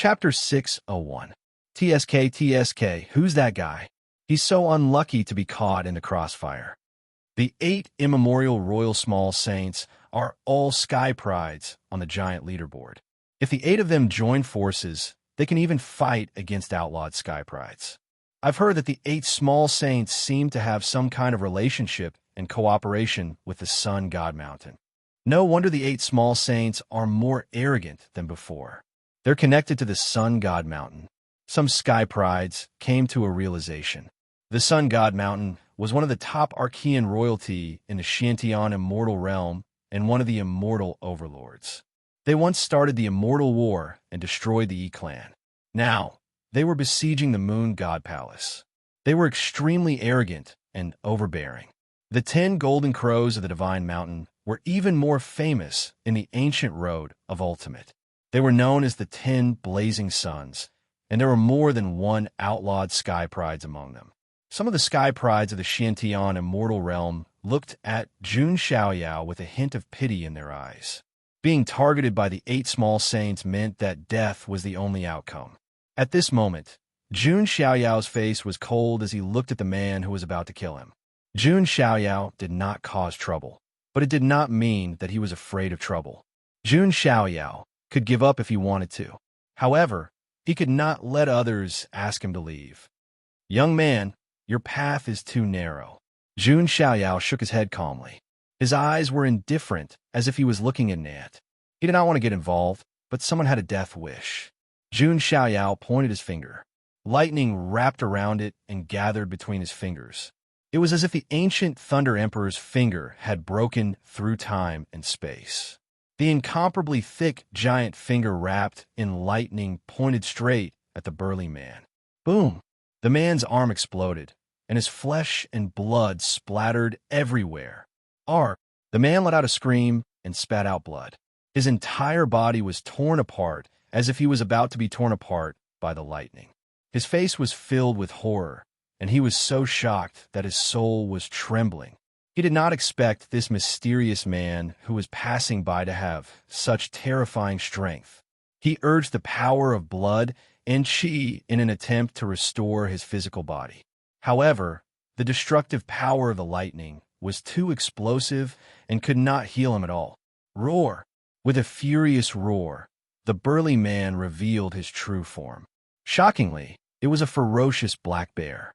Chapter 601. TSK, who's that guy? He's so unlucky to be caught in the crossfire. The 8 immemorial royal small saints are all sky prides on the giant leaderboard. If the 8 of them join forces, they can even fight against outlawed sky prides. I've heard that the 8 small saints seem to have some kind of relationship and cooperation with the sun god mountain. No wonder the 8 small saints are more arrogant than before. They're connected to the sun god mountain. Some sky prides came to a realization. The sun god mountain was one of the top Archean royalty in the Shantian immortal realm and one of the immortal overlords. They once started the immortal war and destroyed the E-clan. Now, they were besieging the moon god palace. They were extremely arrogant and overbearing. The 10 golden crows of the divine mountain were even more famous in the ancient road of ultimate. They were known as the 10 blazing suns, and there were more than one outlawed sky prides among them. Some of the sky prides of the Shantian immortal realm looked at Jun Xiaoyao with a hint of pity in their eyes. Being targeted by the 8 small saints meant that death was the only outcome. At this moment, Jun Xiaoyao's face was cold as he looked at the man who was about to kill him. Jun Xiaoyao did not cause trouble, but it did not mean that he was afraid of trouble. Jun Xiaoyao could give up if he wanted to. However, he could not let others ask him to leave. "Young man, your path is too narrow." Jun Xiaoyao shook his head calmly. His eyes were indifferent, as if he was looking at Nat. He did not want to get involved, but someone had a death wish. Jun Xiaoyao pointed his finger. Lightning wrapped around it and gathered between his fingers. It was as if the ancient Thunder Emperor's finger had broken through time and space. The incomparably thick giant finger wrapped in lightning pointed straight at the burly man. Boom! The man's arm exploded, and his flesh and blood splattered everywhere. The man let out a scream and spat out blood. His entire body was torn apart, as if he was about to be torn apart by the lightning. His face was filled with horror, and he was so shocked that his soul was trembling. He did not expect this mysterious man who was passing by to have such terrifying strength. He urged the power of blood and chi in an attempt to restore his physical body. However, the destructive power of the lightning was too explosive and could not heal him at all. Roar! With a furious roar, the burly man revealed his true form. Shockingly, it was a ferocious black bear.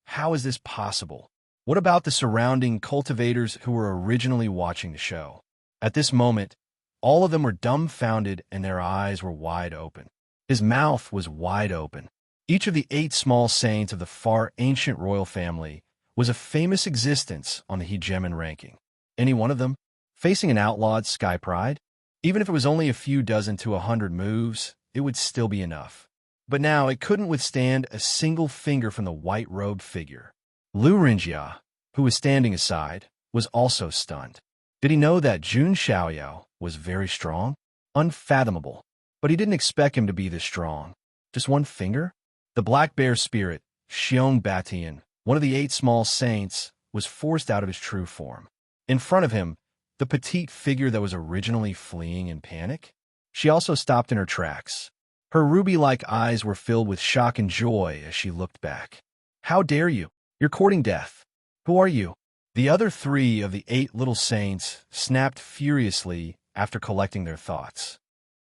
How is this possible? What about the surrounding cultivators who were originally watching the show? At this moment, all of them were dumbfounded and their eyes were wide open. His mouth was wide open. Each of the 8 small saints of the far ancient royal family was a famous existence on the hegemon ranking. Any one of them facing an outlawed sky pride? Even if it was only a few dozen to 100 moves, it would still be enough. But now it couldn't withstand a single finger from the white-robed figure. Lu Rinjia, who was standing aside, was also stunned. Did he know that Jun Xiaoyao was very strong? Unfathomable. But he didn't expect him to be this strong. Just one finger? The black bear spirit, Xiong Batian, one of the 8 small saints, was forced out of his true form. In front of him, the petite figure that was originally fleeing in panic. She also stopped in her tracks. Her ruby-like eyes were filled with shock and joy as she looked back. "How dare you? You're courting death. Who are you?" The other 3 of the 8 little saints snapped furiously after collecting their thoughts.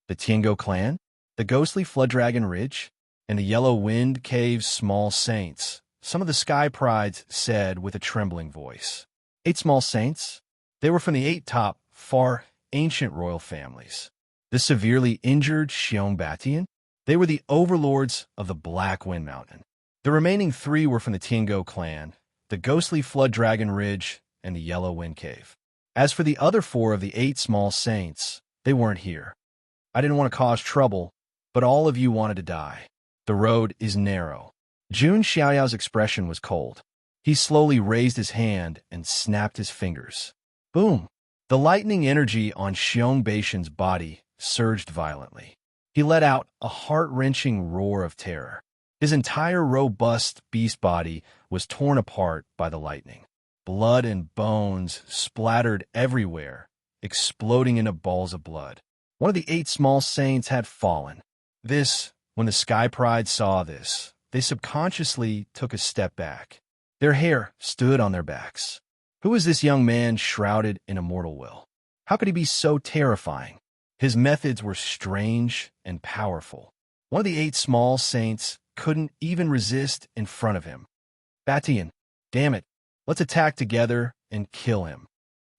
The Tiango clan, the ghostly Flooddragon Ridge, and the Yellow Wind Cave's small saints, some of the sky prides said with a trembling voice. 8 small saints? They were from the 8 top, far ancient royal families. The severely injured Xiong Batian? They were the overlords of the Black Wind Mountain. The remaining 3 were from the Tiango clan, the ghostly Flooddragon Ridge, and the Yellow Wind Cave. As for the other 4 of the 8 small saints, they weren't here. I didn't want to cause trouble, but all of you wanted to die. The road is narrow. Jun Xiaoyao's expression was cold. He slowly raised his hand and snapped his fingers. Boom! The lightning energy on Xiong Batian's body surged violently. He let out a heart-wrenching roar of terror. His entire robust beast body was torn apart by the lightning. Blood and bones splattered everywhere, exploding into balls of blood. One of the 8 small saints had fallen. When the Sky Pride saw this, they subconsciously took a step back. Their hair stood on their backs. Who is this young man shrouded in immortal will? How could he be so terrifying? His methods were strange and powerful. One of the 8 small saints couldn't even resist in front of him. Batian, damn it, let's attack together and kill him.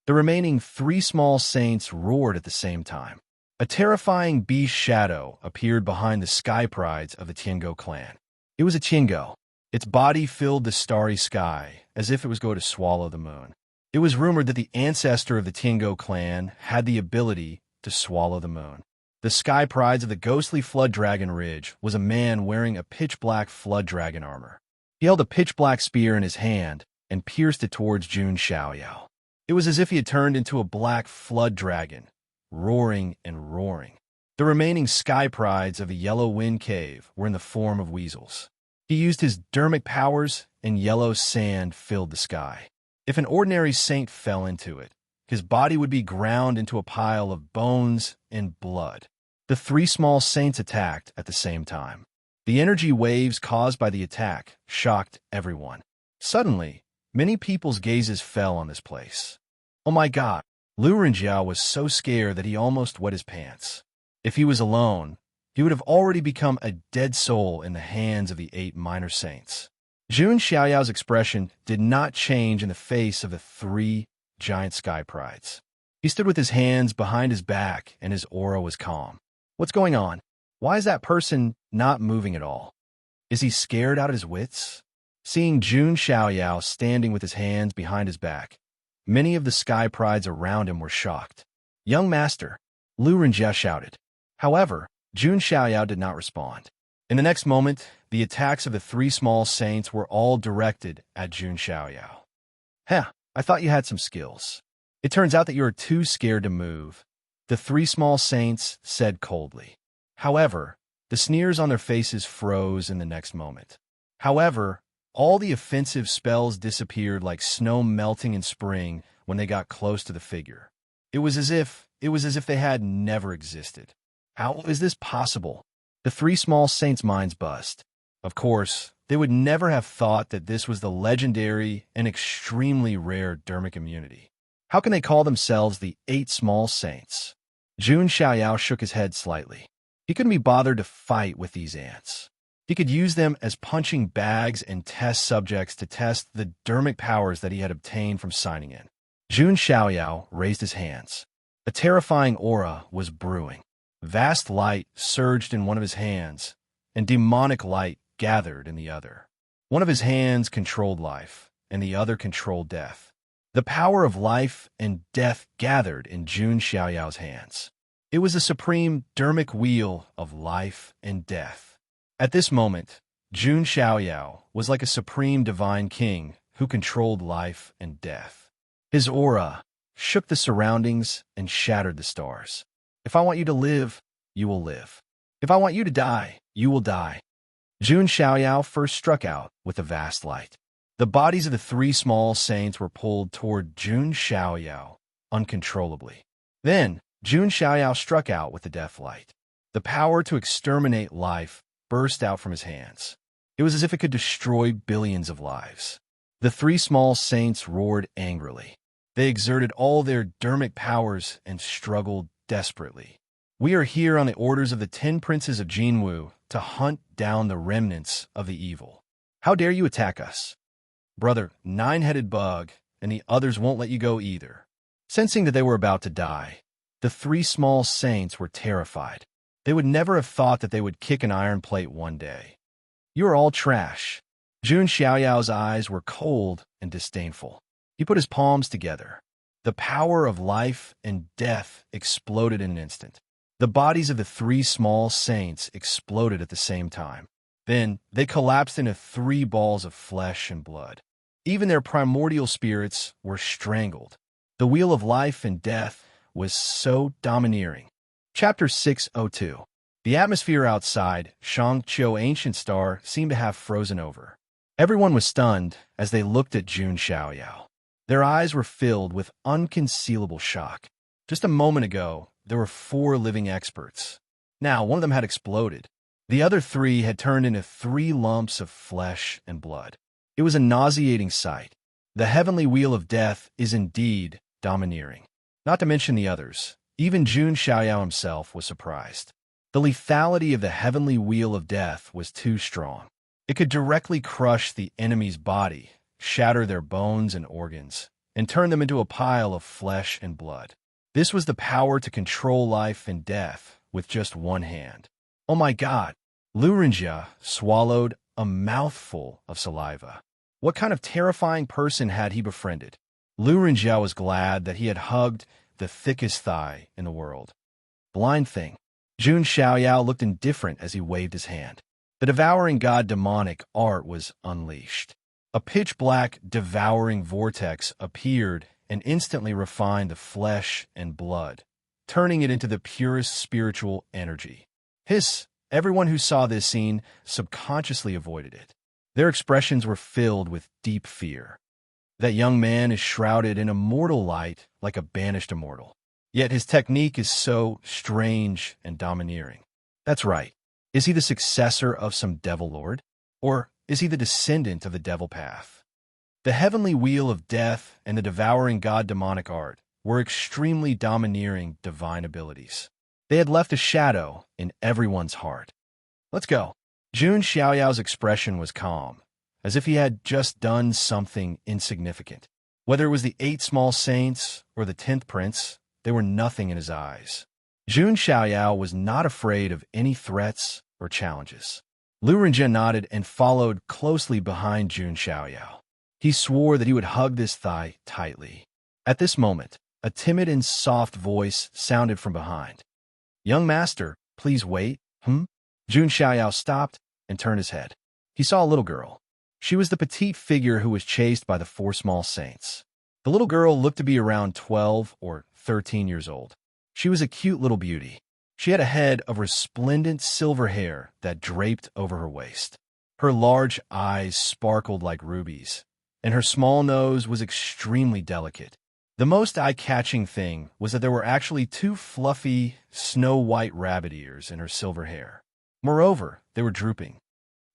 The remaining 3 small saints roared at the same time. A terrifying beast shadow appeared behind the Sky Prides of the Tiango clan. It was a Tiango. Its body filled the starry sky, as if it was going to swallow the moon. It was rumored that the ancestor of the Tiango clan had the ability to swallow the moon. The Sky Prides of the ghostly Flood Dragon Ridge was a man wearing a pitch-black Flood Dragon armor. He held a pitch-black spear in his hand and pierced it towards Jun Xiaoyao. It was as if he had turned into a black flood dragon, roaring and roaring. The remaining Sky Prides of the Yellow Wind Cave were in the form of weasels. He used his dermic powers, and yellow sand filled the sky. If an ordinary saint fell into it, his body would be ground into a pile of bones and blood. The 3 small saints attacked at the same time. The energy waves caused by the attack shocked everyone. Suddenly, many people's gazes fell on this place. Oh my God! Lu Renjiao was so scared that he almost wet his pants. If he was alone, he would have already become a dead soul in the hands of the 8 minor saints. Jun Xiaoyao's expression did not change in the face of the 3 giant Sky Prides. He stood with his hands behind his back, and his aura was calm. What's going on? Why is that person not moving at all? Is he scared out of his wits? Seeing Jun Xiaoyao standing with his hands behind his back, many of the Sky Prides around him were shocked. Young master, Lu Renjia shouted. However, Jun Xiaoyao did not respond. In the next moment, the attacks of the 3 small saints were all directed at Jun Xiaoyao. Heh, I thought you had some skills. It turns out that you are too scared to move, the 3 small saints said coldly. However, the sneers on their faces froze in the next moment. However, all the offensive spells disappeared like snow melting in spring when they got close to the figure. It was as if they had never existed. How is this possible? The 3 small saints' minds bust. Of course, they would never have thought that this was the legendary and extremely rare dermic immunity. How can they call themselves the 8 small saints? Jun Xiaoyao shook his head slightly. He couldn't be bothered to fight with these ants. He could use them as punching bags and test subjects to test the dermic powers that he had obtained from signing in. Jun Xiaoyao raised his hands. A terrifying aura was brewing. Vast light surged in one of his hands, and demonic light gathered in the other. One of his hands controlled life, and the other controlled death. The power of life and death gathered in Jun Xiaoyao's hands. It was the supreme dermic wheel of life and death. At this moment, Jun Xiaoyao was like a supreme divine king who controlled life and death. His aura shook the surroundings and shattered the stars. If I want you to live, you will live. If I want you to die, you will die. Jun Xiaoyao first struck out with a vast light. The bodies of the 3 small saints were pulled toward Jun Xiaoyao uncontrollably. Then, Jun Xiaoyao struck out with the death light. The power to exterminate life burst out from his hands. It was as if it could destroy billions of lives. The 3 small saints roared angrily. They exerted all their dermic powers and struggled desperately. We are here on the orders of the 10 princes of Jinwu to hunt down the remnants of the evil. How dare you attack us? Brother, 9-headed bug, and the others won't let you go either. Sensing that they were about to die, the 3 small saints were terrified. They would never have thought that they would kick an iron plate one day. You are all trash. Jun Xiaoyao's eyes were cold and disdainful. He put his palms together. The power of life and death exploded in an instant. The bodies of the 3 small saints exploded at the same time. Then they collapsed into 3 balls of flesh and blood. Even their primordial spirits were strangled. The wheel of life and death was so domineering. Chapter 602. The atmosphere outside Shangqiu Ancient Star seemed to have frozen over. Everyone was stunned as they looked at Jun Xiaoyao. Their eyes were filled with unconcealable shock. Just a moment ago, there were 4 living experts. Now, one of them had exploded. The other three had turned into 3 lumps of flesh and blood. It was a nauseating sight. The heavenly wheel of death is indeed domineering. Not to mention the others. Even Jun Xiaoyao himself was surprised. The lethality of the heavenly wheel of death was too strong. It could directly crush the enemy's body, shatter their bones and organs, and turn them into a pile of flesh and blood. This was the power to control life and death with just one hand. Oh my God! Lu Renjia swallowed a mouthful of saliva. What kind of terrifying person had he befriended? Lu Renjia was glad that he had hugged the thickest thigh in the world. Blind thing. Jun Xiaoyao looked indifferent as he waved his hand. The devouring god demonic art was unleashed. A pitch-black devouring vortex appeared and instantly refined the flesh and blood, turning it into the purest spiritual energy. Hiss! Everyone who saw this scene subconsciously avoided it. Their expressions were filled with deep fear. That young man is shrouded in immortal light like a banished immortal. Yet his technique is so strange and domineering. That's right. Is he the successor of some devil lord? Or is he the descendant of the devil path? The heavenly wheel of death and the devouring god demonic art were extremely domineering divine abilities. They had left a shadow in everyone's heart. Let's go. Jun Xiaoyao's expression was calm, as if he had just done something insignificant. Whether it was the 8 small saints or the 10th prince, they were nothing in his eyes. Jun Xiaoyao was not afraid of any threats or challenges. Lu Renjia nodded and followed closely behind Jun Xiaoyao. He swore that he would hug this thigh tightly. At this moment, a timid and soft voice sounded from behind. "Young master, please wait, Jun Xiaoyao stopped and turned his head. He saw a little girl. She was the petite figure who was chased by the 4 small saints. The little girl looked to be around 12 or 13 years old. She was a cute little beauty. She had a head of resplendent silver hair that draped over her waist. Her large eyes sparkled like rubies, and her small nose was extremely delicate. The most eye-catching thing was that there were actually 2 fluffy, snow-white rabbit ears in her silver hair. Moreover, they were drooping.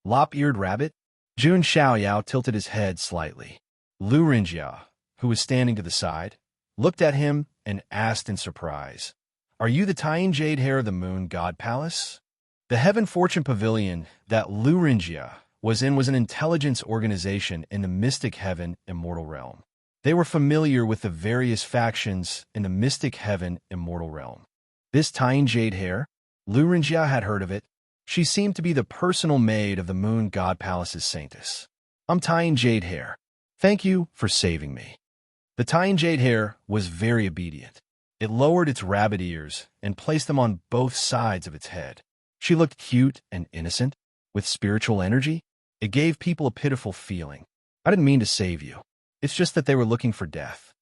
Lop-eared rabbit? Jun Xiaoyao tilted his head slightly. Lu Renjia, who was standing to the side, looked at him and asked in surprise, "Are you the Tying Jade Hair of the Moon God Palace?" The Heaven Fortune Pavilion that Lu Renjia was in was an intelligence organization in the mystic heaven immortal realm. They were familiar with the various factions in the mystic heaven immortal realm. This Tying Jade Hair? Lu Renjia had heard of it. She seemed to be the personal maid of the Moon God Palace's saintess. "I'm Tying Jade Hair. Thank you for saving me." The Tying Jade Hair was very obedient. It lowered its rabbit ears and placed them on both sides of its head. She looked cute and innocent, with spiritual energy. It gave people a pitiful feeling. "I didn't mean to save you. It's just that they were looking for death."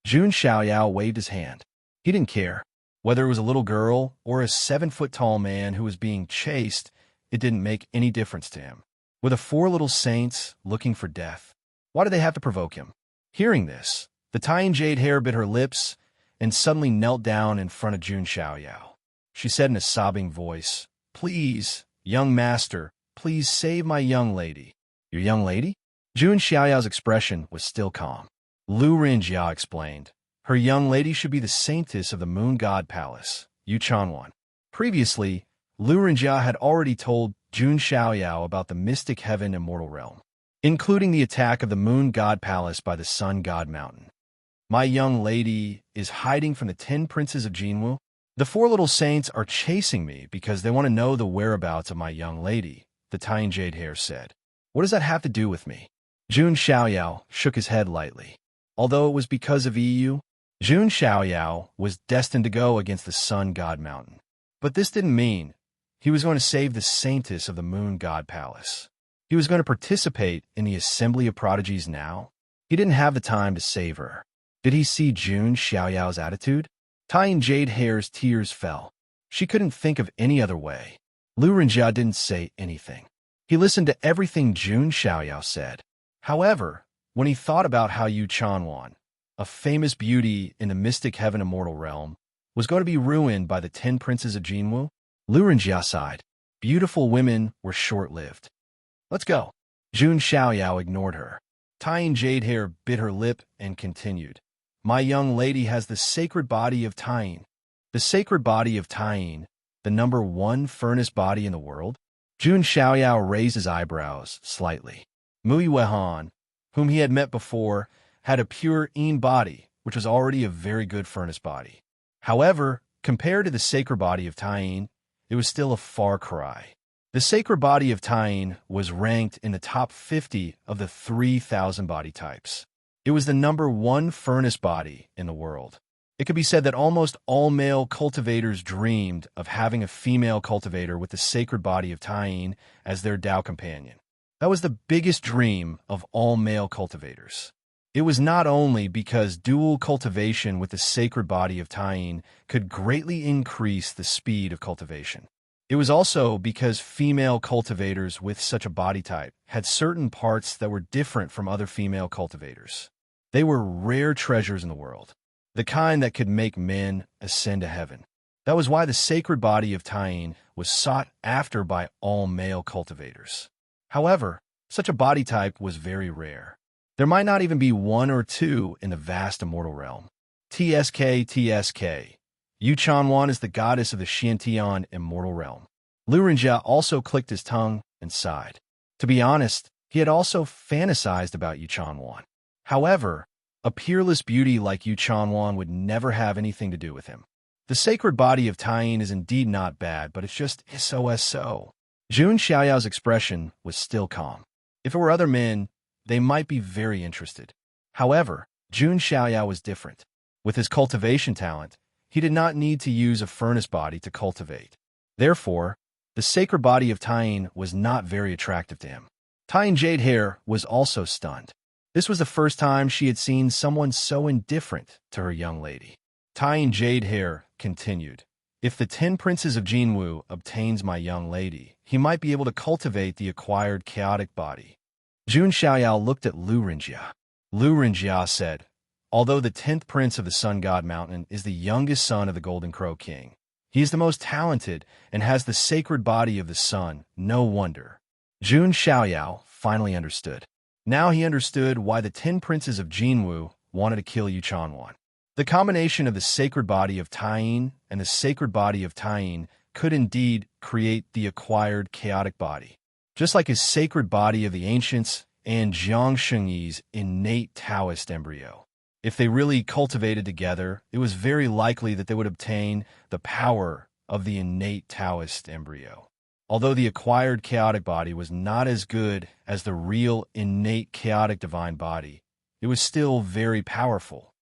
Jun Xiaoyao waved his hand. He didn't care. Whether it was a little girl or a 7-foot-tall man who was being chased, it didn't make any difference to him. Were the 4 little saints looking for death? Why did they have to provoke him? Hearing this, the Tying Jade Hair bit her lips and suddenly knelt down in front of Jun Xiaoyao. She said in a sobbing voice, "Please, young master, please save my young lady." "Your young lady?" Jun Xiaoyao's expression was still calm. Lu Renjia explained, "Her young lady should be the saintess of the Moon God Palace, Yu Chanwan." Previously, Lu Renjia had already told Jun Xiaoyao about the mystic heaven immortal realm, including the attack of the Moon God Palace by the Sun God Mountain. "My young lady is hiding from the 10 princes of Jinwu. The 4 little saints are chasing me because they want to know the whereabouts of my young lady," the Tying Jade Hair said. "What does that have to do with me?" Jun Xiaoyao shook his head lightly. Although it was because of EU, Jun Xiaoyao was destined to go against the Sun God Mountain. But this didn't mean he was going to save the saintess of the Moon God Palace. He was going to participate in the Assembly of Prodigies now. He didn't have the time to save her. Did he see Jun Xiaoyao's attitude? Tying Jade Hair's tears fell. She couldn't think of any other way. Lu Renjia didn't say anything. He listened to everything Jun Xiaoyao said. However, when he thought about how Yu Chanwan, a famous beauty in the mystic heaven immortal realm, was going to be ruined by the 10 princes of Jinwu, Lu Renjia sighed. Beautiful women were short-lived. Let's go. Jun Xiaoyao ignored her. Tying Jade Hair bit her lip and continued. My young lady has the sacred body of Tying. The sacred body of Tying, the number one furnace body in the world? Jun Xiaoyao raised his eyebrows slightly. Mui Wehan, whom he had met before, had a pure Yin body, which was already a very good furnace body. However, compared to the sacred body of Tying, it was still a far cry. The sacred body of Tying was ranked in the top 50 of the 3,000 body types. It was the number one furnace body in the world. It could be said that almost all male cultivators dreamed of having a female cultivator with the sacred body of Tying as their Tao companion. That was the biggest dream of all male cultivators. It was not only because dual cultivation with the sacred body of Tying could greatly increase the speed of cultivation. It was also because female cultivators with such a body type had certain parts that were different from other female cultivators. They were rare treasures in the world, the kind that could make men ascend to heaven. That was why the sacred body of Tying was sought after by all male cultivators. However, such a body type was very rare. There might not even be one or two in the vast immortal realm. TSK. Yu Chanwan is the goddess of the Xiantian immortal realm. Lu Renjia also clicked his tongue and sighed. To be honest, he had also fantasized about Yu Chanwan. However, a peerless beauty like Yu Chanwan would never have anything to do with him. The sacred body of Tying is indeed not bad, but it's just so. Jun Xiaoyao's expression was still calm. If it were other men, they might be very interested. However, Jun Xiaoyao was different. With his cultivation talent, he did not need to use a furnace body to cultivate. Therefore, the sacred body of Tying was not very attractive to him. Tying Jade Hair was also stunned. This was the first time she had seen someone so indifferent to her young lady. Tying Jade Hair continued. If the 10 princes of Jinwu obtains my young lady, he might be able to cultivate the acquired chaotic body. Jun Xiaoyao looked at Lu Renjia. Lu Renjia said, although the 10th prince of the Sun God Mountain is the youngest son of the Golden Crow King, he is the most talented and has the sacred body of the sun. No wonder. Jun Xiaoyao finally understood. Now he understood why the 10 princes of Jinwu wanted to kill Yu Chanwan. The combination of the sacred body of Tying and the sacred body of Tying could indeed create the acquired chaotic body, just like his sacred body of the ancients and Jiang Shengyi's innate Taoist embryo. If they really cultivated together, it was very likely that they would obtain the power of the innate Taoist embryo. Although the acquired chaotic body was not as good as the real innate chaotic divine body, it was still very powerful.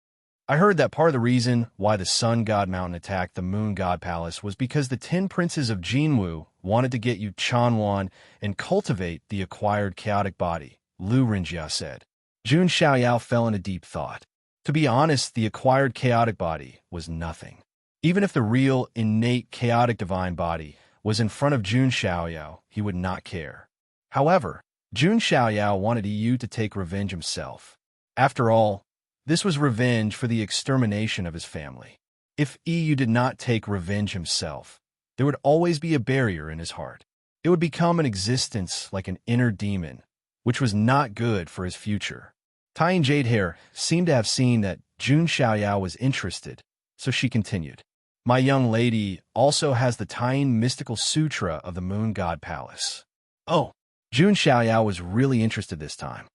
I heard that part of the reason why the Sun God Mountain attacked the Moon God Palace was because the 10 princes of Jinwu wanted to get Yu Chanwan and cultivate the acquired chaotic body, Lu Renjia said. Jun Xiaoyao fell into deep thought. To be honest, the acquired chaotic body was nothing. Even if the real, innate, chaotic divine body was in front of Jun Xiaoyao, he would not care. However, Jun Xiaoyao wanted Yu to take revenge himself. After all, this was revenge for the extermination of his family. If Yu did not take revenge himself, there would always be a barrier in his heart. It would become an existence like an inner demon, which was not good for his future. Tying Jade Hair seemed to have seen that Jun Xiaoyao was interested, so she continued. My young lady also has the Tying Mystical Sutra of the Moon God Palace. Oh, Jun Xiaoyao was really interested this time.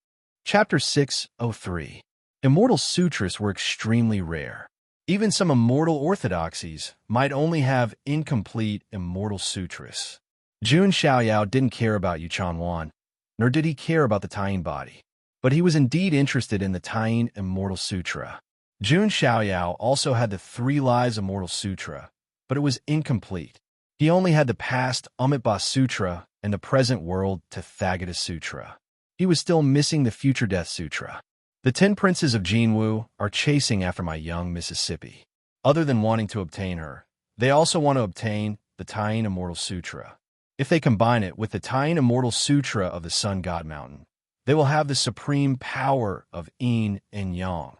Chapter 603. Immortal sutras were extremely rare. Even some immortal orthodoxies might only have incomplete immortal sutras. Jun Xiaoyao didn't care about Yu Chanwan, nor did he care about the Tying body. But he was indeed interested in the Tying Immortal Sutra. Jun Xiaoyao also had the 3 Lives Immortal Sutra, but it was incomplete. He only had the past Amitabha Sutra and the present world Tathagata Sutra. He was still missing the future Death Sutra. The 10 princes of Jinwu are chasing after my young Mississippi. Other than wanting to obtain her, they also want to obtain the Tying Immortal Sutra. If they combine it with the Tying Immortal Sutra of the Sun God Mountain, they will have the supreme power of Yin and Yang,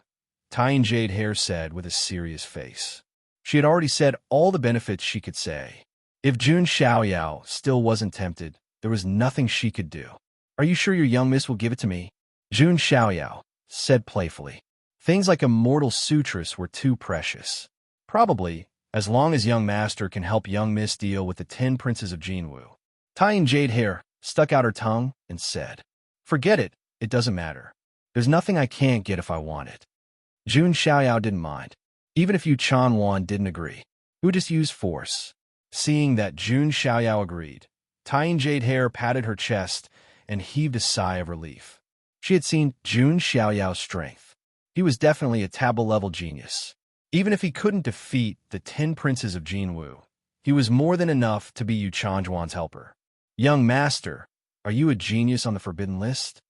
Tying Jade Hair said with a serious face. She had already said all the benefits she could say. If Jun Xiaoyao still wasn't tempted, there was nothing she could do. Are you sure your young miss will give it to me? Jun Xiaoyao said playfully. Things like immortal sutras were too precious. Probably, as long as young master can help young miss deal with the 10 princes of Jinwu. Tying jade hair stuck out her tongue and said, Forget it, it doesn't matter. There's nothing I can't get if I want it. Jun Xiaoyao didn't mind. Even if Yu Chanwan didn't agree, he would just use force. Seeing that Jun Xiaoyao agreed, Tying jade hair patted her chest and heaved a sigh of relief. She had seen Jun Xiaoyao's strength. He was definitely a tableau-level genius. Even if he couldn't defeat the 10 princes of Jinwu, he was more than enough to be Yu Chanjuan's helper. Young master, are you a genius on the forbidden list?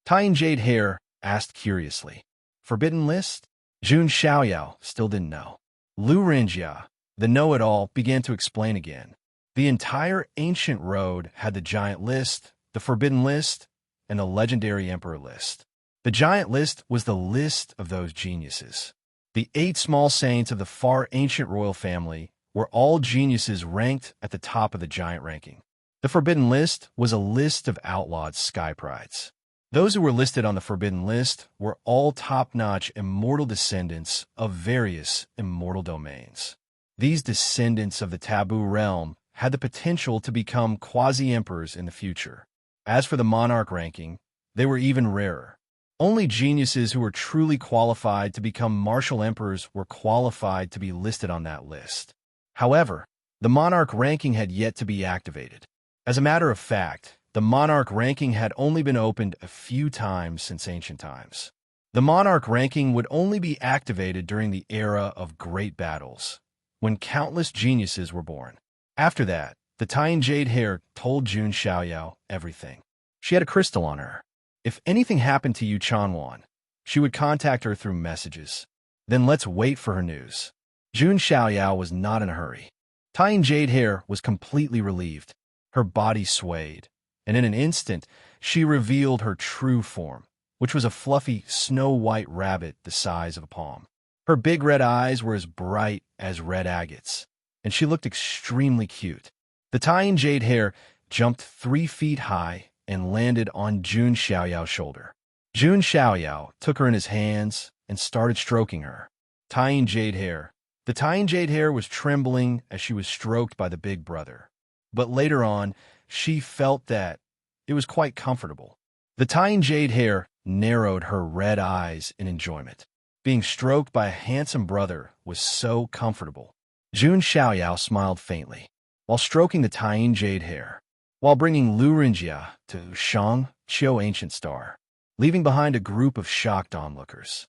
Tying jade hair asked curiously. Forbidden list? Jun Xiaoyao still didn't know. Lu Renjia, the know-it-all, began to explain again. The entire ancient road had the giant list, the forbidden list, and the legendary emperor list. The giant list was the list of those geniuses. The 8 small saints of the far ancient royal family were all geniuses ranked at the top of the giant ranking. The forbidden list was a list of outlawed sky prides. Those who were listed on the forbidden list were all top-notch immortal descendants of various immortal domains. These descendants of the taboo realm had the potential to become quasi-emperors in the future. As for the monarch ranking, they were even rarer. Only geniuses who were truly qualified to become martial emperors were qualified to be listed on that list. However, the monarch ranking had yet to be activated. As a matter of fact, the monarch ranking had only been opened a few times since ancient times. The monarch ranking would only be activated during the era of great battles, when countless geniuses were born. After that, the Tying jade hair told Jun Xiaoyao everything. She had a crystal on her. If anything happened to Yu Chanwan, she would contact her through messages. Then let's wait for her news. Jun Xiaoyao was not in a hurry. Tying jade hair was completely relieved. Her body swayed, and in an instant, she revealed her true form, which was a fluffy, snow-white rabbit the size of a palm. Her big red eyes were as bright as red agates, and she looked extremely cute. The Tying jade hair jumped 3 feet high and landed on Jun Xiaoyao's shoulder. Jun Xiaoyao took her in his hands and started stroking her. Tying jade hair. The Tying jade hair was trembling as she was stroked by the big brother. But later on, she felt that it was quite comfortable. The Tying jade hair narrowed her red eyes in enjoyment. Being stroked by a handsome brother was so comfortable. Jun Xiaoyao smiled faintly, while stroking the Tying jade hair, while bringing Lu Renjia to Shang Qiu Ancient Star, leaving behind a group of shocked onlookers.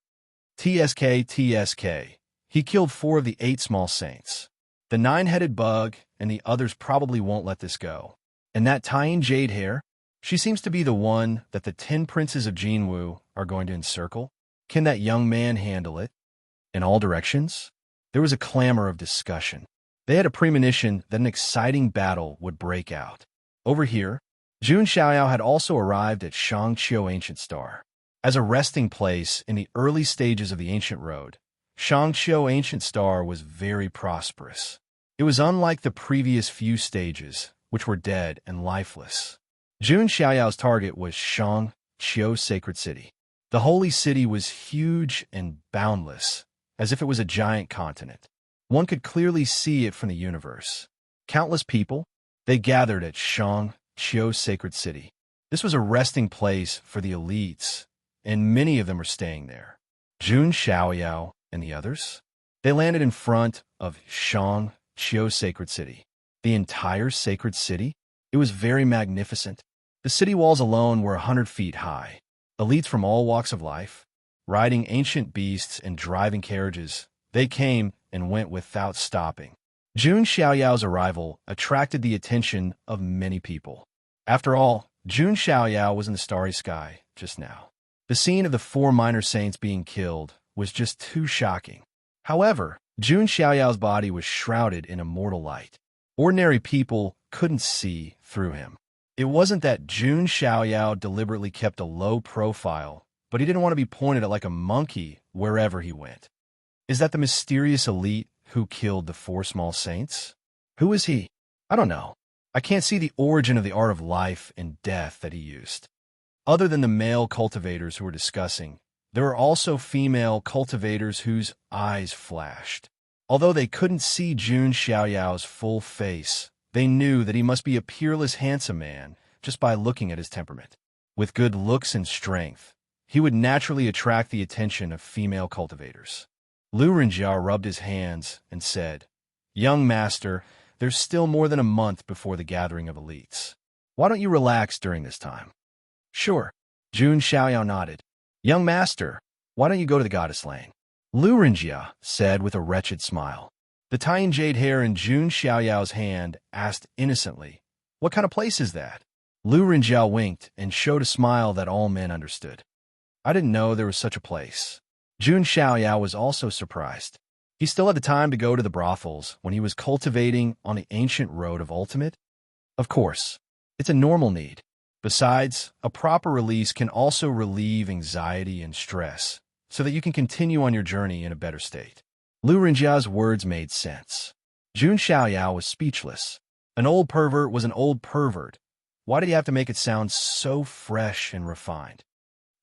TSK. He killed 4 of the 8 small saints. The 9-headed bug and the others probably won't let this go. And that Tying jade hair? She seems to be the one that the 10 princes of Jinwu are going to encircle. Can that young man handle it? In all directions, there was a clamor of discussion. They had a premonition that an exciting battle would break out. Over here, Jun Xiaoyao had also arrived at Shang Qiu Ancient Star. As a resting place in the early stages of the ancient road, Shang Qiu Ancient Star was very prosperous. It was unlike the previous few stages, which were dead and lifeless. Jun Xiaoyao's target was Shang Qiu Sacred City. The holy city was huge and boundless, as if it was a giant continent. One could clearly see it from the universe. Countless people, they gathered at Shang Qiu Sacred City. This was a resting place for the elites, and many of them were staying there. Jun Xiaoyao and the others? They landed in front of Shang Qiu Sacred City. The entire sacred city? It was very magnificent. The city walls alone were 100 feet high. Elites from all walks of life, riding ancient beasts and driving carriages, they came and went without stopping. Jun Xiaoyao's arrival attracted the attention of many people. After all, Jun Xiaoyao was in the starry sky just now. The scene of the 4 minor saints being killed was just too shocking. However, Jun Xiaoyao's body was shrouded in immortal light. Ordinary people couldn't see through him. It wasn't that Jun Xiaoyao deliberately kept a low profile, but he didn't want to be pointed at like a monkey wherever he went. Is that the mysterious elite who killed the 4 small saints? Who is he? I don't know. I can't see the origin of the art of life and death that he used. Other than the male cultivators who were discussing, there were also female cultivators whose eyes flashed. Although they couldn't see Jun Xiaoyao's full face, they knew that he must be a peerless, handsome man just by looking at his temperament. With good looks and strength, he would naturally attract the attention of female cultivators. Lu Renjia rubbed his hands and said, "Young master, there's still more than a month before the gathering of elites. Why don't you relax during this time?" "Sure." Jun Xiaoyao nodded. "Young master, why don't you go to the goddess lane?" Lu Renjia said with a wretched smile. The tying jade hair in Jun Xiaoyao's hand asked innocently, "What kind of place is that?" Lu Renjia winked and showed a smile that all men understood. "I didn't know there was such a place." Jun Xiaoyao was also surprised. He still had the time to go to the brothels when he was cultivating on the ancient road of ultimate. Of course, it's a normal need. Besides, a proper release can also relieve anxiety and stress, so that you can continue on your journey in a better state. Lu Renjia's words made sense. Jun Xiaoyao was speechless. An old pervert was an old pervert. Why did he have to make it sound so fresh and refined?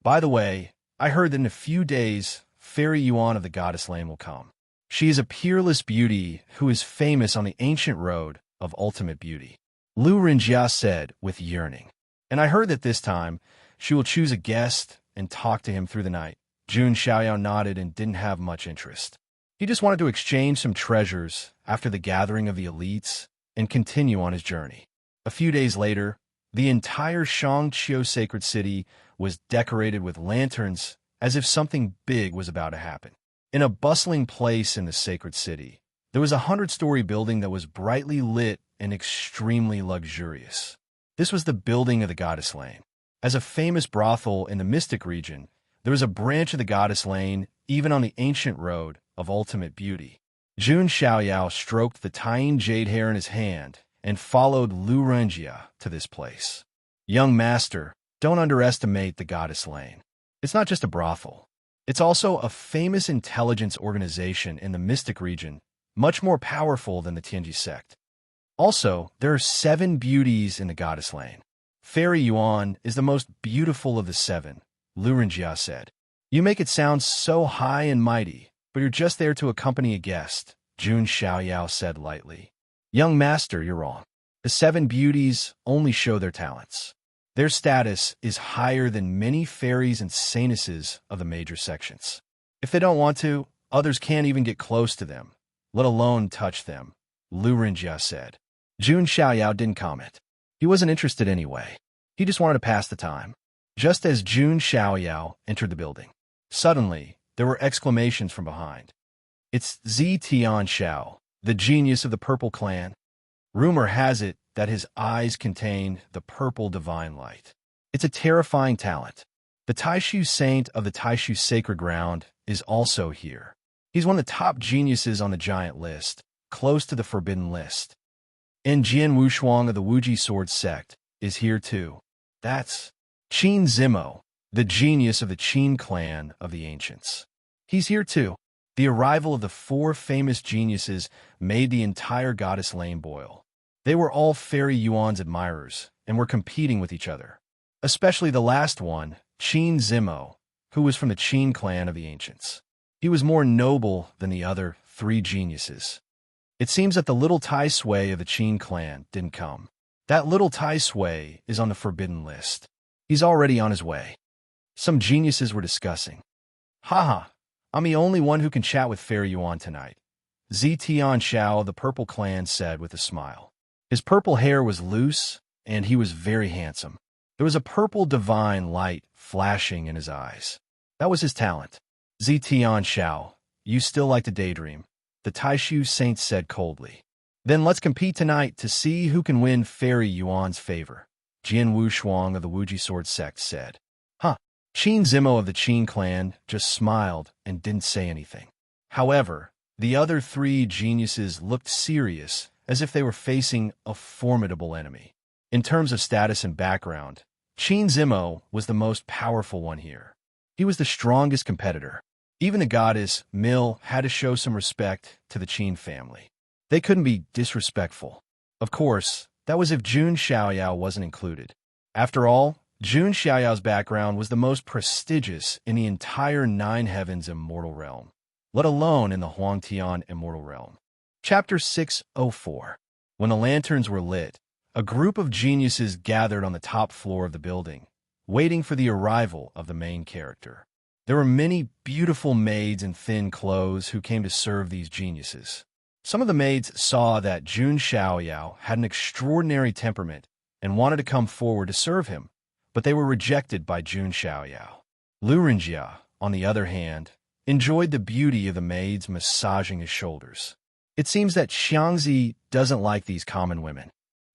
By the way, I heard that in a few days, Fairy Yuan of the Goddess Lane will come. She is a peerless beauty who is famous on the ancient road of ultimate beauty. Lu Renjia said with yearning. And I heard that this time, she will choose a guest and talk to him through the night. Jun Xiaoyao nodded and didn't have much interest. He just wanted to exchange some treasures after the gathering of the elites and continue on his journey. A few days later, the entire Shangqiu sacred city was decorated with lanterns as if something big was about to happen. In a bustling place in the sacred city, there was a 100-story building that was brightly lit and extremely luxurious. This was the building of the Goddess Lane. As a famous brothel in the Mystic region, there was a branch of the Goddess Lane even on the ancient road of ultimate beauty. Jun Xiaoyao stroked the tying jade hair in his hand and followed Lu Renjia to this place. "Young master, don't underestimate the Goddess Lane. It's not just a brothel. It's also a famous intelligence organization in the Mystic region, much more powerful than the Tianji sect. Also, there are 7 beauties in the Goddess Lane. Fairy Yuan is the most beautiful of the 7, Lu Renjia said. "You make it sound so high and mighty, but you're just there to accompany a guest," Jun Xiaoyao said lightly. "Young master, you're wrong. The 7 beauties only show their talents. Their status is higher than many fairies and saintesses of the major sections. If they don't want to, others can't even get close to them, let alone touch them," Lu Renjia said. Jun Xiaoyao didn't comment. He wasn't interested anyway. He just wanted to pass the time. Just as Jun Xiaoyao entered the building, suddenly there were exclamations from behind. "It's Tian Xiao, the genius of the Purple Clan. Rumor has it that his eyes contain the purple divine light. It's a terrifying talent. The Taishu saint of the Taishu sacred ground is also here. He's one of the top geniuses on the giant list, close to the forbidden list. And Jian Wushuang of the Wuji sword sect is here too. That's Qin Zimo, the genius of the Qin clan of the ancients. He's here too." The arrival of the 4 famous geniuses made the entire Goddess Lane boil. They were all Fairy Yuan's admirers and were competing with each other, especially the last one, Qin Zimo, who was from the Qin clan of the ancients. He was more noble than the other 3 geniuses. It seems that the little Tai Sui of the Qin clan didn't come. That little Tai Sui is on the forbidden list. He's already on his way. Some geniuses were discussing. "Haha, I'm the only one who can chat with Fairy Yuan tonight," Tian Xiao of the Purple Clan said with a smile. His purple hair was loose, and he was very handsome. There was a purple divine light flashing in his eyes. That was his talent. "Tian Xiao, you still like to daydream," the Taishu saint said coldly. "Then let's compete tonight to see who can win Fairy Yuan's favor," Jian Wushuang of the Wuji sword sect said. "Huh." Qin Zimo of the Qin clan just smiled and didn't say anything. However, the other 3 geniuses looked serious, as if they were facing a formidable enemy. In terms of status and background, Qin Zimo was the most powerful one here. He was the strongest competitor. Even the goddess, Mil, had to show some respect to the Qin family. They couldn't be disrespectful. Of course, that was if Jun Xiaoyao wasn't included. After all, Jun Xiaoyao's background was the most prestigious in the entire Nine Heavens Immortal Realm, let alone in the Huangtian Immortal Realm. Chapter 604. When the lanterns were lit, a group of geniuses gathered on the top floor of the building, waiting for the arrival of the main character. There were many beautiful maids in thin clothes who came to serve these geniuses. Some of the maids saw that Jun Xiaoyao had an extraordinary temperament and wanted to come forward to serve him, but they were rejected by Jun Xiaoyao. Lu Renjia, on the other hand, enjoyed the beauty of the maids massaging his shoulders. It seems that Xiangzi doesn't like these common women.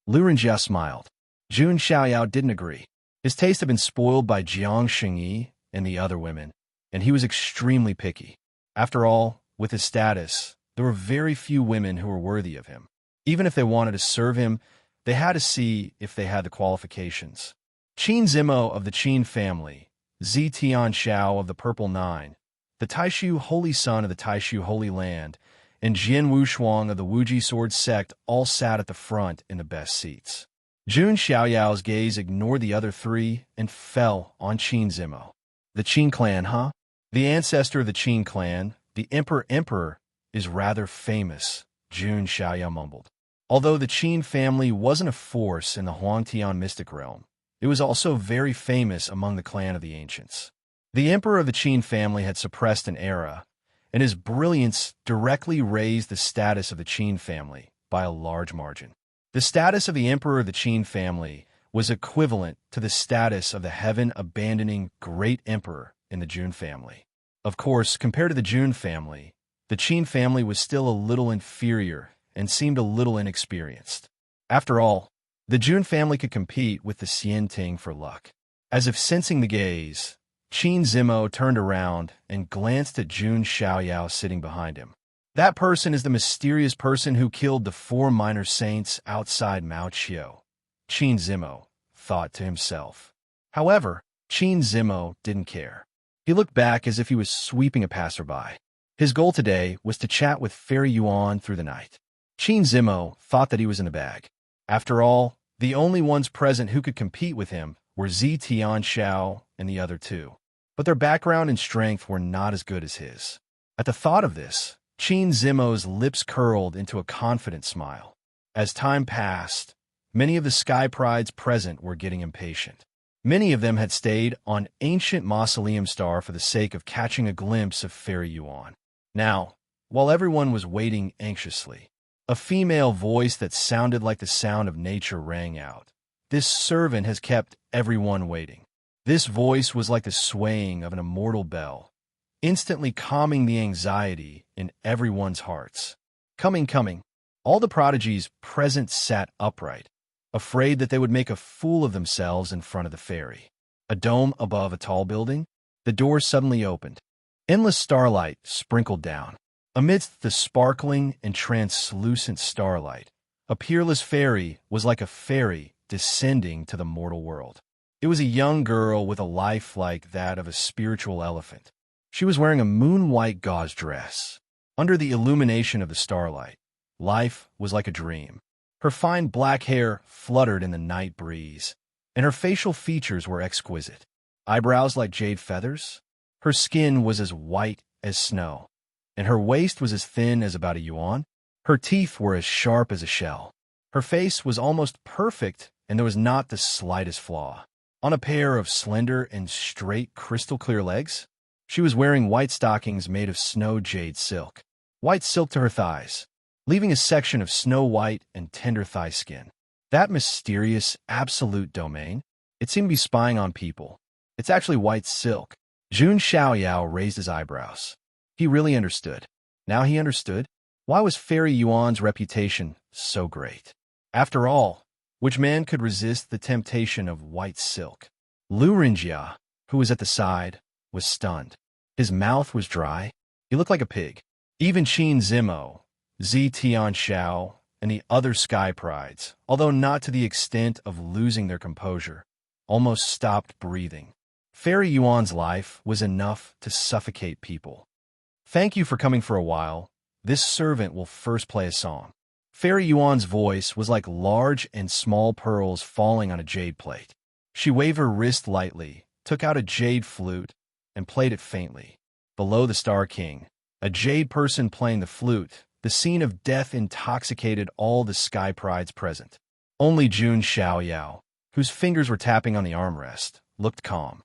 Lu Renjia smiled. Jun Xiaoyao didn't agree. His taste had been spoiled by Jiang Xingyi and the other women, and he was extremely picky. After all, with his status, there were very few women who were worthy of him. Even if they wanted to serve him, they had to see if they had the qualifications. Qin Zimo of the Qin family, Zi Tianxiao of the Purple Nine, the Taishu Holy Son of the Taishu Holy Land, and Jian Wushuang of the Wuji Sword Sect all sat at the front in the best seats. Jun Xiaoyao's gaze ignored the other three and fell on Qin Zimo. The Qin clan, huh? The ancestor of the Qin clan, the Emperor, is rather famous, Jun Xiaoyao mumbled. Although the Qin family wasn't a force in the Huangtian mystic realm, it was also very famous among the clan of the ancients. The emperor of the Qin family had suppressed an era, and his brilliance directly raised the status of the Qin family by a large margin. The status of the emperor of the Qin family was equivalent to the status of the heaven-abandoning great emperor in the Jun family. Of course, compared to the Jun family, the Qin family was still a little inferior and seemed a little inexperienced. After all, the Jun family could compete with the Xianting for luck. As if sensing the gaze, Qin Zimo turned around and glanced at Jun Xiaoyao sitting behind him. That person is the mysterious person who killed the 4 minor saints outside Mao Qiu, Qin Zimo thought to himself. However, Qin Zimo didn't care. He looked back as if he was sweeping a passerby. His goal today was to chat with Fairy Yuan through the night. Qin Zimo thought that he was in the bag. After all, the only ones present who could compete with him were Zi Tianxiao and the other two. But their background and strength were not as good as his. At the thought of this, Qin Zimo's lips curled into a confident smile. As time passed, many of the Sky Prides present were getting impatient. Many of them had stayed on Ancient Mausoleum Star for the sake of catching a glimpse of Fairy Yuan. Now, while everyone was waiting anxiously, a female voice that sounded like the sound of nature rang out. This servant has kept everyone waiting. This voice was like the swaying of an immortal bell, instantly calming the anxiety in everyone's hearts. Coming. All the prodigies present sat upright, afraid that they would make a fool of themselves in front of the fairy. A dome above a tall building, the door suddenly opened. Endless starlight sprinkled down. Amidst the sparkling and translucent starlight, a peerless fairy was like a fairy descending to the mortal world. It was a young girl with a life like that of a spiritual elephant. She was wearing a moon-white gauze dress. Under the illumination of the starlight, life was like a dream. Her fine black hair fluttered in the night breeze, and her facial features were exquisite. Eyebrows like jade feathers. Her skin was as white as snow, and her waist was as thin as about a yuan. Her teeth were as sharp as a shell. Her face was almost perfect, and there was not the slightest flaw. On a pair of slender and straight crystal-clear legs, she was wearing white stockings made of snow jade silk. White silk to her thighs, leaving a section of snow-white and tender thigh skin. That mysterious, absolute domain, it seemed to be spying on people. It's actually white silk. Jun Xiaoyao raised his eyebrows. He really understood. Now he understood. Why was Fairy Yuan's reputation so great? After all, which man could resist the temptation of white silk? Lu Renjia, who was at the side, was stunned. His mouth was dry. He looked like a pig. Even Qin Zimo, Zi Tianxiao, and the other Sky Prides, although not to the extent of losing their composure, almost stopped breathing. Fairy Yuan's life was enough to suffocate people. Thank you for coming for a while. This servant will first play a song. Fairy Yuan's voice was like large and small pearls falling on a jade plate. She waved her wrist lightly, took out a jade flute, and played it faintly. Below the Star King, a jade person playing the flute, the scene of death intoxicated all the sky prides present. Only Jun Xiaoyao, whose fingers were tapping on the armrest, looked calm.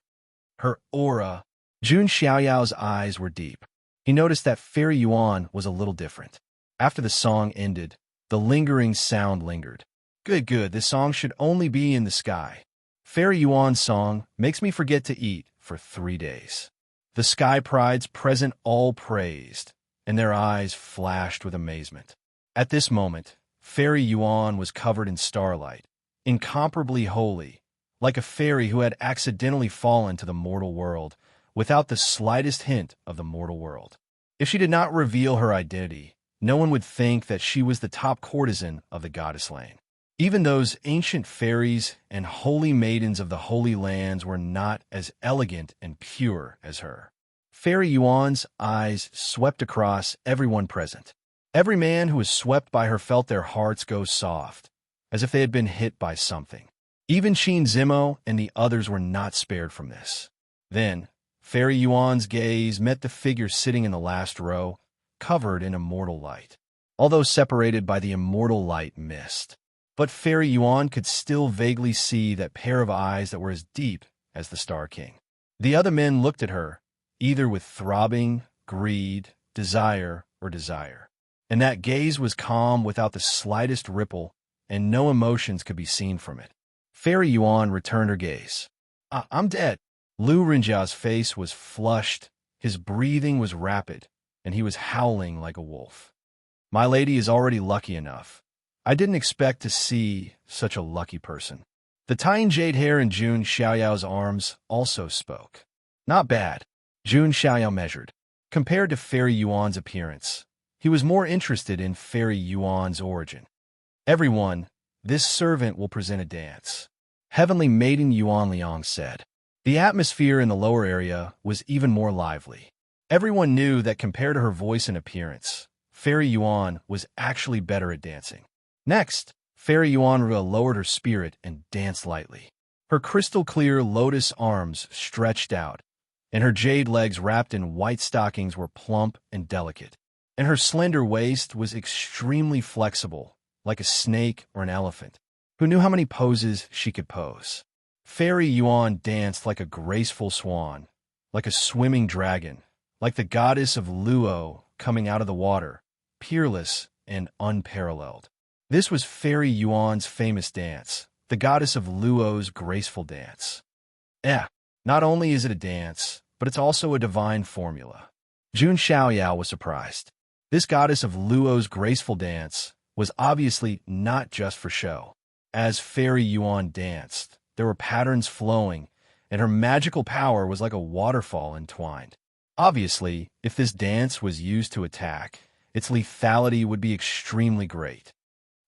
Her aura. Jun Xiaoyao's eyes were deep. He noticed that Fairy Yuan was a little different. After the song ended, the lingering sound lingered. Good, this song should only be in the sky. Fairy Yuan's song makes me forget to eat for 3 days. The sky prides present all praised, and their eyes flashed with amazement. At this moment, Fairy Yuan was covered in starlight, incomparably holy, like a fairy who had accidentally fallen to the mortal world, without the slightest hint of the mortal world. If she did not reveal her identity, no one would think that she was the top courtesan of the goddess lane. Even those ancient fairies and holy maidens of the Holy Lands were not as elegant and pure as her. Fairy Yuan's eyes swept across everyone present. Every man who was swept by her felt their hearts go soft, as if they had been hit by something. Even Qin Zimo and the others were not spared from this. Then, Fairy Yuan's gaze met the figure sitting in the last row, covered in immortal light, although separated by the immortal light mist. But Fairy Yuan could still vaguely see that pair of eyes that were as deep as the Star King. The other men looked at her, either with throbbing, greed, desire, and that gaze was calm without the slightest ripple, and no emotions could be seen from it. Fairy Yuan returned her gaze. I'm dead. Lu Rinjiao's face was flushed, his breathing was rapid, and he was howling like a wolf. My lady is already lucky enough. I didn't expect to see such a lucky person. The tying jade hair in Jun Xiaoyao's arms also spoke. Not bad. Jun Xiaoyao measured. Compared to Fairy Yuan's appearance, he was more interested in Fairy Yuan's origin. Everyone, this servant will present a dance. Heavenly Maiden Yuan Liang said. The atmosphere in the lower area was even more lively. Everyone knew that compared to her voice and appearance, Fairy Yuan was actually better at dancing. Next, Fairy Yuan lowered her spirit and danced lightly. Her crystal-clear lotus arms stretched out, and her jade legs wrapped in white stockings were plump and delicate. And her slender waist was extremely flexible, like a snake or an elephant. Who knew how many poses she could pose? Fairy Yuan danced like a graceful swan, like a swimming dragon, like the goddess of Luo coming out of the water, peerless and unparalleled. This was Fairy Yuan's famous dance, the goddess of Luo's graceful dance. Not only is it a dance, but it's also a divine formula. Jun Xiaoyao was surprised. This goddess of Luo's graceful dance was obviously not just for show. As Fairy Yuan danced, there were patterns flowing, and her magical power was like a waterfall entwined. Obviously, if this dance was used to attack, its lethality would be extremely great.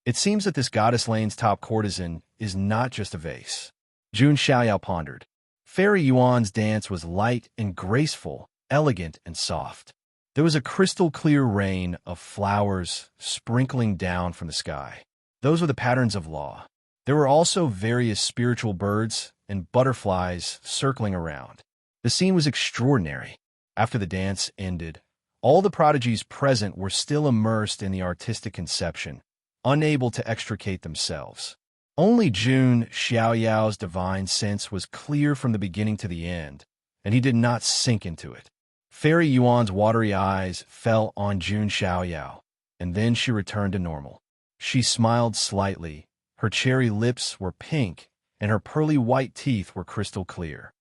It seems that this goddess lane's top courtesan is not just a vase. Jun Xiaoyao pondered. Fairy Yuan's dance was light and graceful, elegant and soft. There was a crystal-clear rain of flowers sprinkling down from the sky. Those were the patterns of law. There were also various spiritual birds and butterflies circling around. The scene was extraordinary. After the dance ended, all the prodigies present were still immersed in the artistic conception, unable to extricate themselves. Only Jun Xiaoyao's divine sense was clear from the beginning to the end, and he did not sink into it. Fairy Yuan's watery eyes fell on Jun Xiaoyao, and then she returned to normal. She smiled slightly, her cherry lips were pink, and her pearly white teeth were crystal clear.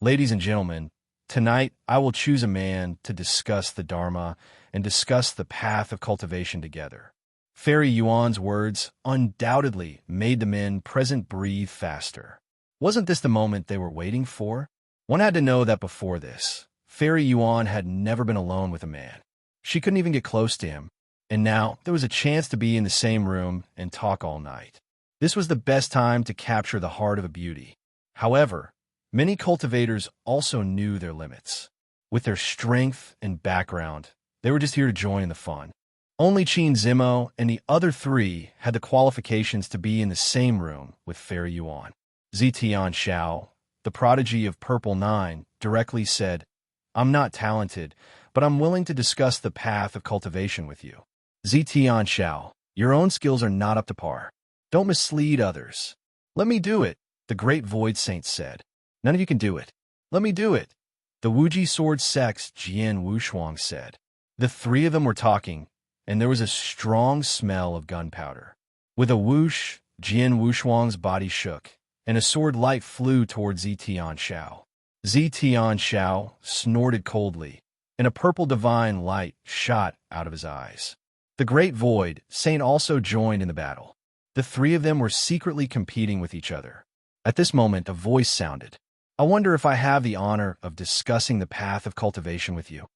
Ladies and gentlemen, tonight I will choose a man to discuss the Dharma and discuss the path of cultivation together. Fairy Yuan's words undoubtedly made the men present breathe faster. Wasn't this the moment they were waiting for? One had to know that before this, Fairy Yuan had never been alone with a man. She couldn't even get close to him, and now there was a chance to be in the same room and talk all night. This was the best time to capture the heart of a beauty. However, many cultivators also knew their limits. With their strength and background, they were just here to join in the fun. Only Qin Zimo and the other three had the qualifications to be in the same room with Fairy Yuan. Zetian Xiao, the prodigy of Purple Nine, directly said, "I'm not talented, but I'm willing to discuss the path of cultivation with you." Zetian Xiao, your own skills are not up to par. Don't mislead others. Let me do it, the great Void Saint said. None of you can do it. Let me do it, the Wuji Sword Sect's Jian Wushuang said. The three of them were talking, and there was a strong smell of gunpowder. With a whoosh, Jian Wushuang's body shook, and a sword light flew toward Zetian Xiao. Zetian Xiao snorted coldly, and a purple divine light shot out of his eyes. The Great Void Saint also joined in the battle. The three of them were secretly competing with each other. At this moment, a voice sounded. "I wonder if I have the honor of discussing the path of cultivation with you."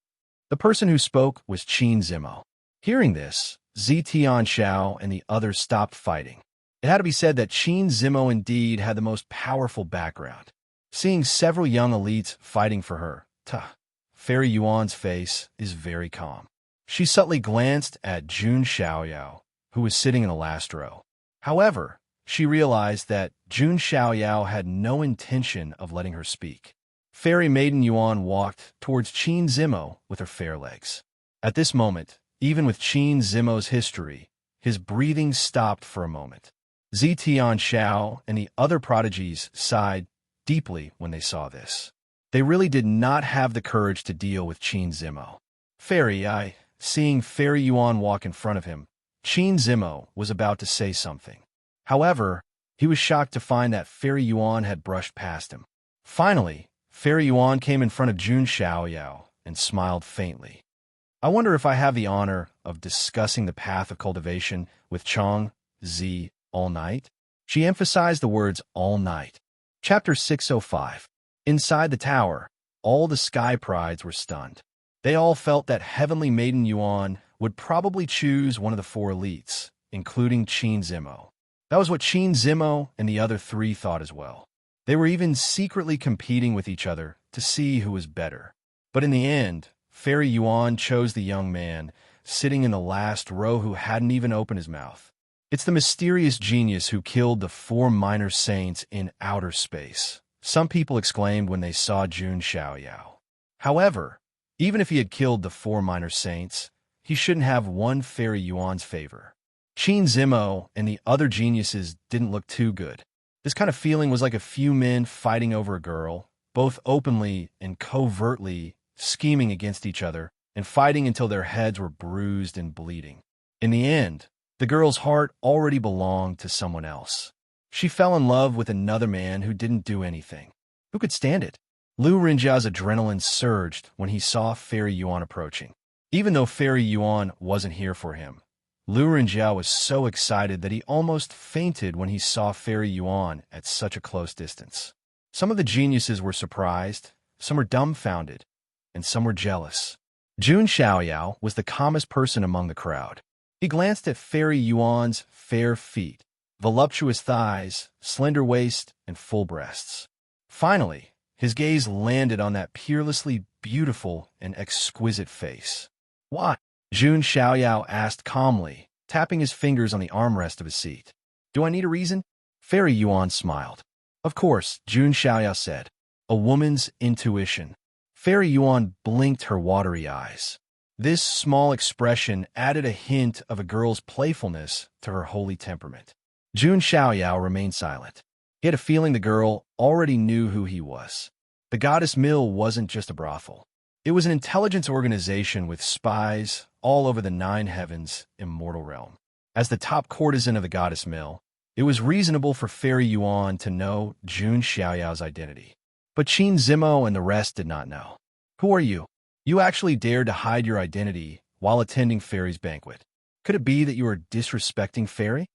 The person who spoke was Qin Zimo. Hearing this, Zetian Xiao and the others stopped fighting. It had to be said that Qin Zimo indeed had the most powerful background. Seeing several young elites fighting for her, Fairy Yuan's face is very calm. She subtly glanced at Jun Xiaoyao, who was sitting in the last row. However, she realized that Jun Xiaoyao had no intention of letting her speak. Fairy Maiden Yuan walked towards Qin Zimo with her fair legs. At this moment, even with Qin Zimo's history, his breathing stopped for a moment. Zetian Xiao and the other prodigies sighed deeply when they saw this. They really did not have the courage to deal with Qin Zimo. Seeing Fairy Yuan walk in front of him, Qin Zimo was about to say something. However, he was shocked to find that Fairy Yuan had brushed past him. Finally, Fairy Yuan came in front of Jun Xiaoyao and smiled faintly. "I wonder if I have the honor of discussing the path of cultivation with Chong Zi all night?" She emphasized the words all night. Chapter 605. Inside the tower, all the Sky Prides were stunned. They all felt that Heavenly Maiden Yuan would probably choose one of the four elites, including Qin Zimo. That was what Qin Zimo and the other three thought as well. They were even secretly competing with each other to see who was better. But in the end, Fairy Yuan chose the young man, sitting in the last row who hadn't even opened his mouth. It's the mysterious genius who killed the four minor saints in outer space, some people exclaimed when they saw Jun Xiaoyao. However, even if he had killed the four minor saints, he shouldn't have won Fairy Yuan's favor. Qin Zimo and the other geniuses didn't look too good. This kind of feeling was like a few men fighting over a girl, both openly and covertly scheming against each other and fighting until their heads were bruised and bleeding. In the end, the girl's heart already belonged to someone else. She fell in love with another man who didn't do anything. Who could stand it? Lu Rinjiao's adrenaline surged when he saw Fairy Yuan approaching. Even though Fairy Yuan wasn't here for him, Lu Rinjiao was so excited that he almost fainted when he saw Fairy Yuan at such a close distance. Some of the geniuses were surprised, some were dumbfounded, and some were jealous. Jun Xiaoyao was the calmest person among the crowd. He glanced at Fairy Yuan's fair feet, voluptuous thighs, slender waist, and full breasts. Finally, his gaze landed on that peerlessly beautiful and exquisite face. "What?" Jun Xiaoyao asked calmly, tapping his fingers on the armrest of his seat. "Do I need a reason?" Fairy Yuan smiled. "Of course," Jun Xiaoyao said. "A woman's intuition." Fairy Yuan blinked her watery eyes. This small expression added a hint of a girl's playfulness to her holy temperament. Jun Xiaoyao remained silent. He had a feeling the girl already knew who he was. The Goddess Mill wasn't just a brothel. It was an intelligence organization with spies all over the Nine Heavens immortal realm. As the top courtesan of the Goddess Mill, it was reasonable for Fairy Yuan to know Jun Xiaoyao's identity. But Qin Zimo and the rest did not know. "Who are you? You actually dared to hide your identity while attending Fairy's banquet. Could it be that you are disrespecting Fairy?"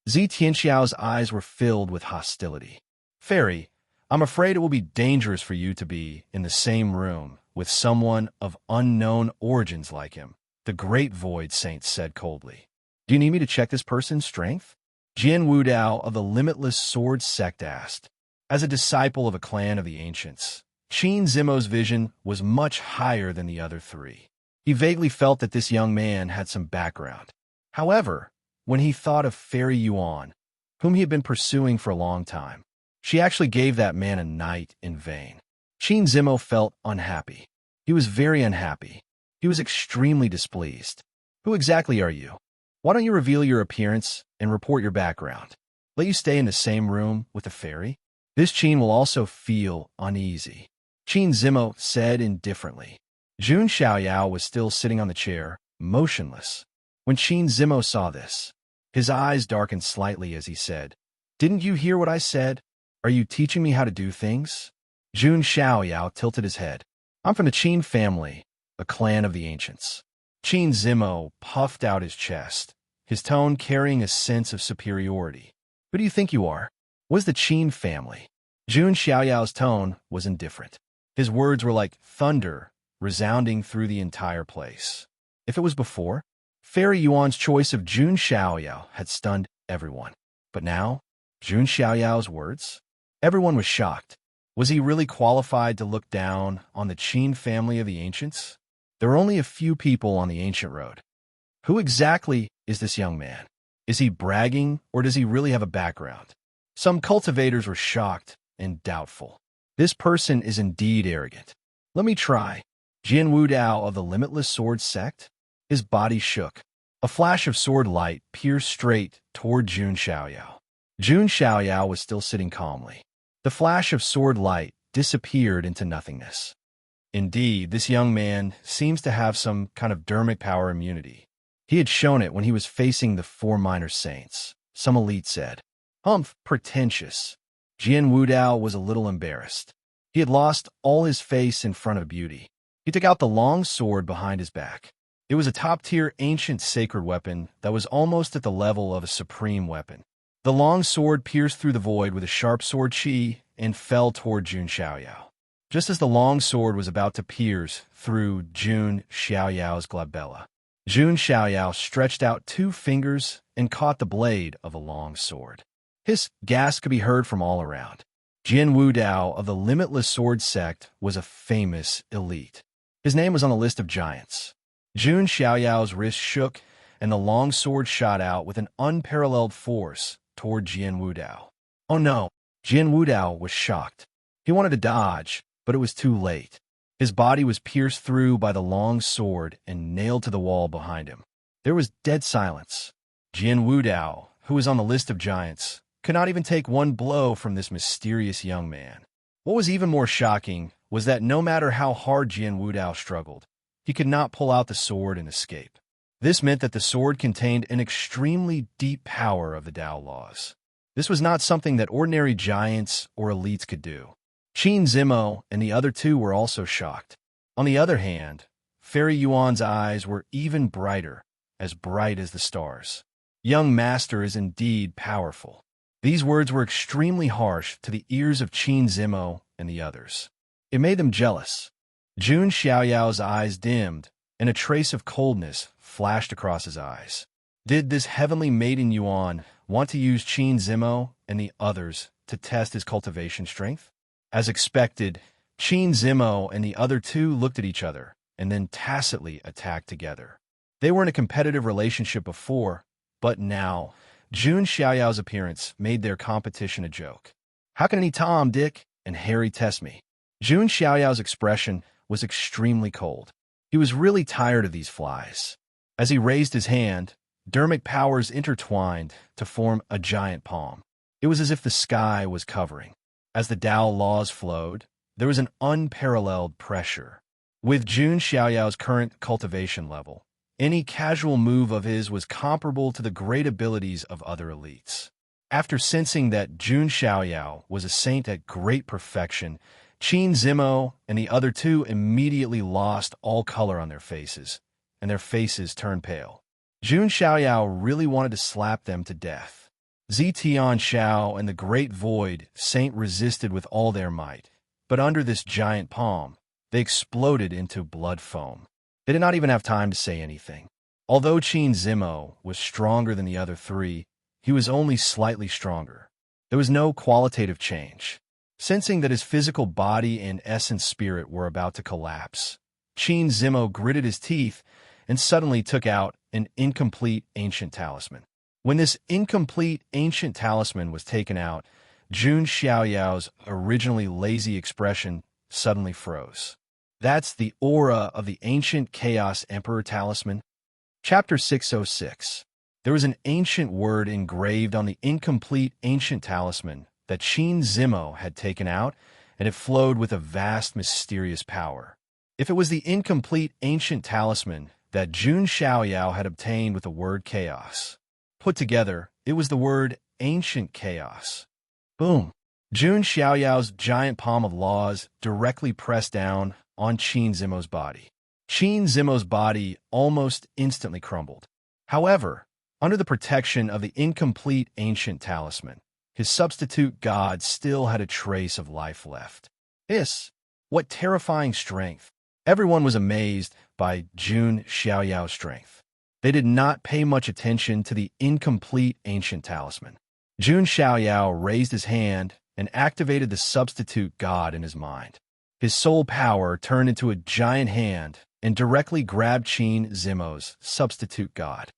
Zi Tianxiao's eyes were filled with hostility. "Fairy, I'm afraid it will be dangerous for you to be in the same room with someone of unknown origins like him," the Great Void Saint said coldly. "Do you need me to check this person's strength?" Jian Wudao of the Limitless Sword Sect asked. As a disciple of a clan of the ancients, Qin Zimo's vision was much higher than the other three. He vaguely felt that this young man had some background. However, when he thought of Fairy Yuan, whom he had been pursuing for a long time, she actually gave that man a night in vain. Qin Zimo felt unhappy. He was very unhappy. He was extremely displeased. Who exactly are you? Why don't you reveal your appearance and report your background? Let you stay in the same room with the fairy? This Qin will also feel uneasy. Qin Zimo said indifferently. Jun Xiaoyao was still sitting on the chair, motionless. When Qin Zimo saw this, his eyes darkened slightly as he said, "Didn't you hear what I said? Are you teaching me how to do things?" Jun Xiaoyao tilted his head. "I'm from the Qin family, a clan of the ancients." Qin Zimo puffed out his chest, his tone carrying a sense of superiority. "Who do you think you are? What is the Qin family?" Jun Xiaoyao's tone was indifferent. His words were like thunder, resounding through the entire place. If it was before, Fairy Yuan's choice of Jun Xiaoyao had stunned everyone. But now, Jun Xiaoyao's words? Everyone was shocked. Was he really qualified to look down on the Qin family of the ancients? There were only a few people on the ancient road. Who exactly is this young man? Is he bragging, or does he really have a background? Some cultivators were shocked and doubtful. This person is indeed arrogant. Let me try. Jian Wudao of the Limitless Sword Sect? His body shook. A flash of sword light pierced straight toward Jun Xiaoyao. Jun Xiaoyao was still sitting calmly. The flash of sword light disappeared into nothingness. Indeed, this young man seems to have some kind of dermic power immunity. He had shown it when he was facing the 4 minor saints, some elite said. Humph, pretentious. Jian Wudao was a little embarrassed. He had lost all his face in front of beauty. He took out the long sword behind his back. It was a top-tier ancient sacred weapon that was almost at the level of a supreme weapon. The long sword pierced through the void with a sharp sword chi and fell toward Jun Xiaoyao. Just as the long sword was about to pierce through Jun Xiaoyao's glabella, Jun Xiaoyao stretched out 2 fingers and caught the blade of a long sword. His gasp could be heard from all around. Jian Wudao of the Limitless Sword Sect was a famous elite. His name was on the list of giants. Jun Xiaoyao's wrist shook, and the long sword shot out with an unparalleled force toward Jian Wudao. Oh no! Jian Wudao was shocked. He wanted to dodge, but it was too late. His body was pierced through by the long sword and nailed to the wall behind him. There was dead silence. Jian Wudao, who was on the list of giants, could not even take one blow from this mysterious young man. What was even more shocking was that no matter how hard Jian Wudao struggled, he could not pull out the sword and escape. This meant that the sword contained an extremely deep power of the Tao laws. This was not something that ordinary giants or elites could do. Qin Zimo and the other 2 were also shocked. On the other hand, Fairy Yuan's eyes were even brighter as the stars. Young master is indeed powerful. These words were extremely harsh to the ears of Qin Zimo and the others. It made them jealous. Jun Xiaoyao's eyes dimmed, and a trace of coldness flashed across his eyes. Did this heavenly maiden Yuan want to use Qin Zimo and the others to test his cultivation strength? As expected, Qin Zimo and the other 2 looked at each other and then tacitly attacked together. They were in a competitive relationship before, but now, Jun Xiaoyao's appearance made their competition a joke. How can any Tom, Dick, and Harry test me? Jun Xiaoyao's expression was extremely cold. He was really tired of these flies. As he raised his hand, dermic powers intertwined to form a giant palm. It was as if the sky was covering. As the Tao laws flowed, there was an unparalleled pressure. With Jun Xiaoyao's current cultivation level, any casual move of his was comparable to the great abilities of other elites. After sensing that Jun Xiaoyao was a saint at great perfection, Qin Zimo and the other 2 immediately lost all color on their faces, and their faces turned pale. Jun Xiaoyao really wanted to slap them to death. Zetian Xiao and the Great Void Saint resisted with all their might, but under this giant palm, they exploded into blood foam. They did not even have time to say anything. Although Qin Zimo was stronger than the other 3, he was only slightly stronger. There was no qualitative change. Sensing that his physical body and essence spirit were about to collapse, Qin Zimo gritted his teeth and suddenly took out an incomplete ancient talisman. When this incomplete ancient talisman was taken out, Jun Xiaoyao's originally lazy expression suddenly froze. That's the aura of the ancient Chaos Emperor talisman. Chapter 606. There was an ancient word engraved on the incomplete ancient talisman that Qin Zimo had taken out, and it flowed with a vast mysterious power. If it was the incomplete ancient talisman that Jun Xiaoyao had obtained with the word chaos, put together, it was the word ancient chaos. Boom! Jun Xiaoyao's giant palm of laws directly pressed down on Qin Zimo's body. Qin Zimo's body almost instantly crumbled. However, under the protection of the incomplete ancient talisman, his substitute god still had a trace of life left. What terrifying strength! Everyone was amazed by Jun Xiaoyao's strength. They did not pay much attention to the incomplete ancient talisman. Jun Xiaoyao raised his hand and activated the substitute god in his mind. His soul power turned into a giant hand and directly grabbed Qin Zimo's substitute god.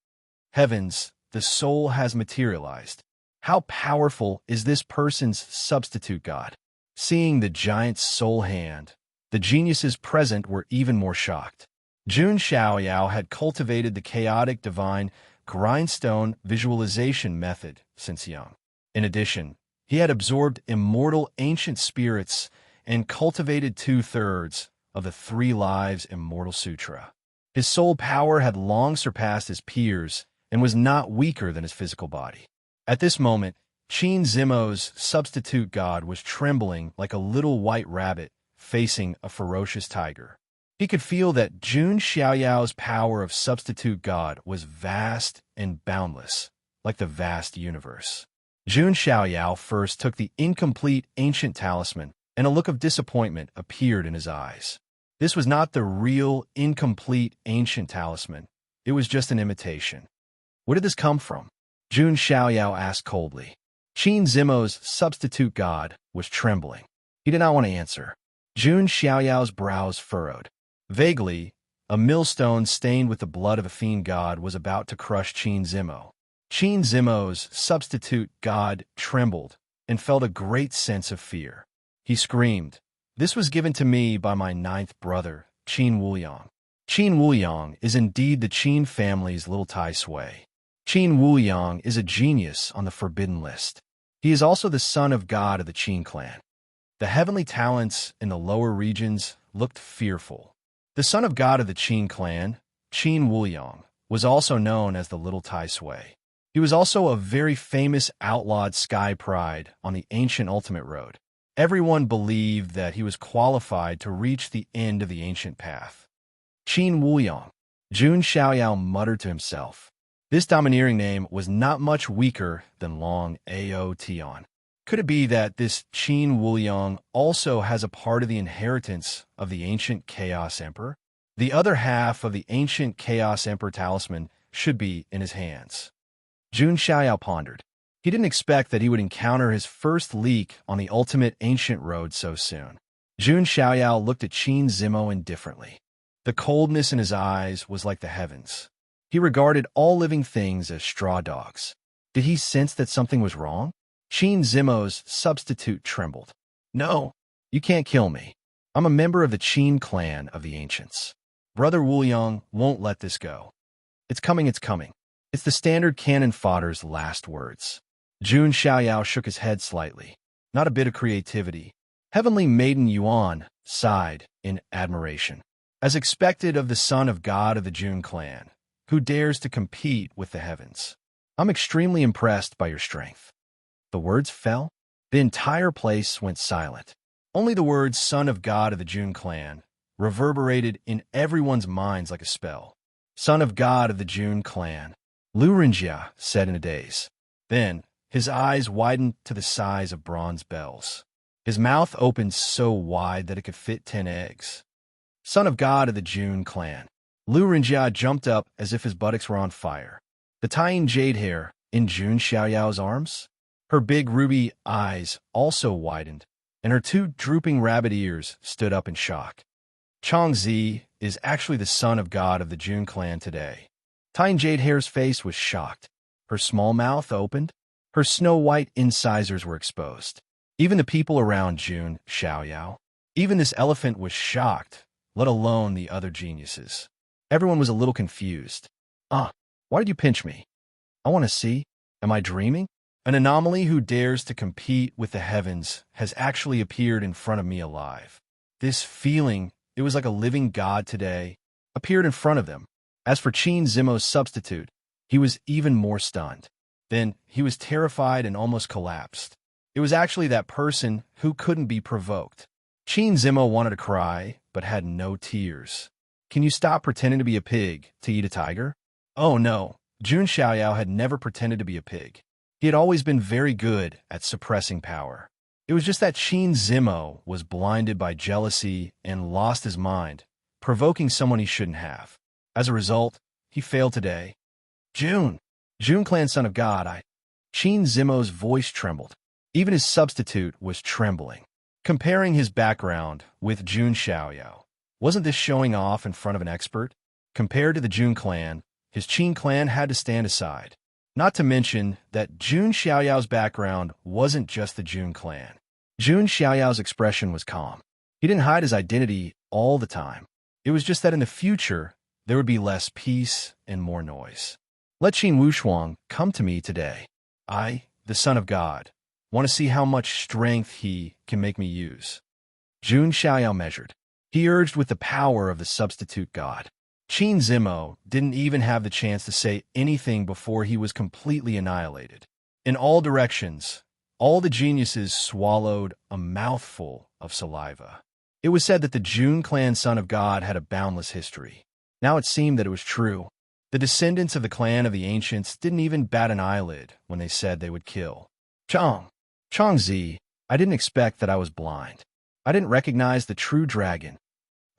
Heavens, the soul has materialized. How powerful is this person's substitute god? Seeing the giant's soul hand, the geniuses present were even more shocked. Jun Xiaoyao had cultivated the chaotic divine grindstone visualization method since young. In addition, he had absorbed immortal ancient spirits and cultivated 2/3 of the 3 Lives Immortal Sutra. His soul power had long surpassed his peers and was not weaker than his physical body. At this moment, Qin Zimo's substitute god was trembling like a little white rabbit facing a ferocious tiger. He could feel that Jun Xiaoyao's power of substitute god was vast and boundless, like the vast universe. Jun Xiaoyao first took the incomplete ancient talisman, and a look of disappointment appeared in his eyes. This was not the real, incomplete ancient talisman. It was just an imitation. Where did this come from? Jun Xiaoyao asked coldly. Qin Zimo's substitute god was trembling. He did not want to answer. Jun Xiaoyao's brows furrowed. Vaguely, a millstone stained with the blood of a fiend god was about to crush Qin Zimo. Qin Zimo's substitute god trembled and felt a great sense of fear. He screamed, "This was given to me by my 9th brother, Qin Wuyang." Qin Wuyang is indeed the Qin family's little Tai Sui. Qin Wuyang is a genius on the forbidden list. He is also the son of God of the Qin clan. The heavenly talents in the lower regions looked fearful. The son of God of the Qin clan, Qin Wuyang, was also known as the Little Tai Sui. He was also a very famous outlawed sky pride on the ancient Ultimate Road. Everyone believed that he was qualified to reach the end of the ancient path. Qin Wuyang. Jun Xiaoyao muttered to himself. This domineering name was not much weaker than Long Ao Tian. Could it be that this Qin Wuyang also has a part of the inheritance of the ancient Chaos Emperor? The other half of the ancient Chaos Emperor talisman should be in his hands. Jun Xiaoyao pondered. He didn't expect that he would encounter his first leak on the ultimate ancient road so soon. Jun Xiaoyao looked at Qin Zimo indifferently. The coldness in his eyes was like the heavens. He regarded all living things as straw dogs. Did he sense that something was wrong? Qin Zimo's substitute trembled. "No, you can't kill me. I'm a member of the Qin clan of the ancients. Brother Wuyang won't let this go. It's coming, it's coming." It's the standard cannon fodder's last words. Jun Xiaoyao shook his head slightly. Not a bit of creativity. Heavenly Maiden Yuan sighed in admiration. As expected of the son of God of the Jun clan, who dares to compete with the heavens. I'm extremely impressed by your strength. The words fell. The entire place went silent. Only the words son of God of the Jun clan reverberated in everyone's minds like a spell. Son of God of the Jun clan, Lu Renjia said in a daze. Then, his eyes widened to the size of bronze bells. His mouth opened so wide that it could fit 10 eggs. Son of God of the Jun clan. Lu Renjia jumped up as if his buttocks were on fire. The tying jade hair in Jun Xiaoyao's arms? Her big ruby eyes also widened, and her 2 drooping rabbit ears stood up in shock. Chongzi is actually the son of God of the June clan today. Tyne Jade Hair's face was shocked. Her small mouth opened. Her snow-white incisors were exposed. Even the people around June Xiaoyao, even this elephant was shocked, let alone the other geniuses. Everyone was a little confused. Why did you pinch me? I want to see. Am I dreaming? An anomaly who dares to compete with the heavens has actually appeared in front of me alive. This feeling, it was like a living god today, appeared in front of them. As for Qin Zimo's substitute, he was even more stunned. Then he was terrified and almost collapsed. It was actually that person who couldn't be provoked. Qin Zimo wanted to cry, but had no tears. Can you stop pretending to be a pig to eat a tiger? Oh no, Jun Xiaoyao had never pretended to be a pig. He had always been very good at suppressing power. It was just that Qin Zimo was blinded by jealousy and lost his mind, provoking someone he shouldn't have. As a result, he failed today. Jun clan son of God, Qin Zimo's voice trembled. Even his substitute was trembling. Comparing his background with Jun Xiaoyao, wasn't this showing off in front of an expert? Compared to the Jun clan, his Qin clan had to stand aside. Not to mention that Jun Xiaoyao's background wasn't just the Jun clan. Jun Xiaoyao's expression was calm. He didn't hide his identity all the time. It was just that in the future, there would be less peace and more noise. Let Qin Wushuang come to me today. I, the son of God, want to see how much strength he can make me use. Jun Xiaoyao measured. He urged with the power of the substitute god. Qin Zimo didn't even have the chance to say anything before he was completely annihilated. In all directions, all the geniuses swallowed a mouthful of saliva. It was said that the Jun clan son of God had a boundless history. Now it seemed that it was true. The descendants of the clan of the ancients didn't even bat an eyelid when they said they would kill. Changzi, I didn't expect that I was blind. I didn't recognize the true dragon.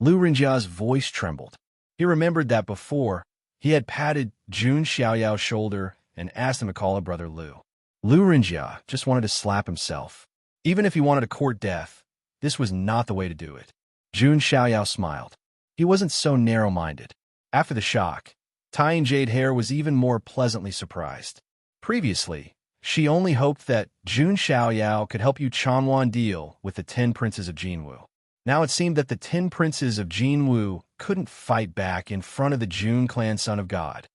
Lu Rinjia's voice trembled. He remembered that before, he had patted Jun Xiaoyao's shoulder and asked him to call her brother Lu. Lu Rinjia just wanted to slap himself. Even if he wanted to court death, this was not the way to do it. Jun Xiaoyao smiled. He wasn't so narrow-minded. After the shock, Tyne Jade Hair was even more pleasantly surprised. Previously, she only hoped that Jun Xiaoyao could help Yu Chanwan deal with the 10 princes of Jinwu. Now it seemed that the 10 princes of Jinwu couldn't fight back in front of the Jun clan son of God.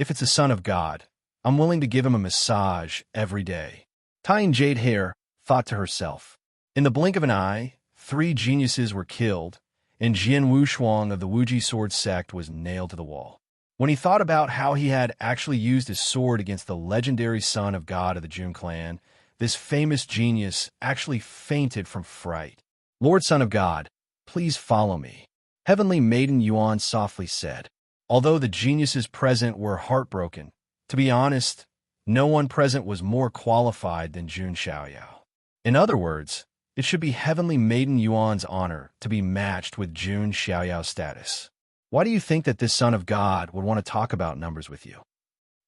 If it's a son of God, I'm willing to give him a massage every day. Tyne Jade Hair thought to herself. In the blink of an eye, 3 geniuses were killed, and Jian Wushuang of the Wuji sword sect was nailed to the wall. When he thought about how he had actually used his sword against the legendary son of God of the Jun clan, this famous genius actually fainted from fright. Lord Son of God, please follow me. Heavenly Maiden Yuan softly said. Although the geniuses present were heartbroken, to be honest, no one present was more qualified than Jun Xiaoyao. In other words, it should be Heavenly Maiden Yuan's honor to be matched with Jun Xiaoyao's status. Why do you think that this son of God would want to talk about numbers with you?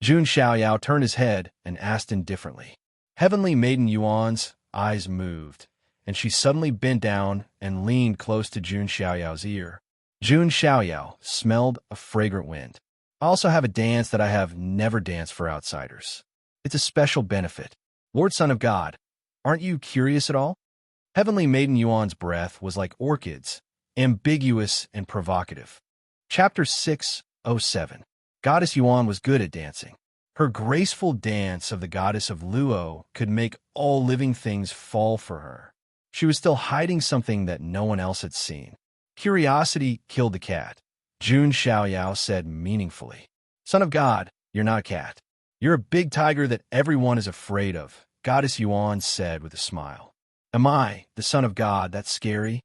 Jun Xiaoyao turned his head and asked indifferently. Heavenly Maiden Yuan's eyes moved, and she suddenly bent down and leaned close to Jun Xiaoyao's ear. Jun Xiaoyao smelled a fragrant wind. I also have a dance that I have never danced for outsiders. It's a special benefit. Lord Son of God, aren't you curious at all? Heavenly Maiden Yuan's breath was like orchids, ambiguous and provocative. Chapter 607. Goddess Yuan was good at dancing. Her graceful dance of the goddess of Luo could make all living things fall for her. She was still hiding something that no one else had seen. Curiosity killed the cat. Jun Xiaoyao said meaningfully. Son of God, you're not a cat. You're a big tiger that everyone is afraid of, Goddess Yuan said with a smile. Am I, the son of God, that scary?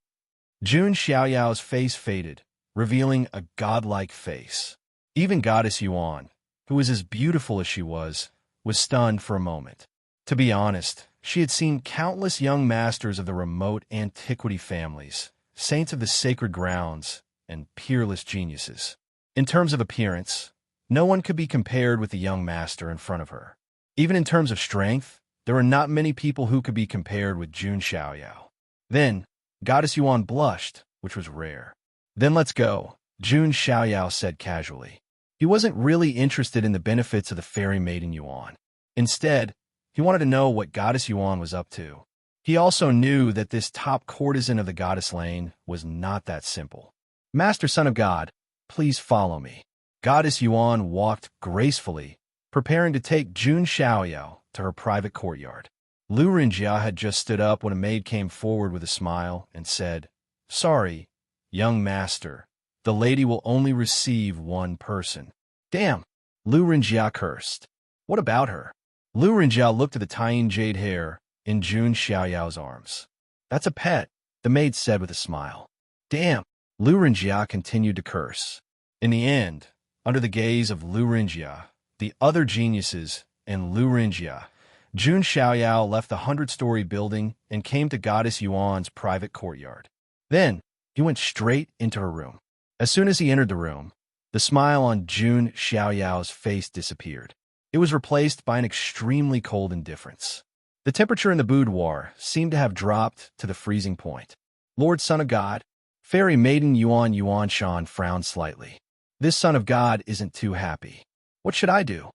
Jun Xiaoyao's face faded, revealing a godlike face. Even Goddess Yuan, who was as beautiful as she was stunned for a moment. To be honest, she had seen countless young masters of the remote antiquity families, saints of the sacred grounds, and peerless geniuses. In terms of appearance, no one could be compared with the young master in front of her. Even in terms of strength, there were not many people who could be compared with Jun Xiaoyao. Then, Goddess Yuan blushed, which was rare. Then let's go. Jun Xiaoyao said casually. He wasn't really interested in the benefits of the fairy maiden Yuan. Instead, he wanted to know what Goddess Yuan was up to. He also knew that this top courtesan of the goddess lane was not that simple. Master Son of God, please follow me. Goddess Yuan walked gracefully, preparing to take Jun Xiaoyao to her private courtyard. Lu Renjia had just stood up when a maid came forward with a smile and said, "Sorry, young master, the lady will only receive one person." Damn, Lu Renjia cursed. What about her? Lu Renjia looked at the tiny jade hair in Jun Xiaoyao's arms. That's a pet, the maid said with a smile. Damn, Lu Renjia continued to curse. In the end, under the gaze of Lu Renjia, the other geniuses, and Lu Renjia, Jun Xiaoyao left the 100-story building and came to Goddess Yuan's private courtyard. Then, he went straight into her room. As soon as he entered the room, the smile on Jun Xiaoyao's face disappeared. It was replaced by an extremely cold indifference. The temperature in the boudoir seemed to have dropped to the freezing point. Lord Son of God, Fairy Maiden Yuan Shan frowned slightly. This Son of God isn't too happy. What should I do?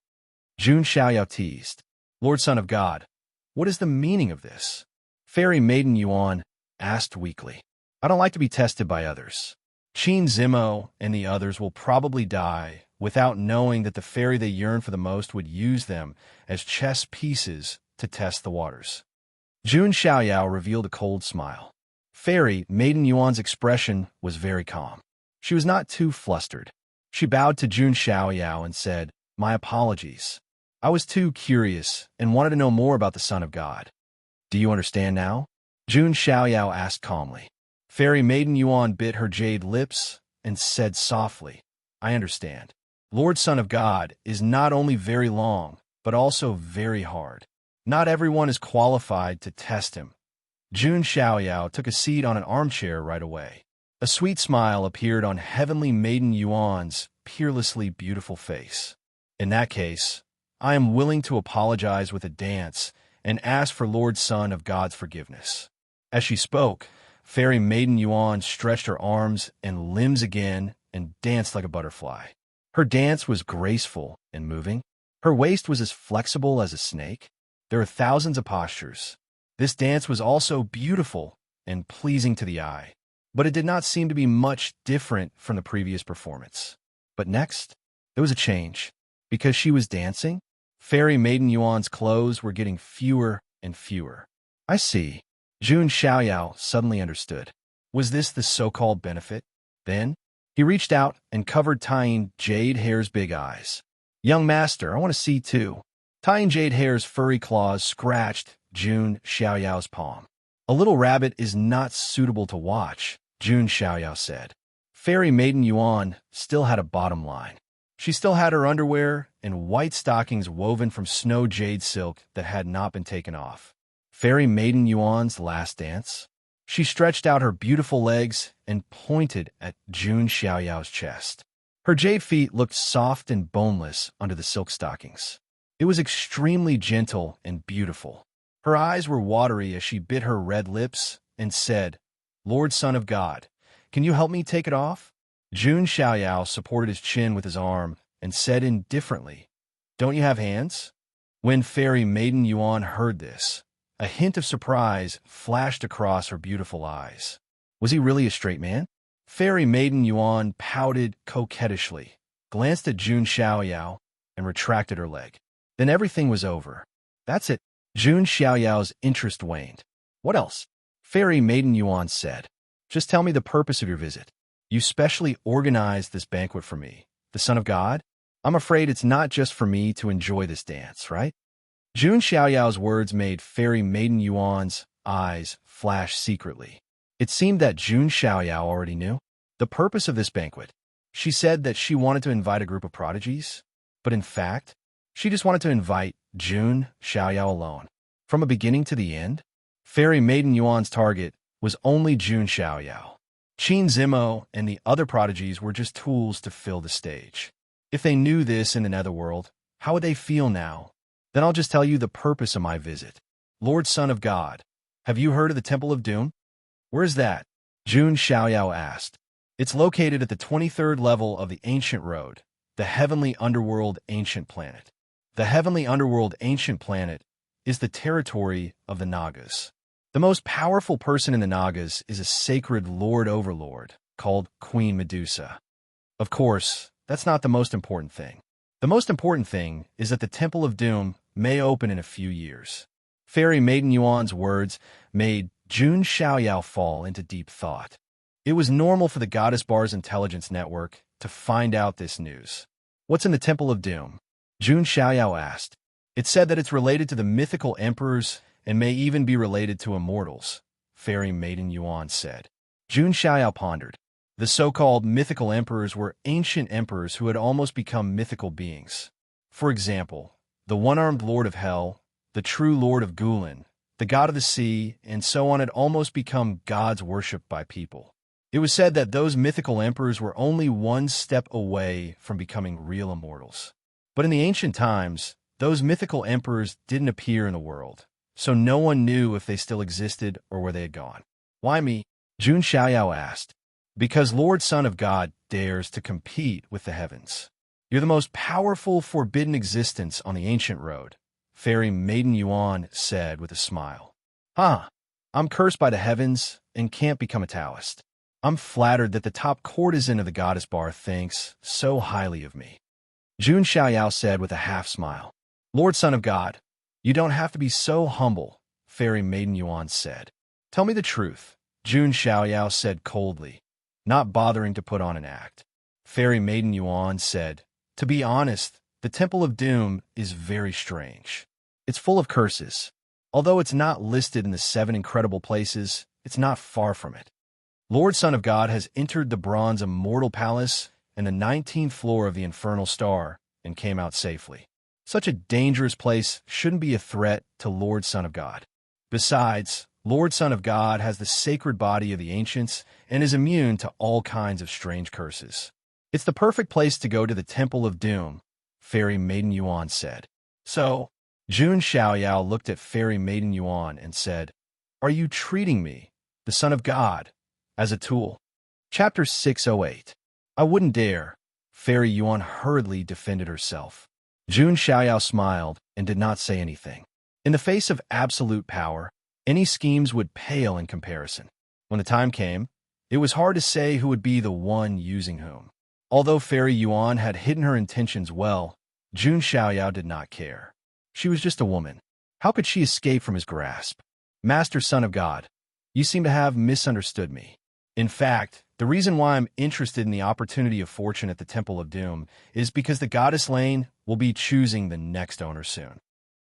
Jun Xiaoyao teased. Lord Son of God, what is the meaning of this? Fairy Maiden Yuan asked weakly. I don't like to be tested by others. Qin Zimo and the others will probably die without knowing that the fairy they yearn for the most would use them as chess pieces to test the waters. Jun Xiaoyao revealed a cold smile. Fairy Maiden Yuan's expression was very calm. She was not too flustered. She bowed to Jun Xiaoyao and said, "My apologies. I was too curious and wanted to know more about the Son of God." Do you understand now? Jun Xiaoyao asked calmly. Fairy Maiden Yuan bit her jade lips and said softly, "I understand. Lord Son of God is not only very long, but also very hard. Not everyone is qualified to test him." Jun Xiaoyao took a seat on an armchair right away. A sweet smile appeared on Heavenly Maiden Yuan's peerlessly beautiful face. In that case, I am willing to apologize with a dance and ask for Lord Son of God's forgiveness. As she spoke, Fairy Maiden Yuan stretched her arms and limbs again and danced like a butterfly. Her dance was graceful and moving. Her waist was as flexible as a snake. There are thousands of postures. This dance was also beautiful and pleasing to the eye, but it did not seem to be much different from the previous performance. But next, there was a change. Because she was dancing, Fairy Maiden Yuan's clothes were getting fewer and fewer. I see. Jun Xiaoyao suddenly understood. Was this the so-called benefit? Then, he reached out and covered Tying Jade Hair's big eyes. Young master, I want to see too. Tying Jade Hair's furry claws scratched Jun Xiaoyao's palm. A little rabbit is not suitable to watch, Jun Xiaoyao said. Fairy Maiden Yuan still had a bottom line. She still had her underwear and white stockings woven from snow jade silk that had not been taken off. Fairy Maiden Yuan's last dance? She stretched out her beautiful legs and pointed at Jun Xiaoyao's chest. Her jade feet looked soft and boneless under the silk stockings. It was extremely gentle and beautiful. Her eyes were watery as she bit her red lips and said, "Lord Son of God, can you help me take it off?" Jun Xiaoyao supported his chin with his arm and said indifferently, "Don't you have hands?" When Fairy Maiden Yuan heard this, a hint of surprise flashed across her beautiful eyes. Was he really a straight man? Fairy Maiden Yuan pouted coquettishly, glanced at Jun Xiaoyao, and retracted her leg. Then everything was over. That's it. Jun Xiaoyao's interest waned. What else? Fairy Maiden Yuan said. Just tell me the purpose of your visit. You specially organized this banquet for me, the Son of God? I'm afraid it's not just for me to enjoy this dance, right? Jun Xiaoyao's words made Fairy Maiden Yuan's eyes flash secretly. It seemed that Jun Xiaoyao already knew the purpose of this banquet. She said that she wanted to invite a group of prodigies, but in fact, she just wanted to invite Jun Xiaoyao alone. From a beginning to the end, Fairy Maiden Yuan's target was only Jun Xiaoyao. Qin Zimo and the other prodigies were just tools to fill the stage. If they knew this in the netherworld, how would they feel now? Then I'll just tell you the purpose of my visit. Lord Son of God, have you heard of the Temple of Doom? Where is that? Jun Xiaoyao asked. It's located at the 23rd level of the Ancient Road, the Heavenly Underworld Ancient Planet. The Heavenly Underworld Ancient Planet is the territory of the Nagas. The most powerful person in the Nagas is a sacred Lord Overlord called Queen Medusa. Of course, that's not the most important thing. The most important thing is that the Temple of Doom may open in a few years. Fairy Maiden Yuan's words made Jun Xiaoyao fall into deep thought. It was normal for the Goddess Bar's intelligence network to find out this news. What's in the Temple of Doom? Jun Xiaoyao asked. It said that it's related to the mythical emperors and may even be related to immortals, Fairy Maiden Yuan said. Jun Xiaoyao pondered. The so-called mythical emperors were ancient emperors who had almost become mythical beings. For example, the one-armed Lord of Hell, the true Lord of Gulen, the god of the sea, and so on had almost become gods worshipped by people. It was said that those mythical emperors were only one step away from becoming real immortals. But in the ancient times, those mythical emperors didn't appear in the world, so no one knew if they still existed or where they had gone. Why me? Jun Xiaoyao asked. Because Lord Son of God dares to compete with the heavens. You're the most powerful forbidden existence on the ancient road, Fairy Maiden Yuan said with a smile. I'm cursed by the heavens and can't become a Taoist. I'm flattered that the top courtesan of the Goddess Bar thinks so highly of me. Jun Xiaoyao said with a half-smile. Lord Son of God, you don't have to be so humble, Fairy Maiden Yuan said. Tell me the truth, Jun Xiaoyao said coldly, not bothering to put on an act. Fairy Maiden Yuan said, to be honest, the Temple of Doom is very strange. It's full of curses. Although it's not listed in the 7 incredible places, it's not far from it. Lord Son of God has entered the Bronze Immortal Palace and the 19th floor of the Infernal Star and came out safely. Such a dangerous place shouldn't be a threat to Lord Son of God. Besides, Lord Son of God has the sacred body of the ancients and is immune to all kinds of strange curses. It's the perfect place to go to the Temple of Doom, Fairy Maiden Yuan said. So, Jun Xiaoyao looked at Fairy Maiden Yuan and said, Are you treating me, the Son of God, as a tool? Chapter 608. I wouldn't dare. Fairy Yuan hurriedly defended herself. Jun Xiaoyao smiled and did not say anything. In the face of absolute power, any schemes would pale in comparison. When the time came, it was hard to say who would be the one using whom. Although Fairy Yuan had hidden her intentions well, Jun Xiaoyao did not care. She was just a woman. How could she escape from his grasp? Master Son of God, you seem to have misunderstood me. In fact, the reason why I'm interested in the opportunity of fortune at the Temple of Doom is because the Goddess Lane will be choosing the next owner soon.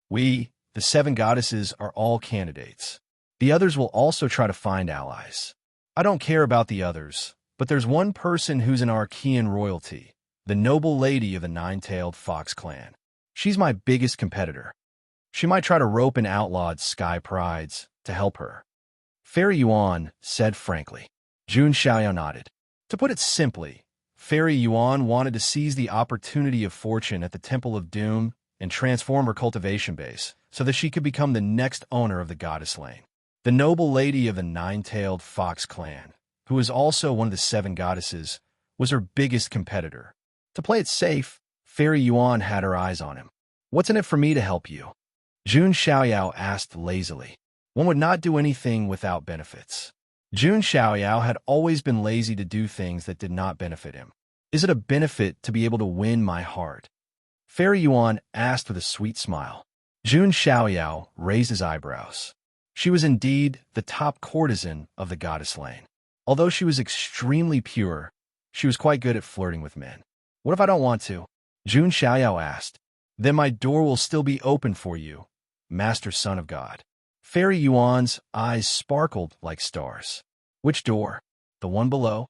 We, the 7 goddesses, are all candidates. The others will also try to find allies. I don't care about the others, but there's one person who's an Archean royalty, the noble lady of the 9-tailed fox clan. She's my biggest competitor. She might try to rope an outlawed Sky Prides to help her. Fairy Yuan said frankly. Jun Xiaoyao nodded. To put it simply, Fairy Yuan wanted to seize the opportunity of fortune at the Temple of Doom and transform her cultivation base so that she could become the next owner of the Goddess Lane. The noble lady of the 9-tailed fox clan, who is also one of the 7 goddesses, was her biggest competitor. To play it safe, Fairy Yuan had her eyes on him. What's in it for me to help you? Jun Xiaoyao asked lazily. One would not do anything without benefits. Jun Xiaoyao had always been lazy to do things that did not benefit him. Is it a benefit to be able to win my heart? Fairy Yuan asked with a sweet smile. Jun Xiaoyao raised his eyebrows. She was indeed the top courtesan of the Goddess Lane. Although she was extremely pure, she was quite good at flirting with men. What if I don't want to? Jun Xiaoyao asked. Then my door will still be open for you, Master Son of God. Fairy Yuan's eyes sparkled like stars. Which door? The one below?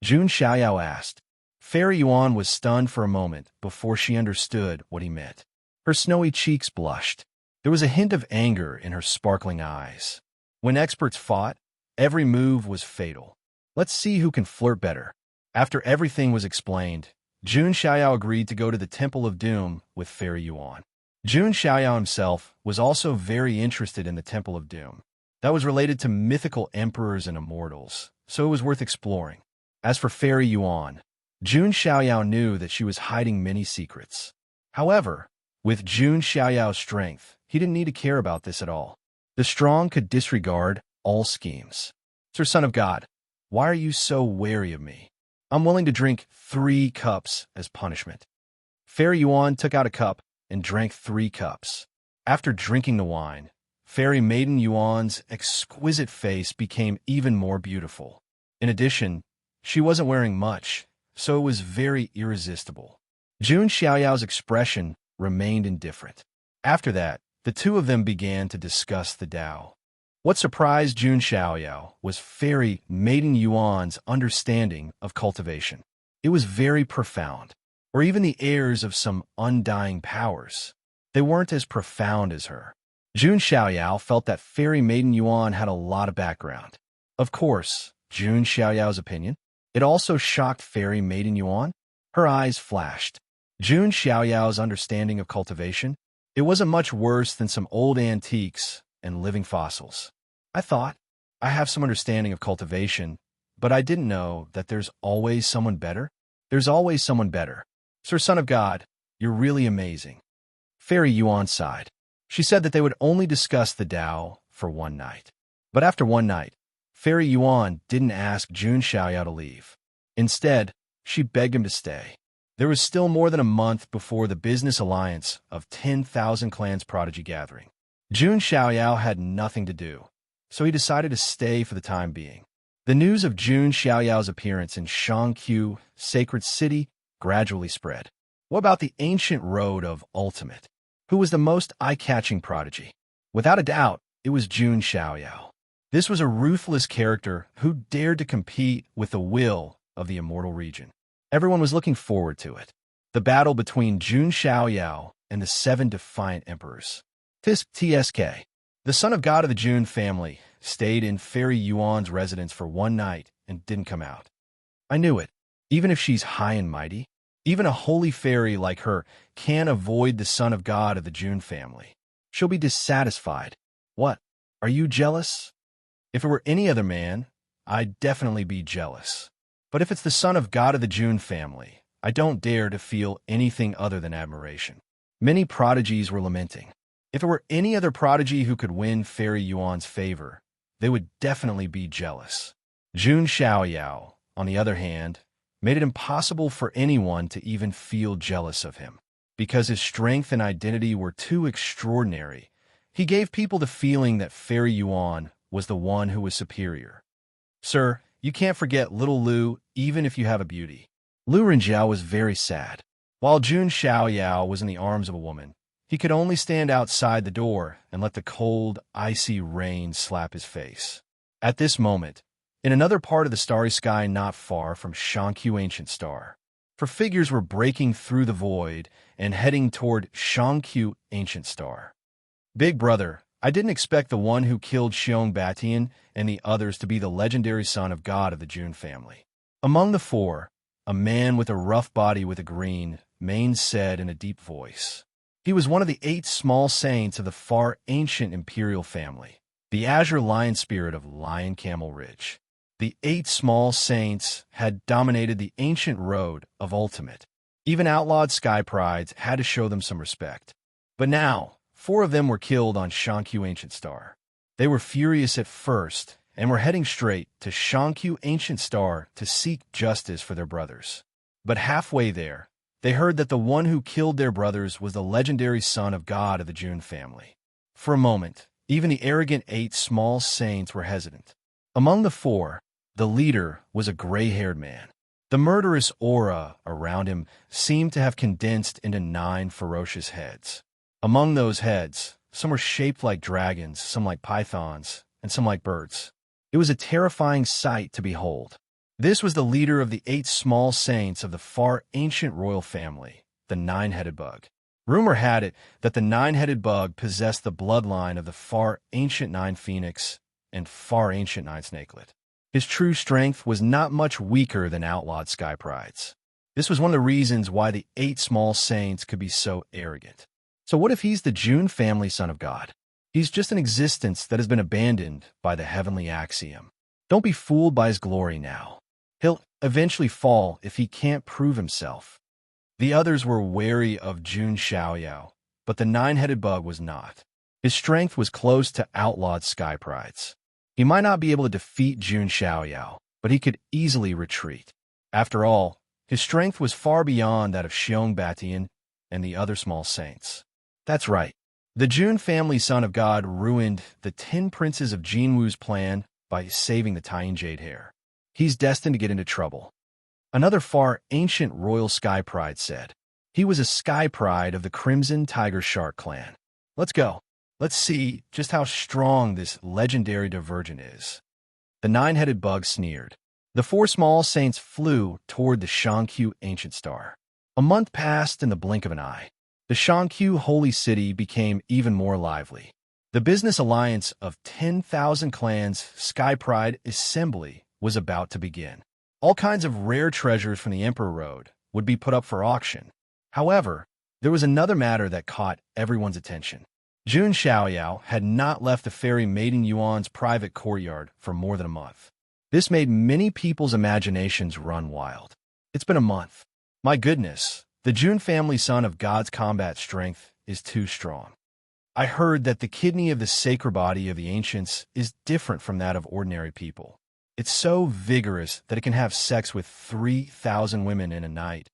Jun Xiaoyao asked. Fairy Yuan was stunned for a moment before she understood what he meant. Her snowy cheeks blushed. There was a hint of anger in her sparkling eyes. When experts fought, every move was fatal. Let's see who can flirt better. After everything was explained, Jun Xiaoyao agreed to go to the Temple of Doom with Fairy Yuan. Jun Xiaoyao himself was also very interested in the Temple of Doom. That was related to mythical emperors and immortals, so it was worth exploring. As for Fairy Yuan, Jun Xiaoyao knew that she was hiding many secrets. However, with Jun Xiaoyao's strength, he didn't need to care about this at all. The strong could disregard all schemes. Sir Son of God, why are you so wary of me? I'm willing to drink 3 cups as punishment. Fairy Yuan took out a cup and drank 3 cups. After drinking the wine, Fairy Maiden Yuan's exquisite face became even more beautiful. In addition, she wasn't wearing much, so it was very irresistible. Jun Xiaoyao's expression remained indifferent. After that, the two of them began to discuss the Tao. What surprised Jun Xiaoyao was Fairy Maiden Yuan's understanding of cultivation. It was very profound, or even the airs of some undying powers. They weren't as profound as her. Jun Xiaoyao felt that Fairy Maiden Yuan had a lot of background. Of course, Jun Xiaoyao's opinion. It also shocked Fairy Maiden Yuan. Her eyes flashed. Jun Xiaoyao's understanding of cultivation, it wasn't much worse than some old antiques and living fossils. I thought, I have some understanding of cultivation, but I didn't know that there's always someone better. There's always someone better. Sir Son of God, you're really amazing. Fairy Yuan sighed. She said that they would only discuss the Tao for one night. But after one night, Fairy Yuan didn't ask Jun Xiaoyao to leave. Instead, she begged him to stay. There was still more than a month before the business alliance of 10,000 Clans Prodigy gathering. Jun Xiaoyao had nothing to do, so he decided to stay for the time being. The news of Jun Xiaoyao's appearance in Shangqiu, Sacred City, gradually spread. What about the ancient road of Ultimate? Who was the most eye-catching prodigy? Without a doubt, it was Jun Xiaoyao. This was a ruthless character who dared to compete with the will of the immortal region. Everyone was looking forward to it. The battle between Jun Xiaoyao and the 7 defiant emperors. TSK, the son of God of the Jun family, stayed in Fairy Yuan's residence for one night and didn't come out. I knew it. Even if she's high and mighty, even a holy fairy like her can't avoid the son of God of the Jun family. She'll be dissatisfied. What? Are you jealous? If it were any other man, I'd definitely be jealous. But if it's the son of God of the Jun family, I don't dare to feel anything other than admiration. Many prodigies were lamenting. If it were any other prodigy who could win Fairy Yuan's favor, they would definitely be jealous. Jun Xiaoyao, on the other hand, made it impossible for anyone to even feel jealous of him. Because his strength and identity were too extraordinary, he gave people the feeling that Fairy Yuan was the one who was superior. Sir, you can't forget little Lu, even if you have a beauty. Lu Renjiao was very sad. While Jun Xiaoyao was in the arms of a woman, he could only stand outside the door and let the cold, icy rain slap his face. At this moment, in another part of the starry sky not far from Shangqiu Ancient Star, for figures were breaking through the void and heading toward Shangqiu Ancient Star. Big brother, I didn't expect the one who killed Xiong Batian and the others to be the legendary son of God of the Jun family. Among the 4, a man with a rough body with a green mane said in a deep voice. He was one of the 8 small saints of the far ancient imperial family, the azure lion spirit of Lion Camel Ridge. The 8 small saints had dominated the ancient road of Ultimate. Even outlawed sky prides had to show them some respect. But now, 4 of them were killed on Shangqiu Ancient Star. They were furious at first and were heading straight to Shangqiu Ancient Star to seek justice for their brothers. But halfway there, they heard that the one who killed their brothers was the legendary son of God of the Jun family. For a moment, even the arrogant 8 small saints were hesitant. Among the 4, the leader was a gray-haired man. The murderous aura around him seemed to have condensed into 9 ferocious heads. Among those heads, some were shaped like dragons, some like pythons, and some like birds. It was a terrifying sight to behold. This was the leader of the 8 small saints of the far ancient royal family, the 9-headed bug. Rumor had it that the 9-headed bug possessed the bloodline of the far ancient 9 phoenix and far ancient 9 snakelet. His true strength was not much weaker than outlawed sky prides. This was one of the reasons why the 8 small saints could be so arrogant. So what if he's the Jun family son of God? He's just an existence that has been abandoned by the heavenly axiom. Don't be fooled by his glory now. He'll eventually fall if he can't prove himself. The others were wary of Jun Xiaoyao, but the nine-headed bug was not. His strength was close to outlawed Sky Pride's. He might not be able to defeat Jun Xiaoyao, but he could easily retreat. After all, his strength was far beyond that of Xiong Batian and the other small saints. That's right. The Jun family son of God ruined the 10 princes of Jinwu's plan by saving the Taiyin Jade Hair. He's destined to get into trouble. Another far ancient royal Sky Pride said. He was a Sky Pride of the Crimson Tiger Shark clan. Let's go. Let's see just how strong this legendary divergent is. The nine-headed bug sneered. The 4 small saints flew toward the Shangqiu ancient star. A month passed in the blink of an eye. The Shangqiu holy city became even more lively. The business alliance of 10,000 clans Sky Pride Assembly was about to begin. All kinds of rare treasures from the Emperor Road would be put up for auction. However, there was another matter that caught everyone's attention. Jun Xiaoyao had not left the fairy Maiden Yuan's private courtyard for more than a month. This made many people's imaginations run wild. It's been a month. My goodness, the Jun family son of God's combat strength is too strong. I heard that the kidney of the sacred body of the ancients is different from that of ordinary people. It's so vigorous that it can have sex with 3,000 women in a night.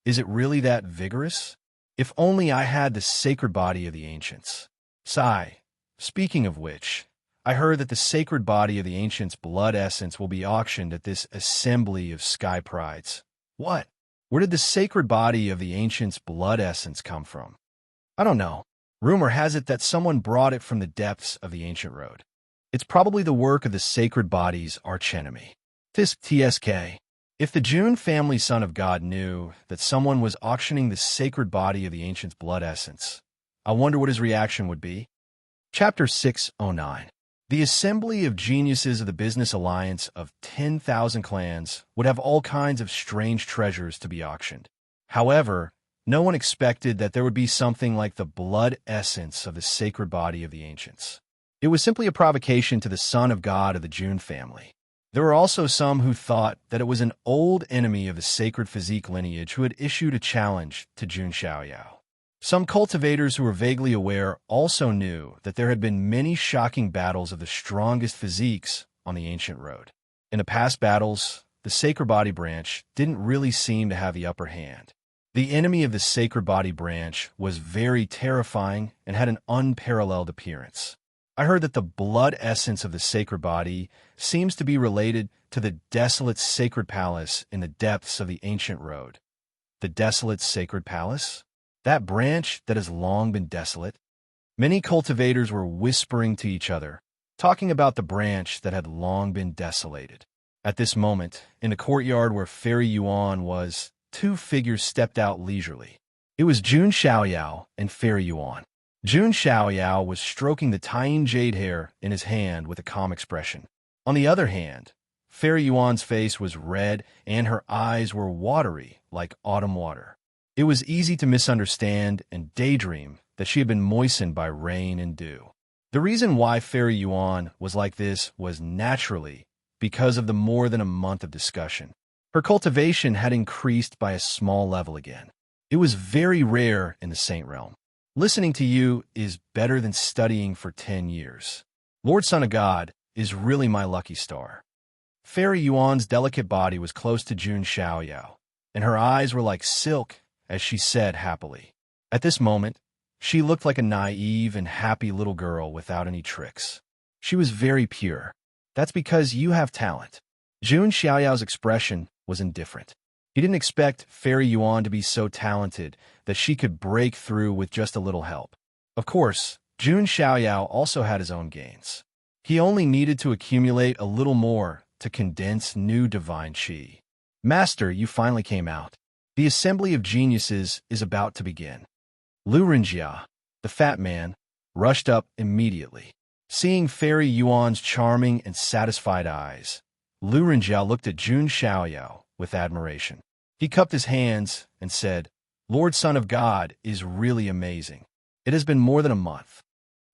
Is it really that vigorous? If only I had the sacred body of the ancients. Sigh. Speaking of which, I heard that the sacred body of the ancients' blood essence will be auctioned at this assembly of Sky Prides. What? Where did the sacred body of the ancients' blood essence come from? I don't know. Rumor has it that someone brought it from the depths of the ancient road. It's probably the work of the sacred body's archenemy. TSK. If the Jun family son of God knew that someone was auctioning the sacred body of the ancient's blood essence, I wonder what his reaction would be. Chapter 609. The assembly of geniuses of the business alliance of 10,000 clans would have all kinds of strange treasures to be auctioned. However, no one expected that there would be something like the blood essence of the sacred body of the ancients. It was simply a provocation to the son of God of the Jun family. There were also some who thought that it was an old enemy of the sacred physique lineage who had issued a challenge to Jun Xiaoyao. Some cultivators who were vaguely aware also knew that there had been many shocking battles of the strongest physiques on the ancient road. In the past battles, the sacred body branch didn't really seem to have the upper hand. The enemy of the sacred body branch was very terrifying and had an unparalleled appearance. I heard that the blood essence of the sacred body seems to be related to the desolate sacred palace in the depths of the ancient road. The desolate sacred palace? That branch that has long been desolate? Many cultivators were whispering to each other, talking about the branch that had long been desolated. At this moment, in the courtyard where Fairy Yuan was, 2 figures stepped out leisurely. It was Jun Xiaoyao and Fairy Yuan. Jun Xiaoyao was stroking the Taiyin jade hair in his hand with a calm expression. On the other hand, Fairy Yuan's face was red and her eyes were watery like autumn water. It was easy to misunderstand and daydream that she had been moistened by rain and dew. The reason why Fairy Yuan was like this was naturally because of the more than a month of discussion. Her cultivation had increased by a small level again. It was very rare in the Saint Realm. Listening to you is better than studying for 10 years. Lord Son of God is really my lucky star. Fairy Yuan's delicate body was close to Jun Xiaoyao, and her eyes were like silk as she said happily. At this moment, she looked like a naive and happy little girl without any tricks. She was very pure. That's because you have talent. Jun Xiaoyao's expression was indifferent. He didn't expect Fairy Yuan to be so talented that she could break through with just a little help. Of course, Jun Xiaoyao also had his own gains. He only needed to accumulate a little more to condense new divine qi. Master, you finally came out. The assembly of geniuses is about to begin. Lu Renjia, the fat man, rushed up immediately. Seeing Fairy Yuan's charming and satisfied eyes, Lu Renjia looked at Jun Xiaoyao with admiration. He cupped his hands and said, Lord Son of God is really amazing. It has been more than a month.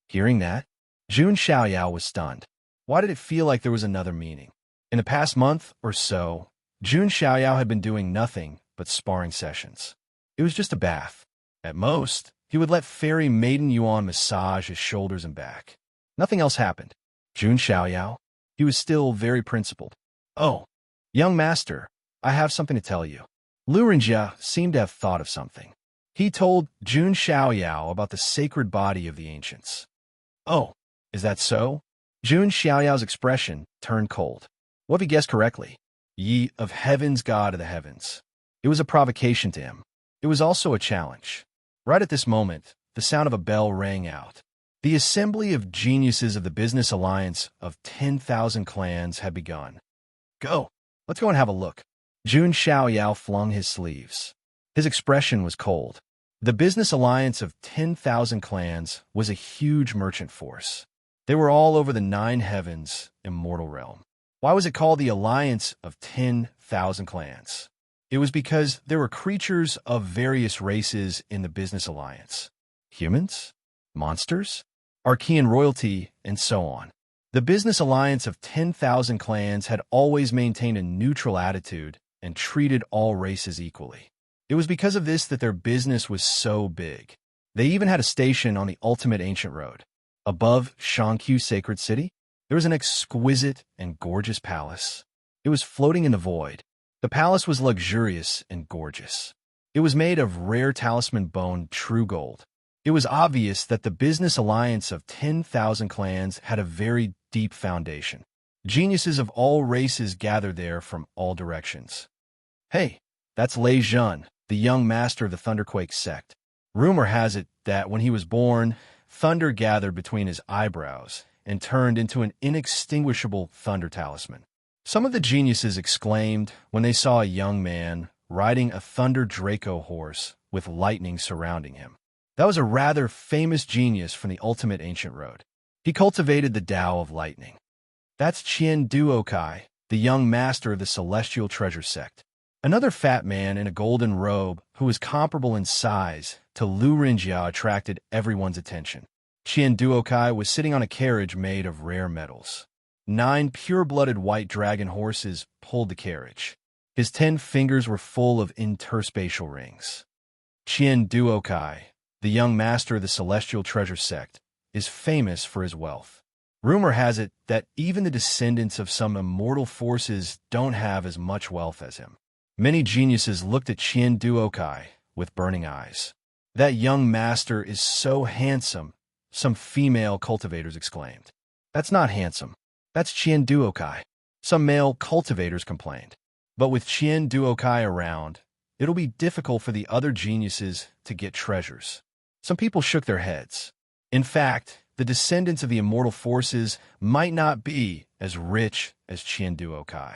Hearing that, Jun Xiaoyao was stunned. Why did it feel like there was another meaning? In the past month or so, Jun Xiaoyao had been doing nothing but sparring sessions. It was just a bath. At most, he would let Fairy Maiden Yuan massage his shoulders and back. Nothing else happened. Jun Xiaoyao? He was still very principled. Oh, young master, I have something to tell you. Lu Renjia seemed to have thought of something. He told Jun Xiaoyao about the sacred body of the ancients. Oh, is that so? Jun Xiaoyao's expression turned cold. What if he guessed correctly? Ye of heavens, God of the heavens. It was a provocation to him. It was also a challenge. Right at this moment, the sound of a bell rang out. The assembly of geniuses of the business alliance of 10,000 clans had begun. Go. Let's go and have a look. Jun Xiaoyao flung his sleeves. His expression was cold. The business alliance of 10,000 clans was a huge merchant force. They were all over the 9 heavens, immortal realm. Why was it called the Alliance of 10,000 Clans? It was because there were creatures of various races in the business alliance. Humans? Monsters? Archean royalty, and so on. The business alliance of 10,000 clans had always maintained a neutral attitude and treated all races equally. It was because of this that their business was so big. They even had a station on the ultimate ancient road. Above Shangqiu Sacred City, there was an exquisite and gorgeous palace. It was floating in the void. The palace was luxurious and gorgeous. It was made of rare talisman bone true gold. It was obvious that the business alliance of 10,000 clans had a very deep foundation. Geniuses of all races gathered there from all directions. Hey, that's Lei Zhen, the young master of the Thunderquake sect. Rumor has it that when he was born, thunder gathered between his eyebrows and turned into an inextinguishable thunder talisman. Some of the geniuses exclaimed when they saw a young man riding a thunder Draco horse with lightning surrounding him. That was a rather famous genius from the ultimate ancient road. He cultivated the Tao of lightning. That's Qian Duokai, the young master of the celestial treasure sect. Another fat man in a golden robe who was comparable in size to Lu Renjia attracted everyone's attention. Qian Duokai was sitting on a carriage made of rare metals. 9 pure-blooded white dragon horses pulled the carriage. His 10 fingers were full of interspatial rings. Qian Duokai, the young master of the celestial treasure sect, is famous for his wealth. Rumor has it that even the descendants of some immortal forces don't have as much wealth as him. Many geniuses looked at Qian Duokai with burning eyes. That young master is so handsome, some female cultivators exclaimed. That's not handsome. That's Qian Duokai. Some male cultivators complained. But with Qian Duokai around, it'll be difficult for the other geniuses to get treasures. Some people shook their heads. In fact, the descendants of the immortal forces might not be as rich as Qian Duokai.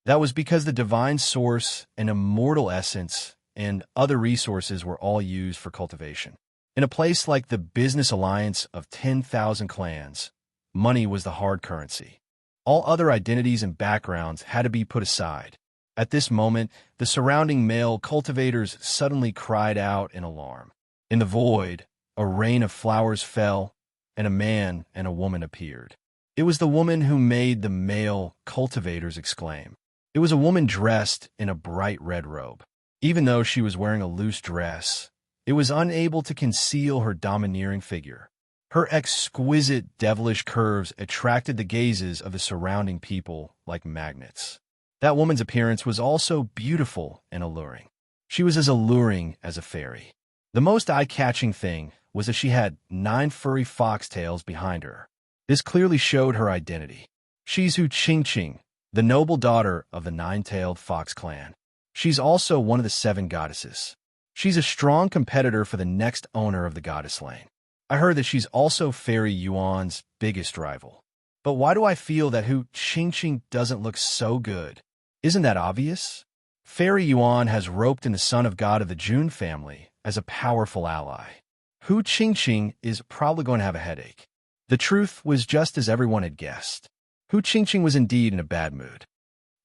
That was because the divine source and immortal essence and other resources were all used for cultivation. In a place like the business alliance of 10,000 clans, money was the hard currency. All other identities and backgrounds had to be put aside. At this moment, the surrounding male cultivators suddenly cried out in alarm. In the void, a rain of flowers fell, and a man and a woman appeared. It was the woman who made the male cultivators exclaim. It was a woman dressed in a bright red robe. Even though she was wearing a loose dress, it was unable to conceal her domineering figure. Her exquisite devilish curves attracted the gazes of the surrounding people like magnets. That woman's appearance was also beautiful and alluring. She was as alluring as a fairy. The most eye-catching thing was that she had 9 furry foxtails behind her. This clearly showed her identity. She's Hu Qingqing, the noble daughter of the 9-tailed fox clan. She's also one of the 7 goddesses. She's a strong competitor for the next owner of the goddess lane. I heard that she's also Fairy Yuan's biggest rival. But why do I feel that Hu Qingqing doesn't look so good? Isn't that obvious? Fairy Yuan has roped in the son of God of the Jun family as a powerful ally. Hu Qingqing is probably going to have a headache. The truth was just as everyone had guessed. Hu Qingqing was indeed in a bad mood.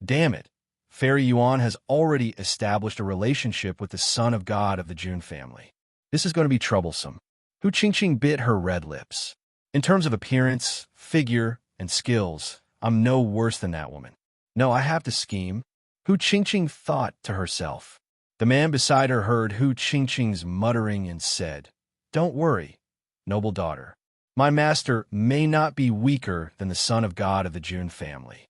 Damn it, Fairy Yuan has already established a relationship with the son of God of the Jun family. This is going to be troublesome. Hu Qingqing bit her red lips. In terms of appearance, figure, and skills, I'm no worse than that woman. No, I have to scheme. Hu Hu Qingqing thought to herself. The man beside her heard Hu Qingqing's muttering and said, "Don't worry, noble daughter. My master may not be weaker than the son of God of the Jun family."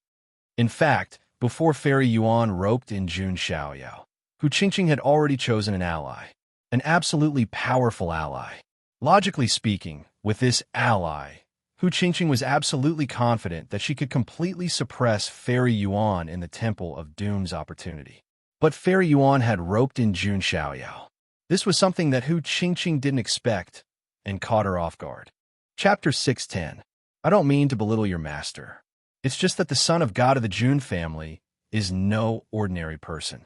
In fact, before Fairy Yuan roped in Jun Xiaoyao, Hu Qingqing had already chosen an ally, an absolutely powerful ally. Logically speaking, with this ally, Hu Qingqing was absolutely confident that she could completely suppress Fairy Yuan in the Temple of Doom's opportunity. But Fairy Yuan had roped in Jun Xiaoyao. This was something that Hu Qingqing didn't expect and caught her off guard. Chapter 610. I don't mean to belittle your master. It's just that the son of God of the Jun family is no ordinary person.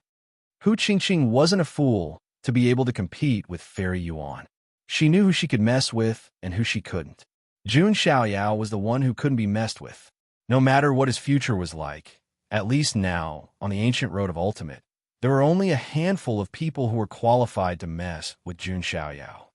Hu Qingqing wasn't a fool to be able to compete with Fairy Yuan. She knew who she could mess with and who she couldn't. Jun Xiaoyao was the one who couldn't be messed with. No matter what his future was like, at least now, on the ancient road of ultimate, there were only a handful of people who were qualified to mess with Jun Xiaoyao.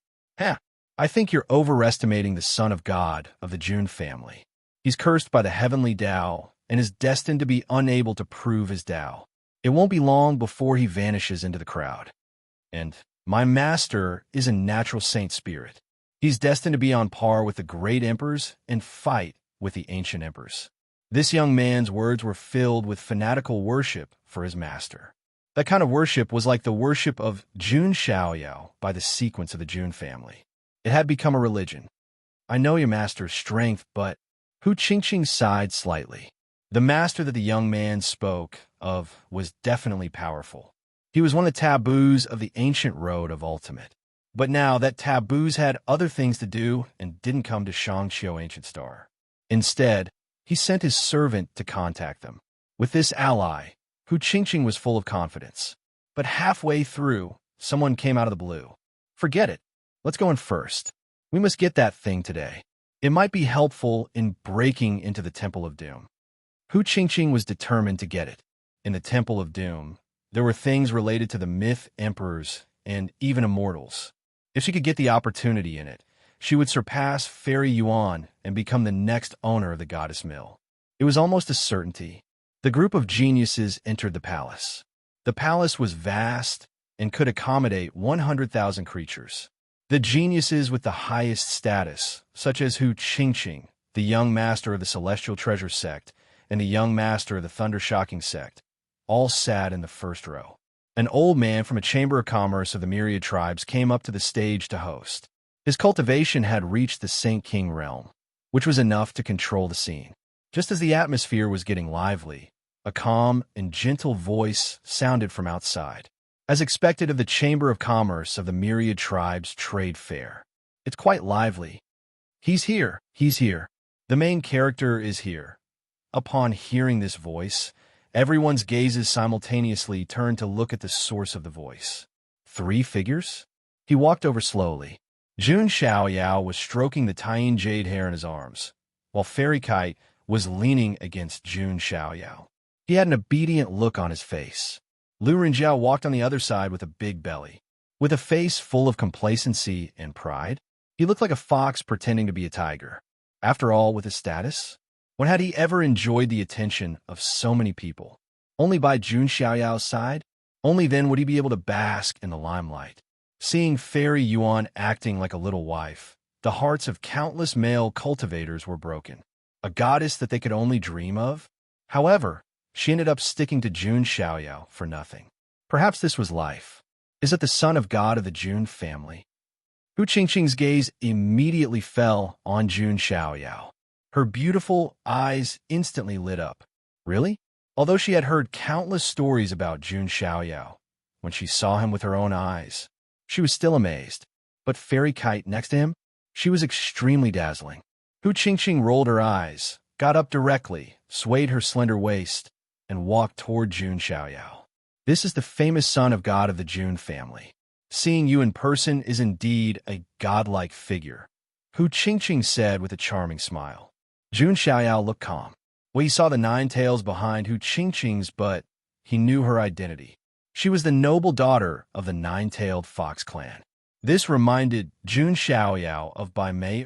I think you're overestimating the son of God of the Jun family. He's cursed by the heavenly Tao and is destined to be unable to prove his Tao. It won't be long before he vanishes into the crowd. And my master is a natural saint spirit. He's destined to be on par with the great emperors and fight with the ancient emperors. This young man's words were filled with fanatical worship for his master. That kind of worship was like the worship of Jun Xiaoyao by the sequence of the Jun family. It had become a religion. I know your master's strength, but Hu Qingqing sighed slightly. The master that the young man spoke of was definitely powerful. He was one of the taboos of the ancient road of ultimate. But now that taboos had other things to do and didn't come to Shangqiu Ancient Star. Instead, he sent his servant to contact them. With this ally, Hu Qingqing was full of confidence. But halfway through, someone came out of the blue. Forget it. Let's go in first. We must get that thing today. It might be helpful in breaking into the Temple of Doom. Hu Qingqing was determined to get it. In the Temple of Doom, there were things related to the myth emperors and even immortals. If she could get the opportunity in it, she would surpass Fairy Yuan and become the next owner of the Goddess Mill. It was almost a certainty. The group of geniuses entered the palace. The palace was vast and could accommodate 100,000 creatures. The geniuses with the highest status, such as Hu Qingqing, the young master of the Celestial Treasure sect, and the young master of the Thunder-Shocking sect, all sat in the first row. An old man from a chamber of commerce of the myriad tribes came up to the stage to host. His cultivation had reached the Saint King realm, which was enough to control the scene. Just as the atmosphere was getting lively, a calm and gentle voice sounded from outside. As expected of the Chamber of Commerce of the Myriad Tribes Trade Fair. It's quite lively. He's here. He's here. The main character is here. Upon hearing this voice, everyone's gazes simultaneously turned to look at the source of the voice. 3 figures? He walked over slowly. Jun Xiaoyao was stroking the tying jade hair in his arms, while Fairy Kite was leaning against Jun Xiaoyao. He had an obedient look on his face. Lu Rinjiao walked on the other side with a big belly. With a face full of complacency and pride, he looked like a fox pretending to be a tiger. After all, with his status, when had he ever enjoyed the attention of so many people? Only by Jun Xiaoyao's side? Only then would he be able to bask in the limelight. Seeing Fairy Yuan acting like a little wife, the hearts of countless male cultivators were broken. A goddess that they could only dream of? However, she ended up sticking to Jun Xiaoyao for nothing. Perhaps this was life. Is it the son of God of the Jun family? Hu Qingqing's gaze immediately fell on Jun Xiaoyao. Her beautiful eyes instantly lit up. Really? Although she had heard countless stories about Jun Xiaoyao, when she saw him with her own eyes, she was still amazed. But Fairy Kite next to him? She was extremely dazzling. Hu Qingqing rolled her eyes, got up directly, swayed her slender waist, and walked toward Jun Xiaoyao. This is the famous son of God of the Jun family. Seeing you in person is indeed a godlike figure, Hu Qingqing said with a charming smile. Jun Xiaoyao looked calm. Well, he saw the 9 tails behind Hu Qingqing's, but he knew her identity. She was the noble daughter of the 9-tailed fox clan. This reminded Jun Xiaoyao of Bai Mei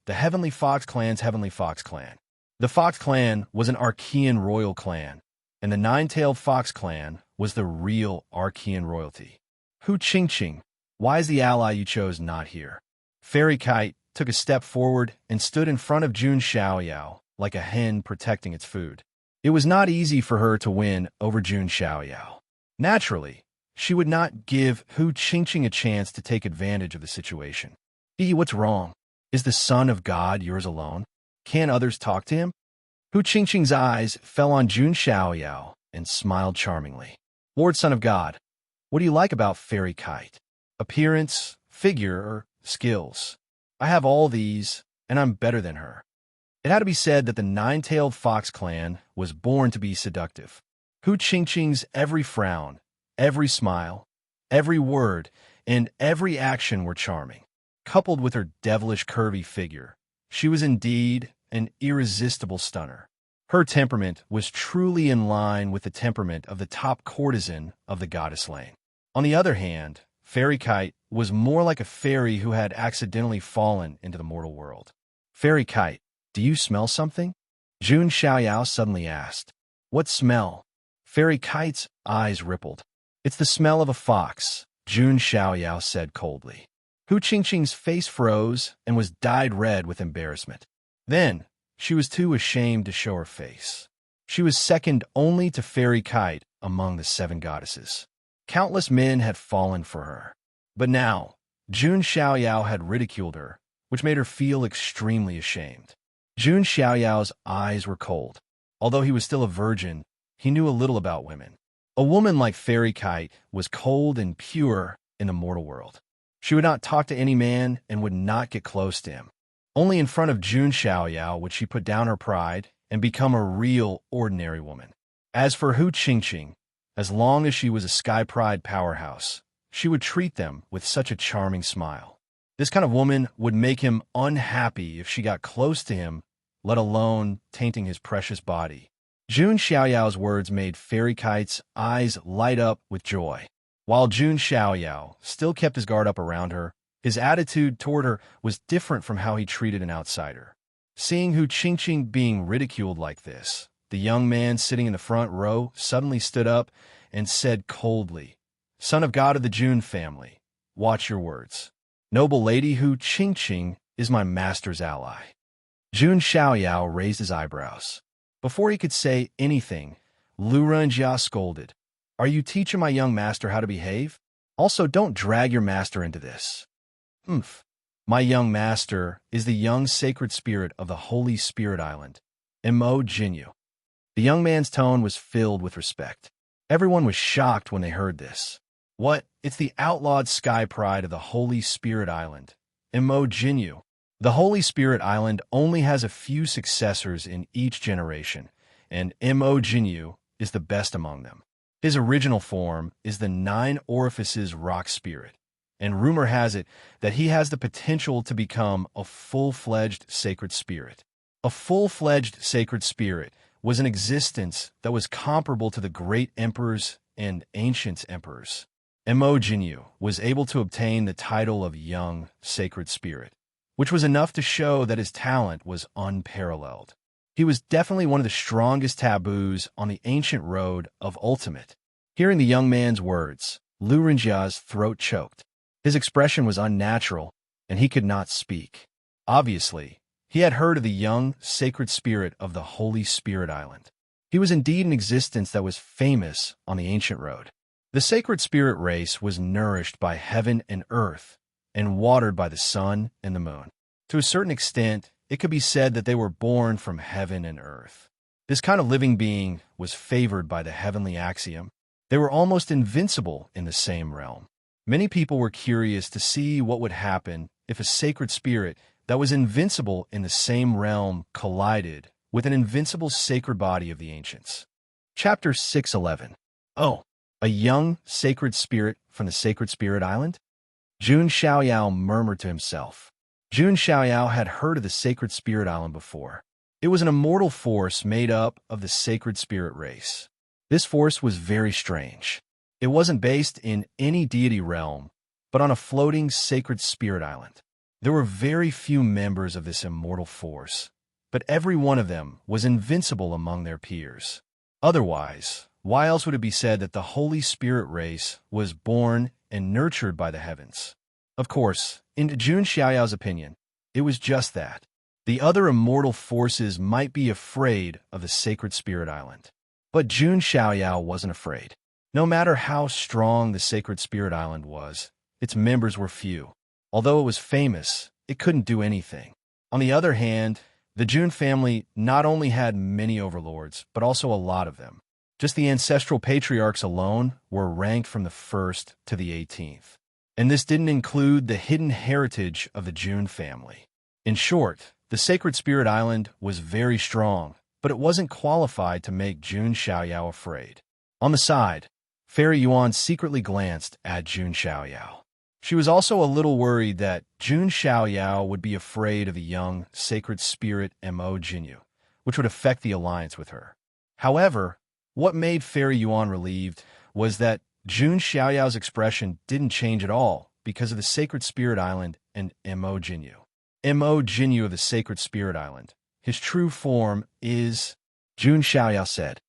the Heavenly Fox clan's Heavenly Fox clan. The Fox clan was an Archean royal clan, and the nine-tailed fox clan was the real Archean royalty. Hu Qingqing, why is the ally you chose not here? Fairy Kite took a step forward and stood in front of Jun Xiaoyao like a hen protecting its food. It was not easy for her to win over Jun Xiaoyao. Naturally, she would not give Hu Qingqing a chance to take advantage of the situation. What's wrong? Is the Son of God yours alone? Can others talk to him? Hu Qingqing's eyes fell on Jun Xiaoyao and smiled charmingly. Lord Son of God, what do you like about Fairy Kite? Appearance, figure, or skills? I have all these, and I'm better than her. It had to be said that the nine-tailed fox clan was born to be seductive. Hu Qingqing's every frown, every smile, every word, and every action were charming. Coupled with her devilish curvy figure, she was indeed an irresistible stunner. Her temperament was truly in line with the temperament of the top courtesan of the goddess lane. On the other hand, Fairy Kite was more like a fairy who had accidentally fallen into the mortal world. Fairy Kite, do you smell something? Jun Xiaoyao suddenly asked. What smell? Fairy Kite's eyes rippled. It's the smell of a fox, Jun Xiaoyao said coldly. Hu Qingqing's face froze and was dyed red with embarrassment. Then, she was too ashamed to show her face. She was second only to Fairy Kite among the 7 goddesses. Countless men had fallen for her. But now, Jun Xiaoyao had ridiculed her, which made her feel extremely ashamed. Jun Xiaoyao's eyes were cold. Although he was still a virgin, he knew a little about women. A woman like Fairy Kite was cold and pure in the mortal world. She would not talk to any man and would not get close to him. Only in front of Jun Xiaoyao would she put down her pride and become a real, ordinary woman. As for Hu Qingqing, as long as she was a Sky Pride powerhouse, she would treat them with such a charming smile. This kind of woman would make him unhappy if she got close to him, let alone tainting his precious body. Jun Xiaoyao's words made Fairy Kite's eyes light up with joy. While Jun Xiaoyao still kept his guard up around her, his attitude toward her was different from how he treated an outsider. Seeing Hu Qingqing being ridiculed like this, the young man sitting in the front row suddenly stood up and said coldly, Son of God of the Jun family, watch your words. Noble lady Hu Qingqing is my master's ally. Jun Xiaoyao raised his eyebrows. Before he could say anything, Lu Renjia scolded, Are you teaching my young master how to behave? Also, don't drag your master into this. My young master is the young sacred spirit of the Holy Spirit Island, Mo Jinyu. The young man's tone was filled with respect. Everyone was shocked when they heard this. What? It's the outlawed sky pride of the Holy Spirit Island, Mo Jinyu. The Holy Spirit Island only has a few successors in each generation, and Mo Jinyu is the best among them. His original form is the 9 Orifices rock spirit, and rumor has it that he has the potential to become a full-fledged sacred spirit. A full-fledged sacred spirit was an existence that was comparable to the great emperors and ancient emperors. Mo Jinyu was able to obtain the title of young sacred spirit, which was enough to show that his talent was unparalleled. He was definitely one of the strongest taboos on the ancient road of ultimate. Hearing the young man's words, Lu Renjia's throat choked. His expression was unnatural, and he could not speak. Obviously, he had heard of the young sacred spirit of the Holy Spirit Island. He was indeed an existence that was famous on the ancient road. The sacred spirit race was nourished by heaven and earth, and watered by the sun and the moon. To a certain extent, it could be said that they were born from heaven and earth. This kind of living being was favored by the heavenly axiom. They were almost invincible in the same realm. Many people were curious to see what would happen if a sacred spirit that was invincible in the same realm collided with an invincible sacred body of the ancients. Chapter 611. Oh, a young sacred spirit from the Sacred Spirit Island? Jun Xiaoyao murmured to himself. Jun Xiaoyao had heard of the Sacred Spirit Island before. It was an immortal force made up of the sacred spirit race. This force was very strange. It wasn't based in any deity realm, but on a floating sacred spirit island. There were very few members of this immortal force, but every one of them was invincible among their peers. Otherwise, why else would it be said that the Holy Spirit race was born and nurtured by the heavens? Of course, in Jun Xiaoyao's opinion, it was just that. The other immortal forces might be afraid of the sacred spirit island. But Jun Xiaoyao wasn't afraid. No matter how strong the sacred spirit island was, its members were few. Although it was famous, it couldn't do anything. On the other hand, the Jun family not only had many overlords, but also a lot of them. Just the ancestral patriarchs alone were ranked from the 1st to the 18th. And this didn't include the hidden heritage of the Jun family. In short, the Sacred Spirit Island was very strong, but it wasn't qualified to make Jun Xiaoyao afraid. On the side, Fairy Yuan secretly glanced at Jun Xiaoyao. She was also a little worried that Jun Xiaoyao would be afraid of the young Sacred Spirit Mo Jinyu, which would affect the alliance with her. However, what made Fairy Yuan relieved was that Jun Xiaoyao's expression didn't change at all because of the Sacred Spirit Island and Mo Jinyu. Mo Jinyu of the Sacred Spirit Island. His true form is, Jun Xiaoyao said.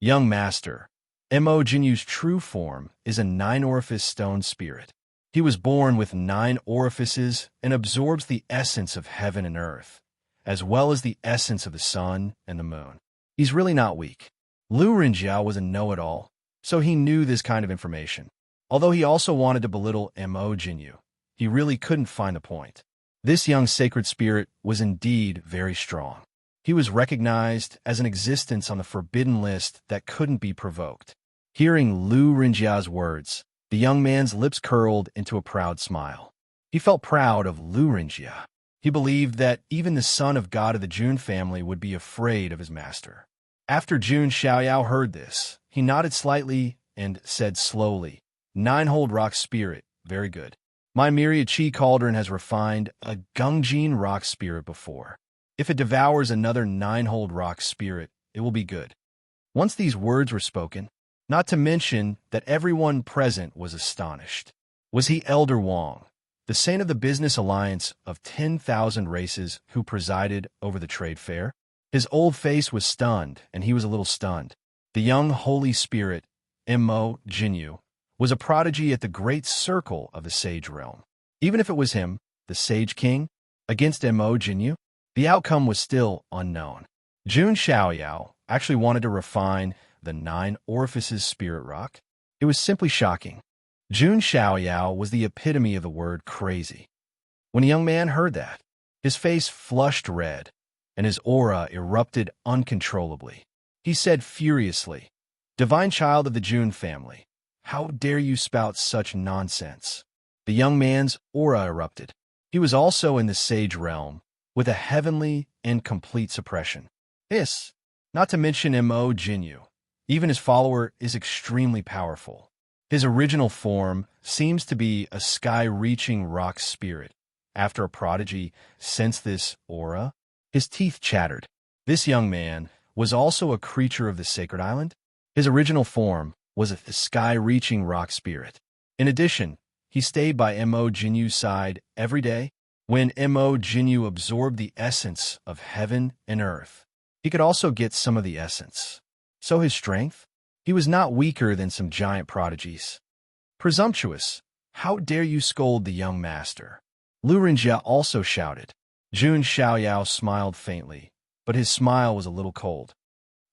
Young Master, Mo Jinyu's true form is a 9-orifice stone spirit. He was born with 9 orifices and absorbs the essence of heaven and earth, as well as the essence of the sun and the moon. He's really not weak. Lu Rinjiao was a know-it-all, so he knew this kind of information. Although he also wanted to belittle Mo Jinyu, he really couldn't find the point. This young sacred spirit was indeed very strong. He was recognized as an existence on the forbidden list that couldn't be provoked. Hearing Lu Rinjiao's words, the young man's lips curled into a proud smile. He felt proud of Lu Rinjia. He believed that even the son of God of the Jun family would be afraid of his master. After Jun Xiaoyao heard this, he nodded slightly and said slowly, 9-hold rock spirit, very good. My myriad chi cauldron has refined a Gungjin rock spirit before. If it devours another 9-hold rock spirit, it will be good. Once these words were spoken, not to mention that everyone present was astonished. Was he Elder Wang, the saint of the business alliance of 10,000 races who presided over the trade fair? His old face was stunned, and he was a little stunned. The young Holy Spirit, Mo Jinyu, was a prodigy at the great circle of the Sage realm. Even if it was him, the Sage King, against Mo Jinyu, the outcome was still unknown. Jun Xiaoyao actually wanted to refine the 9 orifices spirit rock. It was simply shocking. Jun Xiaoyao was the epitome of the word crazy. When the young man heard that, his face flushed red, and his aura erupted uncontrollably. He said furiously, Divine child of the Jun family, how dare you spout such nonsense? The young man's aura erupted. He was also in the sage realm, with a heavenly and complete suppression. This, not to mention Mo Jinyu. Even his follower is extremely powerful. His original form seems to be a sky-reaching rock spirit. After a prodigy sensed this aura, his teeth chattered. This young man was also a creature of the sacred island. His original form was a sky-reaching rock spirit. In addition, he stayed by Mo Jinyu's side every day. When Mo Jinyu absorbed the essence of heaven and earth, he could also get some of the essence. So his strength? He was not weaker than some giant prodigies. Presumptuous! How dare you scold the young master? Lu Rinjia also shouted. Jun Xiaoyao smiled faintly, but his smile was a little cold.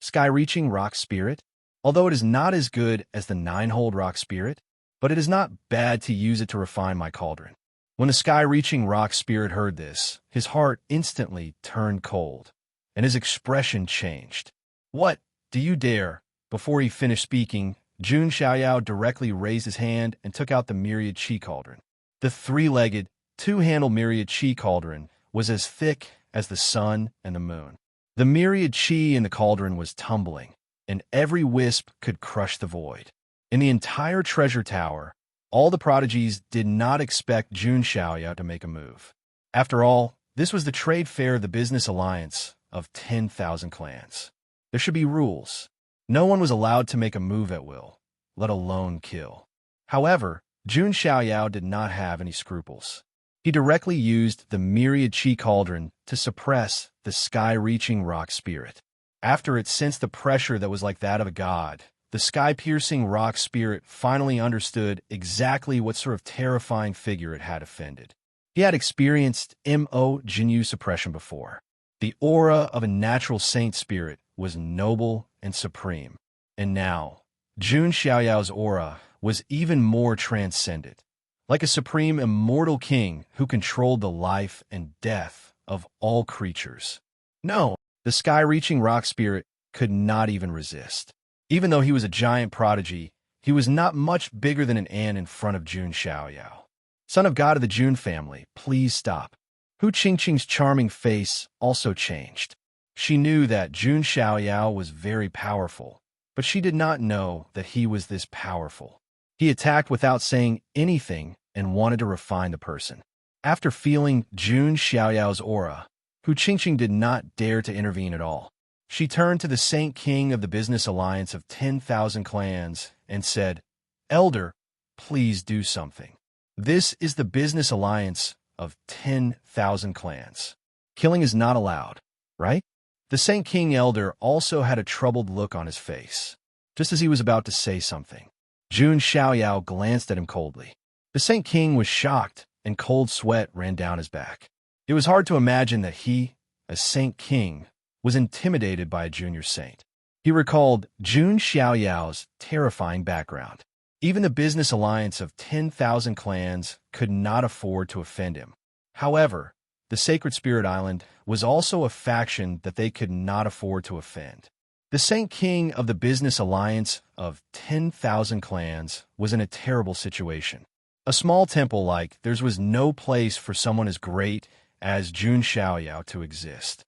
Sky-reaching rock spirit? Although it is not as good as the 9-hold rock spirit, but it is not bad to use it to refine my cauldron. When the sky-reaching rock spirit heard this, his heart instantly turned cold, and his expression changed. What? Do you dare? Before he finished speaking, Jun Xiaoyao directly raised his hand and took out the myriad chi cauldron. The 3-legged, 2-handled myriad chi cauldron was as thick as the sun and the moon. The myriad chi in the cauldron was tumbling, and every wisp could crush the void. In the entire treasure tower, all the prodigies did not expect Jun Xiaoyao to make a move. After all, this was the trade fair of the business alliance of 10,000 clans. There should be rules. No one was allowed to make a move at will, let alone kill. However, Jun Xiaoyao did not have any scruples. He directly used the myriad chi cauldron to suppress the sky-reaching rock spirit. After it sensed the pressure that was like that of a god, the sky-piercing rock spirit finally understood exactly what sort of terrifying figure it had offended. He had experienced Jinyu suppression before. The aura of a natural saint spirit was noble and supreme. And now, Jun Xiaoyao's aura was even more transcendent, like a supreme immortal king who controlled the life and death of all creatures. No, the sky-reaching rock spirit could not even resist. Even though he was a giant prodigy, he was not much bigger than an ant in front of Jun Xiaoyao. Son of God of the Jun family, please stop. Hu Qingqing's charming face also changed. She knew that Jun Xiaoyao was very powerful, but she did not know that he was this powerful. He attacked without saying anything and wanted to refine the person. After feeling Jun Xiaoyao's aura, Hu Qingqing did not dare to intervene at all. She turned to the Saint King of the Business Alliance of 10,000 Clans and said, "Elder, please do something. This is the Business Alliance of 10,000 Clans. Killing is not allowed, right?" The Saint King Elder also had a troubled look on his face. Just as he was about to say something, Jun Xiaoyao glanced at him coldly. The Saint King was shocked, and cold sweat ran down his back. It was hard to imagine that he, a Saint King, was intimidated by a junior saint. He recalled Jun Xiaoyao's terrifying background. Even the Business Alliance of 10,000 Clans could not afford to offend him. However, the Sacred Spirit Island was also a faction that they could not afford to offend. The Saint King of the Business Alliance of 10,000 Clans was in a terrible situation. A small temple like theirs was no place for someone as great as Jun Xiaoyao to exist.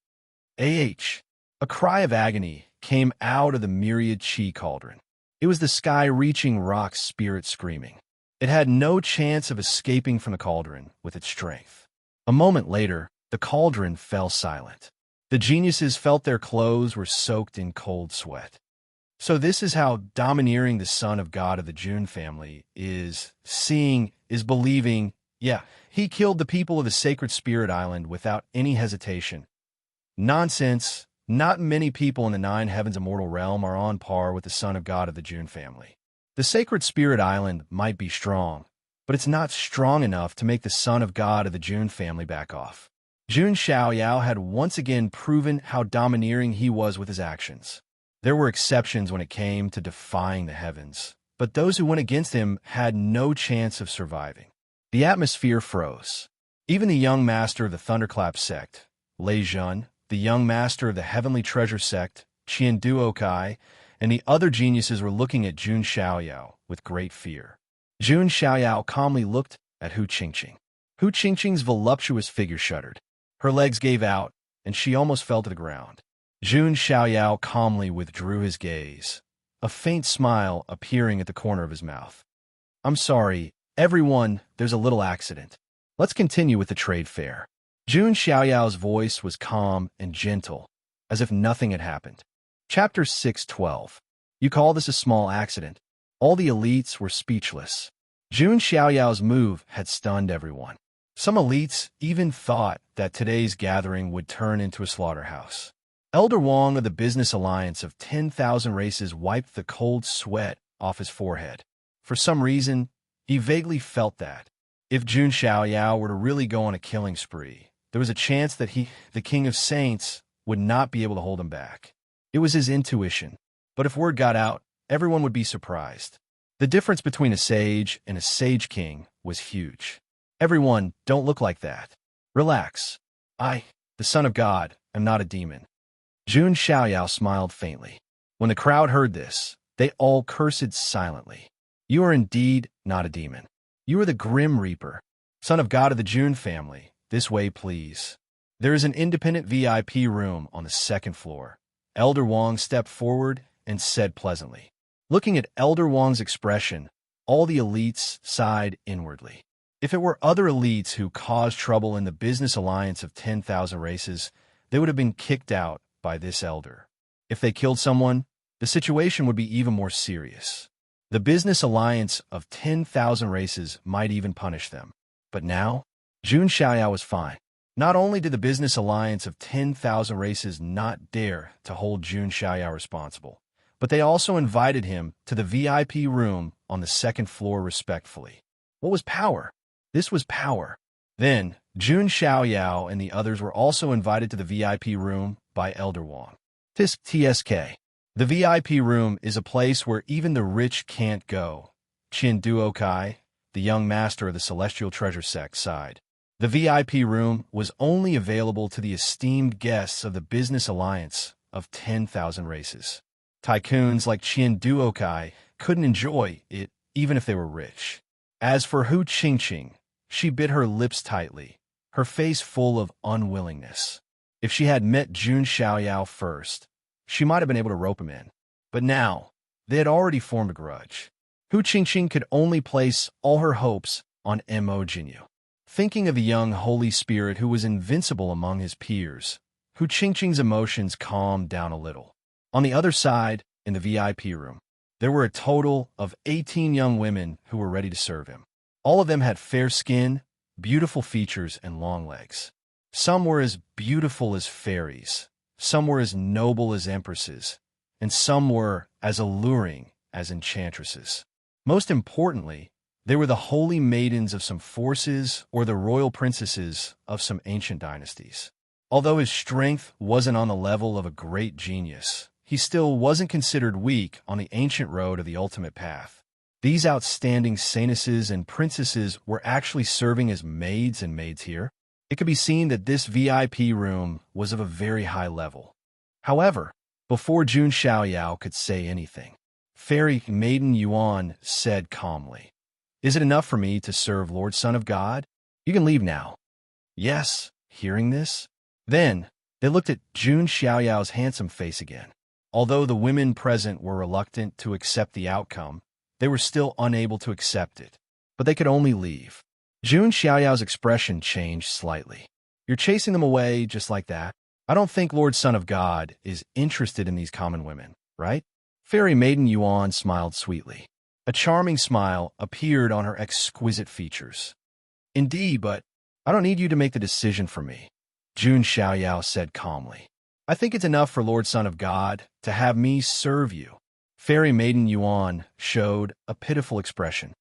A cry of agony came out of the myriad chi cauldron. It was the sky-reaching rock spirit screaming. It had no chance of escaping from the cauldron with its strength. A moment later, the cauldron fell silent. The geniuses felt their clothes were soaked in cold sweat. So this is how domineering the son of God of the Jun family is. Seeing is believing. Yeah, he killed the people of the Sacred Spirit Island without any hesitation. Nonsense. Not many people in the Nine Heavens Immortal Realm are on par with the son of God of the Jun family. The Sacred Spirit Island might be strong, but it's not strong enough to make the son of God of the Jun family back off. Jun Xiaoyao had once again proven how domineering he was with his actions. There were exceptions when it came to defying the heavens, but those who went against him had no chance of surviving. The atmosphere froze. Even the young master of the Thunderclap sect, Lei Jun, the young master of the Heavenly Treasure sect, Qian Duokai, and the other geniuses were looking at Jun Xiaoyao with great fear. Jun Xiaoyao calmly looked at Hu Qingqing. Hu Qingqing's voluptuous figure shuddered. Her legs gave out, and she almost fell to the ground. Jun Xiaoyao calmly withdrew his gaze, a faint smile appearing at the corner of his mouth. "I'm sorry, everyone, there's a little accident. Let's continue with the trade fair." Jun Xiaoyao's voice was calm and gentle, as if nothing had happened. Chapter 6:12. You call this a small accident? All the elites were speechless. Jun Xiaoyao's move had stunned everyone. Some elites even thought that today's gathering would turn into a slaughterhouse. Elder Wang of the Business Alliance of 10,000 Races wiped the cold sweat off his forehead. For some reason, he vaguely felt that if Jun Xiaoyao were to really go on a killing spree, there was a chance that he, the King of Saints, would not be able to hold him back. It was his intuition, but if word got out, everyone would be surprised. The difference between a sage and a sage king was huge. Everyone, don't look like that. Relax. I, the son of God, am not a demon. Jun Xiaoyao smiled faintly. When the crowd heard this, they all cursed silently. You are indeed not a demon. You are the Grim Reaper, son of God of the Jun family. This way, please. There is an independent VIP room on the second floor. Elder Wang stepped forward and said pleasantly. Looking at Elder Wang's expression, all the elites sighed inwardly. If it were other elites who caused trouble in the Business Alliance of 10,000 Races, they would have been kicked out by this elder. If they killed someone, the situation would be even more serious. The Business Alliance of 10,000 Races might even punish them. But now, Jun Xiaoyao was fine. Not only did the business alliance of 10,000 races not dare to hold Jun Xiaoyao responsible, but they also invited him to the VIP room on the second floor respectfully. What was power? This was power. Then, Jun Xiaoyao and the others were also invited to the VIP room by Elder Wang. TSK. The VIP room is a place where even the rich can't go. Qin Duokai, the young master of the Celestial Treasure sect, sighed. The VIP room was only available to the esteemed guests of the business alliance of 10,000 races. Tycoons like Qin Duokai couldn't enjoy it even if they were rich. As for Hu Qingqing, she bit her lips tightly, her face full of unwillingness. If she had met Jun Xiaoyao first, she might have been able to rope him in. But now, they had already formed a grudge. Hu Qingqing could only place all her hopes on Mo Jinyu. Thinking of the young holy spirit who was invincible among his peers, Hu Qingqing's emotions calmed down a little. On the other side, in the VIP room, there were a total of 18 young women who were ready to serve him. All of them had fair skin, beautiful features, and long legs. Some were as beautiful as fairies, some were as noble as empresses, and some were as alluring as enchantresses. Most importantly, they were the holy maidens of some forces or the royal princesses of some ancient dynasties. Although his strength wasn't on the level of a great genius, he still wasn't considered weak on the ancient road of the ultimate path. These outstanding saintesses and princesses were actually serving as maids and maids here. It could be seen that this VIP room was of a very high level. However, before Jun Xiaoyao could say anything, Fairy Maiden Yuan said calmly, "Is it enough for me to serve Lord Son of God? You can leave now." Yes, hearing this, then they looked at Jun Xiaoyao's handsome face again. Although the women present were reluctant to accept the outcome, they were still unable to accept it. But they could only leave. Jun Xiaoyao's expression changed slightly. "You're chasing them away just like that? I don't think Lord Son of God is interested in these common women, right?" Fairy Maiden Yuan smiled sweetly. A charming smile appeared on her exquisite features. "Indeed, but I don't need you to make the decision for me," Jun Xiaoyao said calmly. "I think it's enough for Lord Son of God to have me serve you." Fairy Maiden Yuan showed a pitiful expression.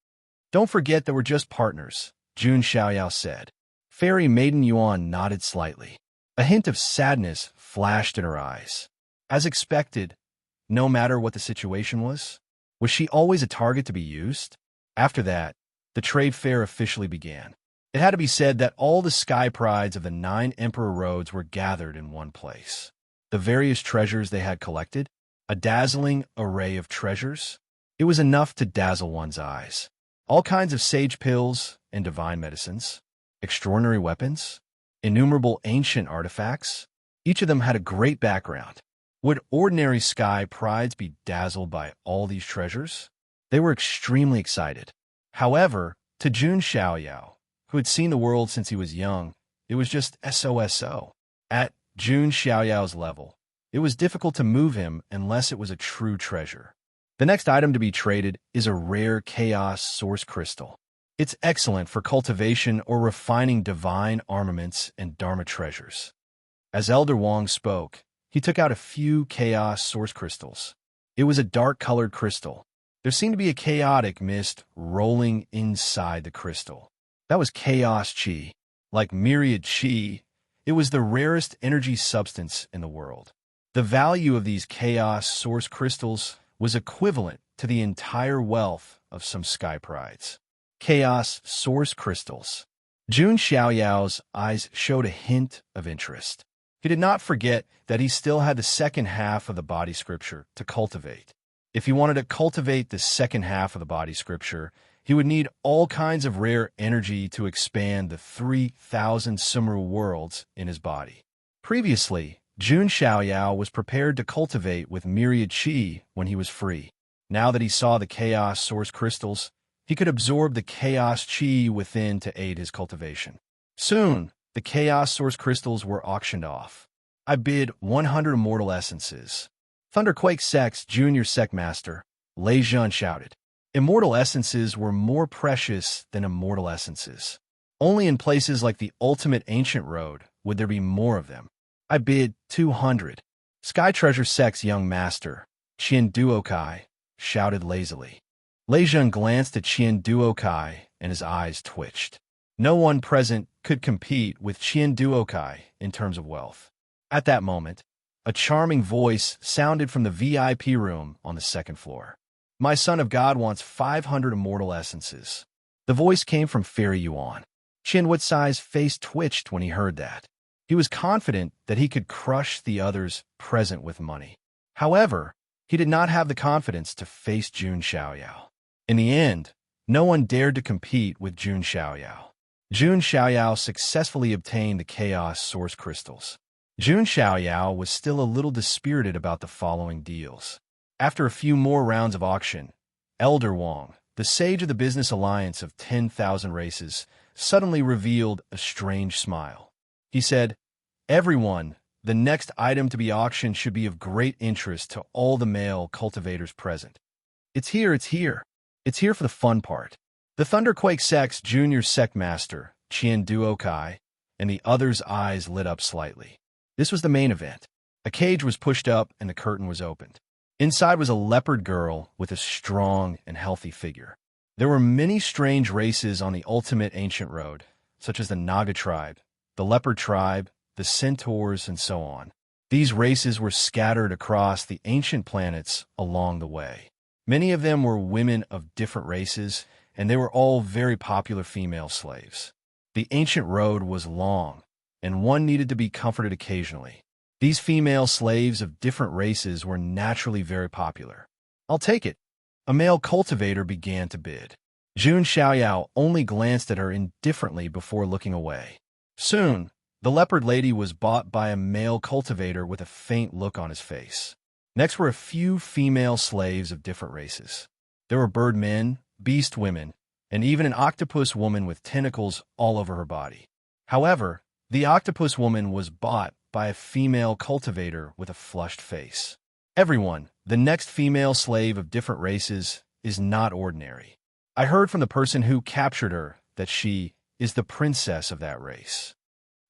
"Don't forget that we're just partners," Jun Xiaoyao said. Fairy Maiden Yuan nodded slightly. A hint of sadness flashed in her eyes. As expected, no matter what the situation was she always a target to be used? After that, the trade fair officially began. It had to be said that all the sky prides of the 9 emperor roads were gathered in one place. The various treasures they had collected, a dazzling array of treasures, it was enough to dazzle one's eyes. All kinds of sage pills and divine medicines, extraordinary weapons, innumerable ancient artifacts. Each of them had a great background. Would ordinary sky prides be dazzled by all these treasures? They were extremely excited. However, to Jun Xiaoyao, who had seen the world since he was young, it was just SOSO. At Jun Xiaoyao's level, it was difficult to move him unless it was a true treasure. The next item to be traded is a rare chaos source crystal. It's excellent for cultivation or refining divine armaments and dharma treasures. As Elder Wang spoke, he took out a few chaos source crystals. It was a dark-colored crystal. There seemed to be a chaotic mist rolling inside the crystal. That was chaos chi. Like myriad chi, it was the rarest energy substance in the world. The value of these chaos source crystals was equivalent to the entire wealth of some sky prides. Chaos source crystals. Jun Xiaoyao's eyes showed a hint of interest. He did not forget that he still had the second half of the body scripture to cultivate. If he wanted to cultivate the second half of the body scripture, he would need all kinds of rare energy to expand the 3,000 Sumru worlds in his body. Previously, Jun Xiaoyao was prepared to cultivate with myriad chi when he was free. Now that he saw the chaos source crystals, he could absorb the chaos chi within to aid his cultivation. Soon, the chaos source crystals were auctioned off. "I bid 100 immortal essences." Thunderquake Sect's junior sect master, Lei Zhun, shouted. Immortal essences were more precious than immortal essences. Only in places like the ultimate ancient road would there be more of them. I bid 200. Sky Treasure Sec's young master, Qian Duokai, shouted lazily. Lei Jun glanced at Qian Duokai and his eyes twitched. No one present could compete with Qian Duokai in terms of wealth. At that moment, a charming voice sounded from the VIP room on the second floor. My son of God wants 500 immortal essences. The voice came from Fairy Yuan. Qian Wucai's face twitched when he heard that. He was confident that he could crush the others present with money. However, he did not have the confidence to face Jun Xiaoyao. In the end, no one dared to compete with Jun Xiaoyao. Jun Xiaoyao successfully obtained the Chaos Source Crystals. Jun Xiaoyao was still a little dispirited about the following deals. After a few more rounds of auction, Elder Wang, the sage of the business alliance of 10,000 races, suddenly revealed a strange smile. He said, "Everyone, the next item to be auctioned should be of great interest to all the male cultivators present. It's here. It's here for the fun part." The Thunderquake Sec's junior sect master, Qian Duokai, and the others' eyes lit up slightly. This was the main event. A cage was pushed up and the curtain was opened. Inside was a leopard girl with a strong and healthy figure. There were many strange races on the ultimate ancient road, such as the Naga tribe, the leopard tribe, the centaurs, and so on. These races were scattered across the ancient planets along the way. Many of them were women of different races, and they were all very popular female slaves. The ancient road was long, and one needed to be comforted occasionally. These female slaves of different races were naturally very popular. "I'll take it." A male cultivator began to bid. Jun Xiaoyao only glanced at her indifferently before looking away. Soon, the leopard lady was bought by a male cultivator with a faint look on his face. Next were a few female slaves of different races. There were bird men, beast women, and even an octopus woman with tentacles all over her body. However, the octopus woman was bought by a female cultivator with a flushed face. Everyone, the next female slave of different races, is not ordinary. I heard from the person who captured her that she is the princess of that race.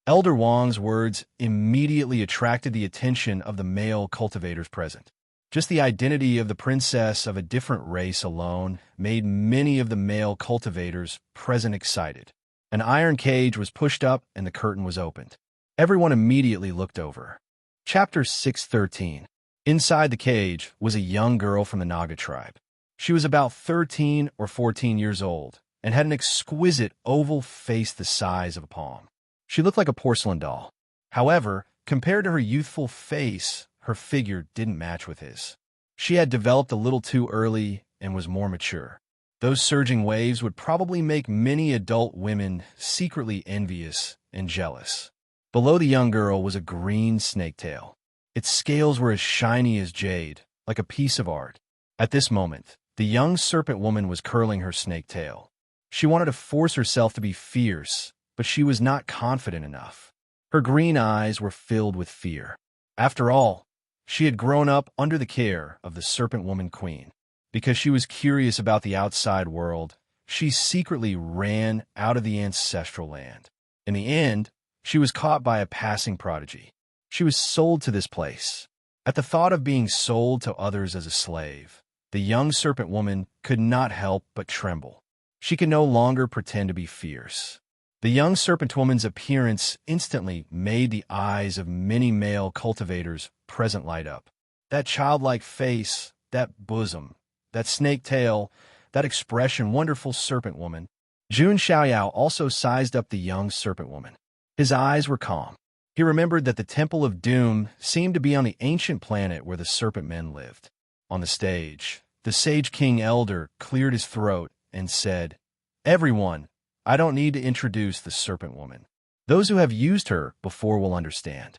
Elder Wang's words immediately attracted the attention of the male cultivators present. Just the identity of the princess of a different race alone made many of the male cultivators present excited. An iron cage was pushed up and the curtain was opened. Everyone immediately looked over. Chapter 613. Inside the cage was a young girl from the Naga tribe. She was about 13 or 14 years old and had an exquisite oval face the size of a palm. She looked like a porcelain doll. However, compared to her youthful face, her figure didn't match with his. She had developed a little too early and was more mature. Those surging waves would probably make many adult women secretly envious and jealous. Below the young girl was a green snaketail. Its scales were as shiny as jade, like a piece of art. At this moment, the young serpent woman was curling her snaketail. She wanted to force herself to be fierce, but she was not confident enough. Her green eyes were filled with fear. After all, she had grown up under the care of the Serpent Woman Queen. Because she was curious about the outside world, she secretly ran out of the ancestral land. In the end, she was caught by a passing prodigy. She was sold to this place. At the thought of being sold to others as a slave, the young serpent woman could not help but tremble. She could no longer pretend to be fierce. The young serpent woman's appearance instantly made the eyes of many male cultivators present light up. That childlike face, that bosom, that snake tail, that expression, wonderful serpent woman. Jun Xiaoyao also sized up the young serpent woman. His eyes were calm. He remembered that the Temple of Doom seemed to be on the ancient planet where the serpent men lived. On the stage, the Sage King Elder cleared his throat and said, "Everyone, I don't need to introduce the serpent woman. Those who have used her before will understand."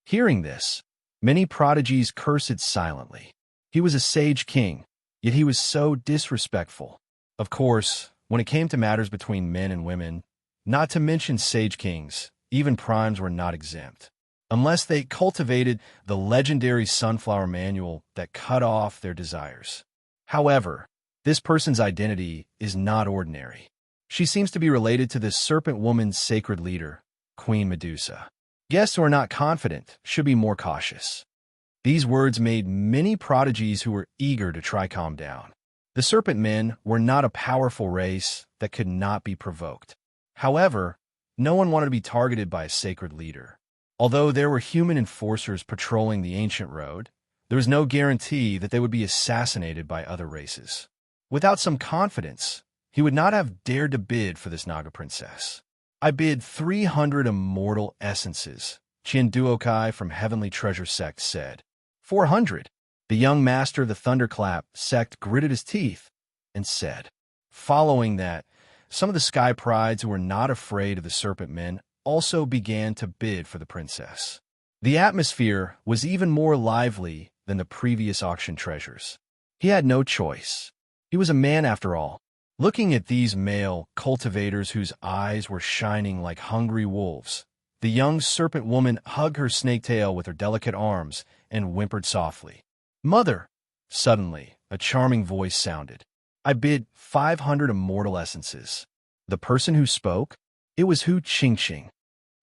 Hearing this, many prodigies cursed silently. He was a sage king, yet he was so disrespectful. Of course, when it came to matters between men and women, not to mention sage kings, even primes were not exempt, unless they cultivated the legendary sunflower manual that cut off their desires. However, this person's identity is not ordinary. She seems to be related to the serpent woman's sacred leader, Queen Medusa. Guests who are not confident should be more cautious. These words made many prodigies who were eager to try calm down. The serpent men were not a powerful race that could not be provoked. However, no one wanted to be targeted by a sacred leader. Although there were human enforcers patrolling the ancient road, there was no guarantee that they would be assassinated by other races. Without some confidence, he would not have dared to bid for this Naga princess. I bid 300 immortal essences, Chinduokai from Heavenly Treasure Sect said. 400. The young master of the Thunderclap sect gritted his teeth and said. Following that, some of the Sky Prides who were not afraid of the Serpent Men also began to bid for the princess. The atmosphere was even more lively than the previous auction treasures. He had no choice. He was a man after all. Looking at these male cultivators whose eyes were shining like hungry wolves, the young serpent woman hugged her snake tail with her delicate arms and whimpered softly. Mother! Suddenly, a charming voice sounded. I bid 500 immortal essences. The person who spoke? It was Hu Qingqing.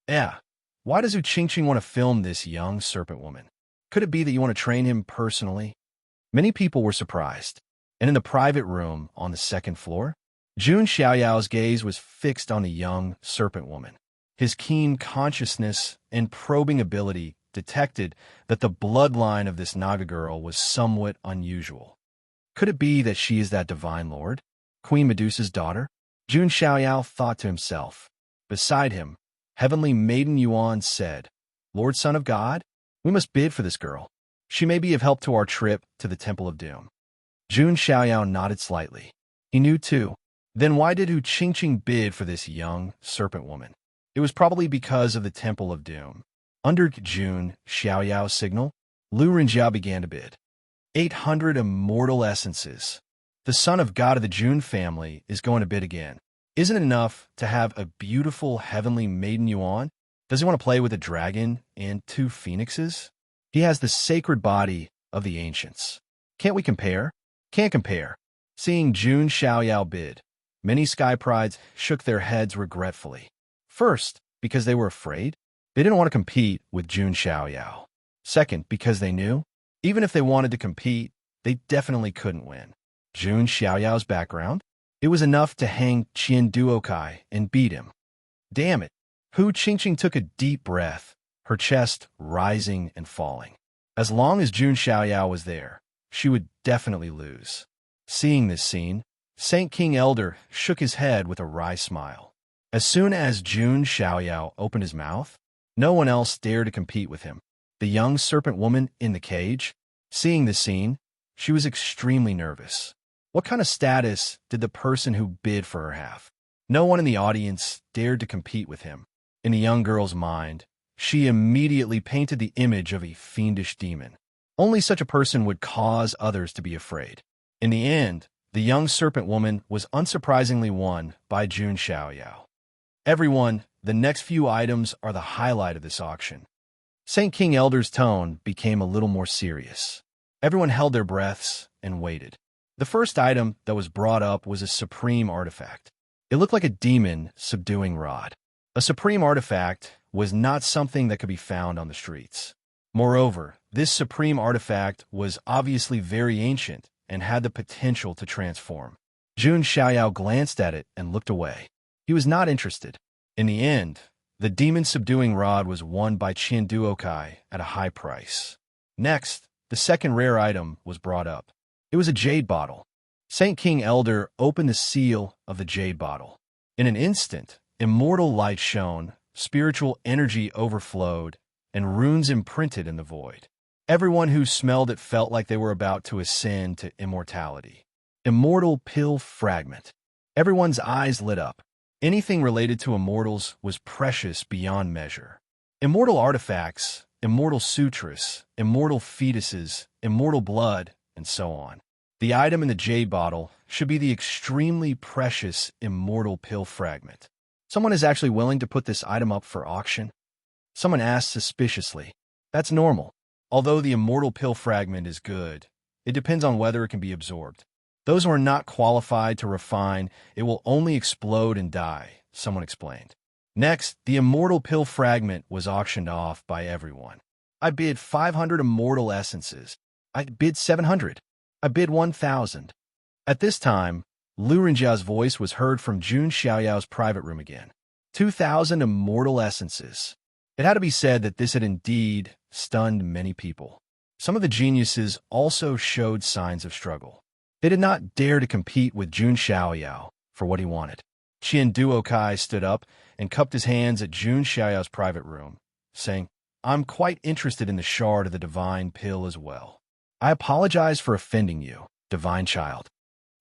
Why does Hu Qingqing want to film this young serpent woman? Could it be that you want to train him personally? Many people were surprised. And in the private room on the second floor, Jun Xiaoyao's gaze was fixed on the young serpent woman. His keen consciousness and probing ability detected that the bloodline of this Naga girl was somewhat unusual. Could it be that she is that divine lord, Queen Medusa's daughter? Jun Xiaoyao thought to himself. Beside him, Heavenly Maiden Yuan said, Lord Son of God, we must bid for this girl. She may be of help to our trip to the Temple of Doom. Jun Xiaoyao nodded slightly. He knew too. Then why did Hu Qingqing bid for this young serpent woman? It was probably because of the Temple of Doom. Under Jun Xiaoyao's signal, Lu Renjiao began to bid. 800 immortal essences. The son of God of the Jun family is going to bid again. Isn't it enough to have a beautiful heavenly maiden Yuan? Does he want to play with a dragon and 2 phoenixes? He has the sacred body of the ancients. Can't we compare? Can't compare. Seeing Jun Xiaoyao bid, many Sky Prides shook their heads regretfully. First, because they were afraid. They didn't want to compete with Jun Xiaoyao. Second, because they knew, even if they wanted to compete, they definitely couldn't win. Jun Xiaoyao's background? It was enough to hang Qian Duokai and beat him. Damn it. Hu Qingqing took a deep breath, her chest rising and falling. As long as Jun Xiaoyao was there, she would definitely lose. Seeing this scene, Saint King Elder shook his head with a wry smile. As soon as Jun Xiaoyao opened his mouth, no one else dared to compete with him. The young serpent woman in the cage, seeing this scene, she was extremely nervous. What kind of status did the person who bid for her have? No one in the audience dared to compete with him. In the young girl's mind, she immediately painted the image of a fiendish demon. Only such a person would cause others to be afraid. In the end, the young serpent woman was unsurprisingly won by Jun Xiaoyao. Everyone, the next few items are the highlight of this auction. Saint King Elder's tone became a little more serious. Everyone held their breaths and waited. The first item that was brought up was a supreme artifact. It looked like a demon subduing rod. A supreme artifact was not something that could be found on the streets. Moreover, this supreme artifact was obviously very ancient and had the potential to transform. Jun Xiaoyao glanced at it and looked away. He was not interested. In the end, the demon-subduing rod was won by Qian Duokai at a high price. Next, the second rare item was brought up. It was a jade bottle. Saint King Elder opened the seal of the jade bottle. In an instant, immortal light shone, spiritual energy overflowed, and runes imprinted in the void. Everyone who smelled it felt like they were about to ascend to immortality. Immortal pill fragment. Everyone's eyes lit up. Anything related to immortals was precious beyond measure. Immortal artifacts, immortal sutras, immortal fetuses, immortal blood, and so on. The item in the jade bottle should be the extremely precious immortal pill fragment. Someone is actually willing to put this item up for auction? Someone asked suspiciously. That's normal. Although the immortal pill fragment is good, it depends on whether it can be absorbed. Those who are not qualified to refine, it will only explode and die, someone explained. Next, the immortal pill fragment was auctioned off by everyone. I bid 500 immortal essences. I bid 700. I bid 1,000. At this time, Lu Renjia's voice was heard from Jun Xiaoyao's private room again. 2,000 immortal essences. It had to be said that this had indeed stunned many people. Some of the geniuses also showed signs of struggle. They did not dare to compete with Jun Xiaoyao for what he wanted. Qian Duokai stood up and cupped his hands at Jun Xiaoyao's private room, saying, I'm quite interested in the shard of the divine pill as well. I apologize for offending you, divine child.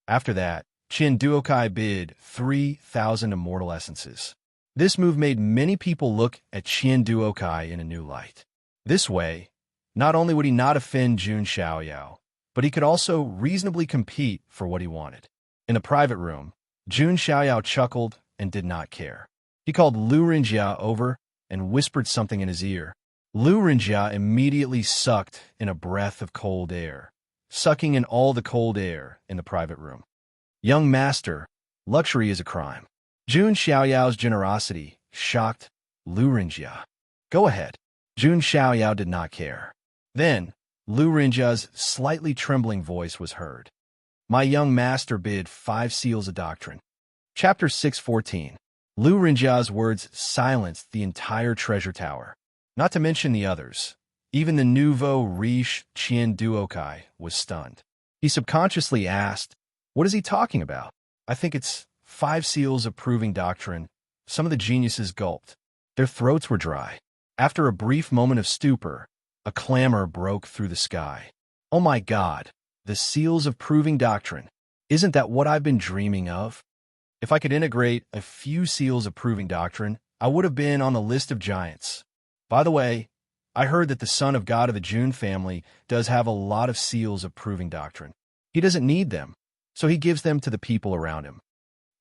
After that, Qian Duokai bid 3,000 immortal essences. This move made many people look at Qian Duokai in a new light. This way, not only would he not offend Jun Xiaoyao, but he could also reasonably compete for what he wanted. In the private room, Jun Xiaoyao chuckled and did not care. He called Lu Renjia over and whispered something in his ear. Lu Renjia immediately sucked in a breath of cold air, sucking in all the cold air in the private room. Young master, luxury is a crime. Jun Xiaoyao's generosity shocked Lu Renjia. Go ahead. Jun Xiaoyao did not care. Then, Lu Renjia's slightly trembling voice was heard. My young master bid 5 seals of doctrine. Chapter 614. Lu Renjia's words silenced the entire treasure tower. Not to mention the others. Even the nouveau riche Qian Duokai was stunned. He subconsciously asked, what is he talking about? I think it's 5 seals of proving doctrine. Some of the geniuses gulped. Their throats were dry. After a brief moment of stupor, a clamor broke through the sky. Oh my God, the seals of proving doctrine. Isn't that what I've been dreaming of? If I could integrate a few seals of proving doctrine, I would have been on the list of giants. By the way, I heard that the son of God of the Jun family does have a lot of seals of proving doctrine. He doesn't need them, so he gives them to the people around him.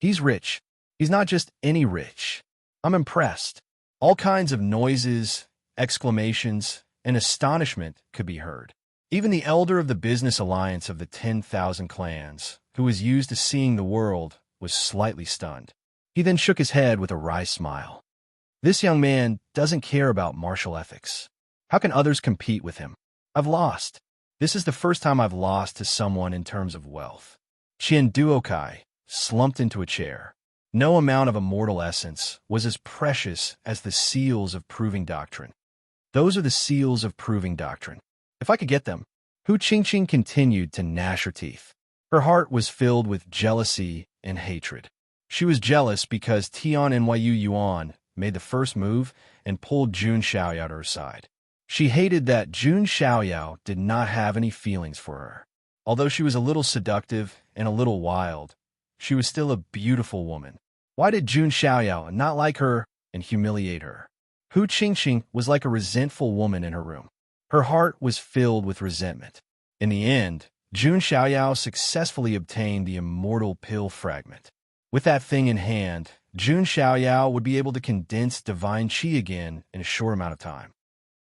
He's rich. He's not just any rich. I'm impressed. All kinds of noises, exclamations, and astonishment could be heard. Even the elder of the business alliance of the 10,000 clans, who was used to seeing the world, was slightly stunned. He then shook his head with a wry smile. This young man doesn't care about martial ethics. How can others compete with him? I've lost. This is the first time I've lost to someone in terms of wealth. Qian Duokai slumped into a chair. No amount of immortal essence was as precious as the seals of proving doctrine. Those are the seals of proving doctrine. If I could get them. Hu Qingqing continued to gnash her teeth. Her heart was filled with jealousy and hatred. She was jealous because Tian Nyu Yuan made the first move and pulled Jun Xiaoyao to her side. She hated that Jun Xiaoyao did not have any feelings for her. Although she was a little seductive and a little wild, she was still a beautiful woman. Why did Jun Xiaoyao not like her and humiliate her? Hu Qingqing was like a resentful woman in her room. Her heart was filled with resentment. In the end, Jun Xiaoyao successfully obtained the immortal pill fragment. With that thing in hand, Jun Xiaoyao would be able to condense divine qi again in a short amount of time.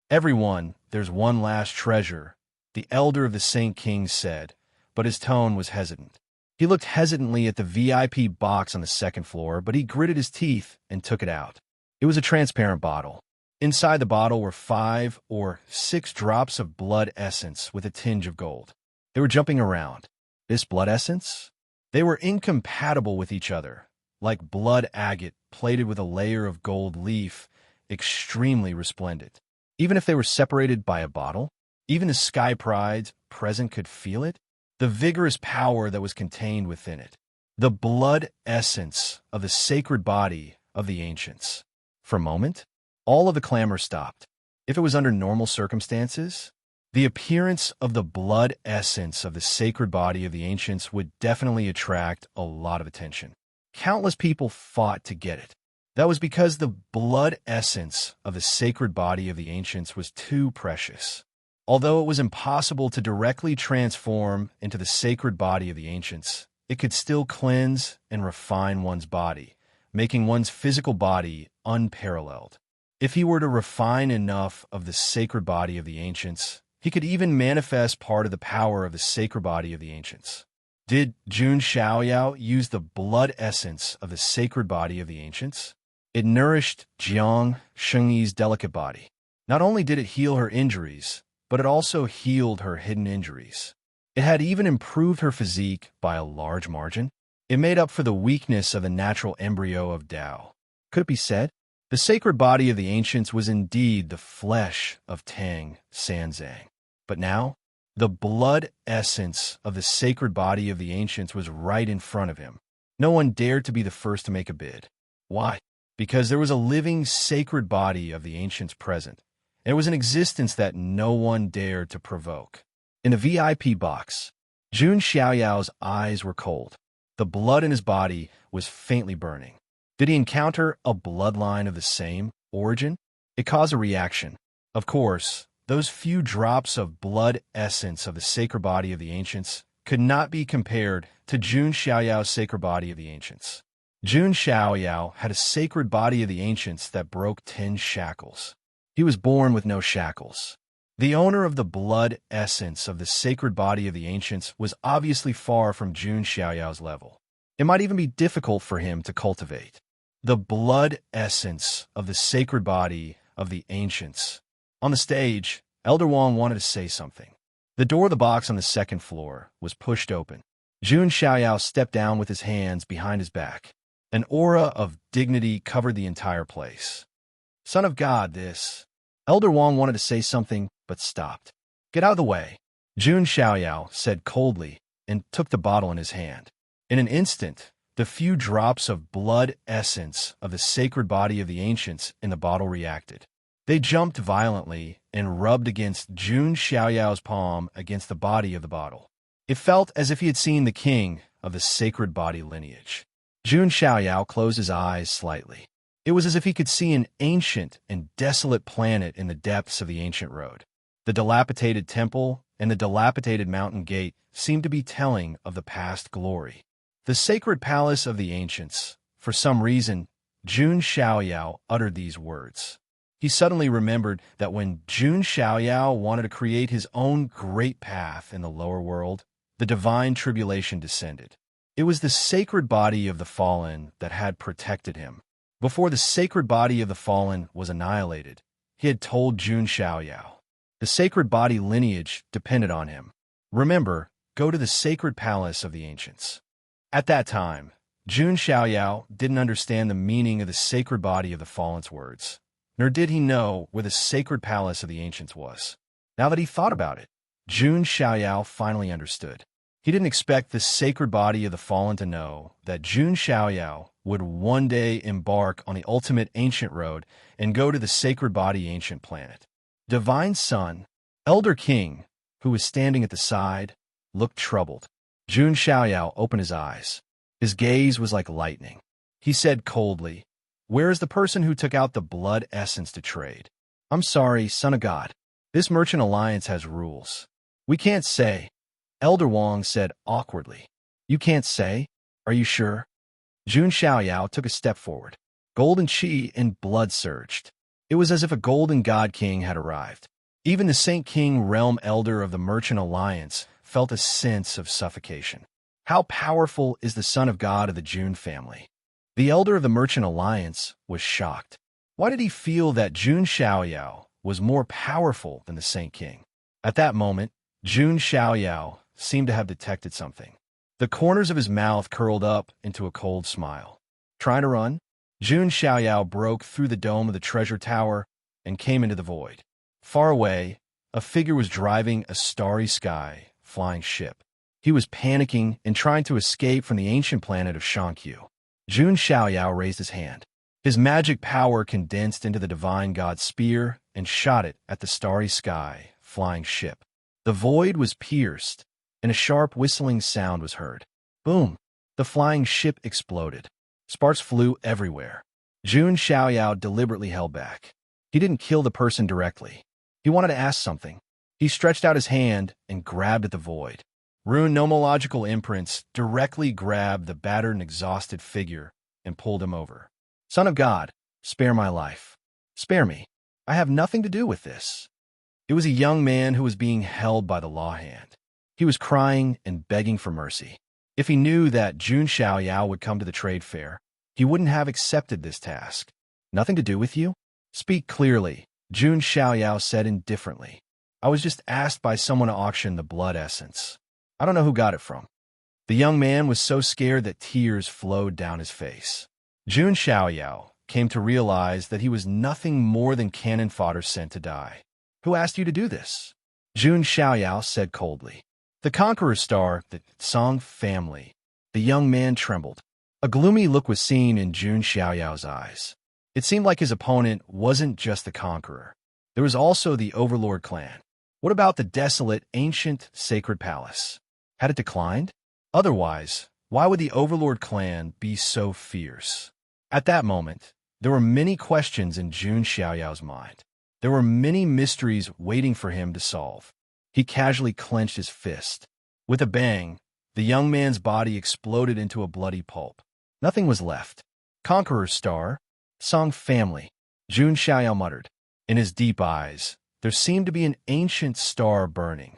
Everyone, there's one last treasure, the elder of the Saint Kings said, but his tone was hesitant. He looked hesitantly at the VIP box on the second floor, but he gritted his teeth and took it out. It was a transparent bottle. Inside the bottle were 5 or 6 drops of blood essence with a tinge of gold. They were jumping around. This blood essence? They were incompatible with each other, like blood agate plated with a layer of gold leaf, extremely resplendent. Even if they were separated by a bottle, even the sky prides present could feel it, the vigorous power that was contained within it, the blood essence of the sacred body of the ancients. For a moment, all of the clamor stopped. If it was under normal circumstances, the appearance of the blood essence of the sacred body of the ancients would definitely attract a lot of attention. Countless people fought to get it. That was because the blood essence of the sacred body of the ancients was too precious. Although it was impossible to directly transform into the sacred body of the ancients, it could still cleanse and refine one's body, making one's physical body unparalleled. If he were to refine enough of the sacred body of the ancients, he could even manifest part of the power of the sacred body of the ancients. Did Jun Xiaoyao use the blood essence of the sacred body of the ancients? It nourished Jiang Shengyi's delicate body. Not only did it heal her injuries, but it also healed her hidden injuries. It had even improved her physique by a large margin. It made up for the weakness of the natural embryo of Tao. Could it be said? The sacred body of the ancients was indeed the flesh of Tang Sanzang. But now, the blood essence of the sacred body of the ancients was right in front of him. No one dared to be the first to make a bid. Why? Because there was a living sacred body of the ancients present. It was an existence that no one dared to provoke. In the VIP box, Jun Xiaoyao's eyes were cold. The blood in his body was faintly burning. Did he encounter a bloodline of the same origin? It caused a reaction. Of course, those few drops of blood essence of the sacred body of the ancients could not be compared to Jun Xiaoyao's sacred body of the ancients. Jun Xiaoyao had a sacred body of the ancients that broke 10 shackles. He was born with no shackles. The owner of the blood essence of the sacred body of the ancients was obviously far from Jun Xiaoyao's level. It might even be difficult for him to cultivate. The blood essence of the sacred body of the ancients. On the stage, Elder Wang wanted to say something. The door of the box on the second floor was pushed open. Jun Xiaoyao stepped down with his hands behind his back. An aura of dignity covered the entire place. Son of God, this. Elder Wang wanted to say something, but stopped. Get out of the way, Jun Xiaoyao said coldly and took the bottle in his hand. In an instant, the few drops of blood essence of the sacred body of the ancients in the bottle reacted. They jumped violently and rubbed against Jun Xiaoyao's palm against the body of the bottle. It felt as if he had seen the king of the sacred body lineage. Jun Xiaoyao closed his eyes slightly. It was as if he could see an ancient and desolate planet in the depths of the ancient road. The dilapidated temple and the dilapidated mountain gate seemed to be telling of the past glory. The sacred palace of the ancients. For some reason, Jun Xiaoyao uttered these words. He suddenly remembered that when Jun Xiaoyao wanted to create his own great path in the lower world, the divine tribulation descended. It was the sacred body of the fallen that had protected him. Before the sacred body of the fallen was annihilated, he had told Jun Xiaoyao. The sacred body lineage depended on him. Remember, go to the sacred palace of the ancients. At that time, Jun Xiaoyao didn't understand the meaning of the sacred body of the fallen's words, nor did he know where the sacred palace of the ancients was. Now that he thought about it, Jun Xiaoyao finally understood. He didn't expect the sacred body of the fallen to know that Jun Xiaoyao would one day embark on the ultimate ancient road and go to the sacred body ancient planet. Divine Son, Elder King, who was standing at the side, looked troubled. Jun Xiaoyao opened his eyes. His gaze was like lightning. He said coldly, "Where is the person who took out the blood essence to trade?" "I'm sorry, Son of God. This merchant alliance has rules. We can't say." Elder Wang said awkwardly. "You can't say? Are you sure?" Jun Xiaoyao took a step forward. Golden chi and blood surged. It was as if a golden god king had arrived. Even the Saint King Realm Elder of the Merchant Alliance felt a sense of suffocation. How powerful is the Son of God of the Jun family? The Elder of the Merchant Alliance was shocked. Why did he feel that Jun Xiaoyao was more powerful than the Saint King? At that moment, Jun Xiaoyao seemed to have detected something. The corners of his mouth curled up into a cold smile. Trying to run? Jun Xiaoyao broke through the dome of the treasure tower and came into the void. Far away, a figure was driving a starry sky flying ship. He was panicking and trying to escape from the ancient planet of Shankyu. Jun Xiaoyao raised his hand. His magic power condensed into the divine god's spear and shot it at the starry sky flying ship. The void was pierced, and a sharp whistling sound was heard. Boom! The flying ship exploded. Sparks flew everywhere. Jun Xiaoyao deliberately held back. He didn't kill the person directly. He wanted to ask something. He stretched out his hand and grabbed at the void. Rune nomological imprints directly grabbed the battered and exhausted figure and pulled him over. "Son of God, spare my life. Spare me. I have nothing to do with this." It was a young man who was being held by the law hand. He was crying and begging for mercy. If he knew that Jun Xiaoyao would come to the trade fair, he wouldn't have accepted this task. Nothing to do with you? Speak clearly, Jun Xiaoyao said indifferently. I was just asked by someone to auction the blood essence. I don't know who got it from. The young man was so scared that tears flowed down his face. Jun Xiaoyao came to realize that he was nothing more than cannon fodder sent to die. Who asked you to do this? Jun Xiaoyao said coldly. The Conqueror Star, the Song family. The young man trembled. A gloomy look was seen in Jun Xiaoyao's eyes. It seemed like his opponent wasn't just the Conqueror. There was also the Overlord clan. What about the desolate, ancient, sacred palace? Had it declined? Otherwise, why would the Overlord clan be so fierce? At that moment, there were many questions in Jun Xiaoyao's mind. There were many mysteries waiting for him to solve. He casually clenched his fist. With a bang, the young man's body exploded into a bloody pulp. Nothing was left. Conqueror Star, Song family, Jun Xiaoyao muttered. In his deep eyes, there seemed to be an ancient star burning.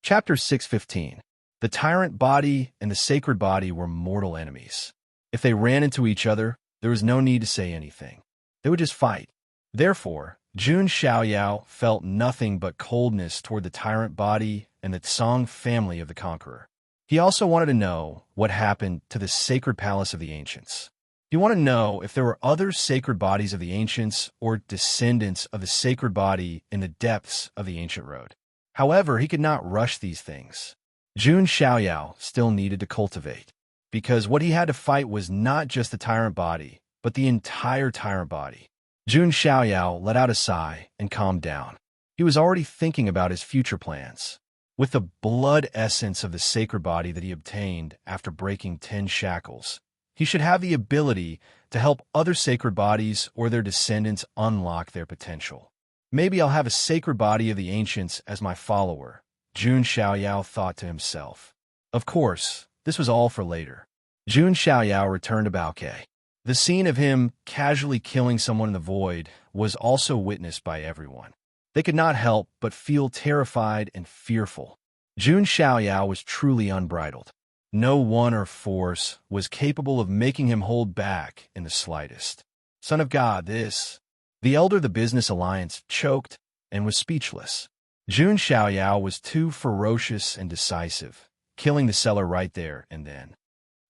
Chapter 615. The tyrant body and the sacred body were mortal enemies. If they ran into each other, there was no need to say anything. They would just fight. Therefore, Jun Xiaoyao felt nothing but coldness toward the tyrant body and the Song family of the Conqueror. He also wanted to know what happened to the sacred palace of the ancients. He wanted to know if there were other sacred bodies of the ancients or descendants of the sacred body in the depths of the ancient road. However, he could not rush these things. Jun Xiaoyao still needed to cultivate, because what he had to fight was not just the tyrant body, but the entire tyrant body. Jun Xiaoyao let out a sigh and calmed down. He was already thinking about his future plans. With the blood essence of the sacred body that he obtained after breaking 10 shackles, he should have the ability to help other sacred bodies or their descendants unlock their potential. Maybe I'll have a sacred body of the ancients as my follower, Jun Xiaoyao thought to himself. Of course, this was all for later. Jun Xiaoyao returned to Baoke. The scene of him casually killing someone in the void was also witnessed by everyone. They could not help but feel terrified and fearful. Jun Xiaoyao was truly unbridled. No one or force was capable of making him hold back in the slightest. Son of God, this. The elder of the business alliance choked and was speechless. Jun Xiaoyao was too ferocious and decisive, killing the seller right there and then.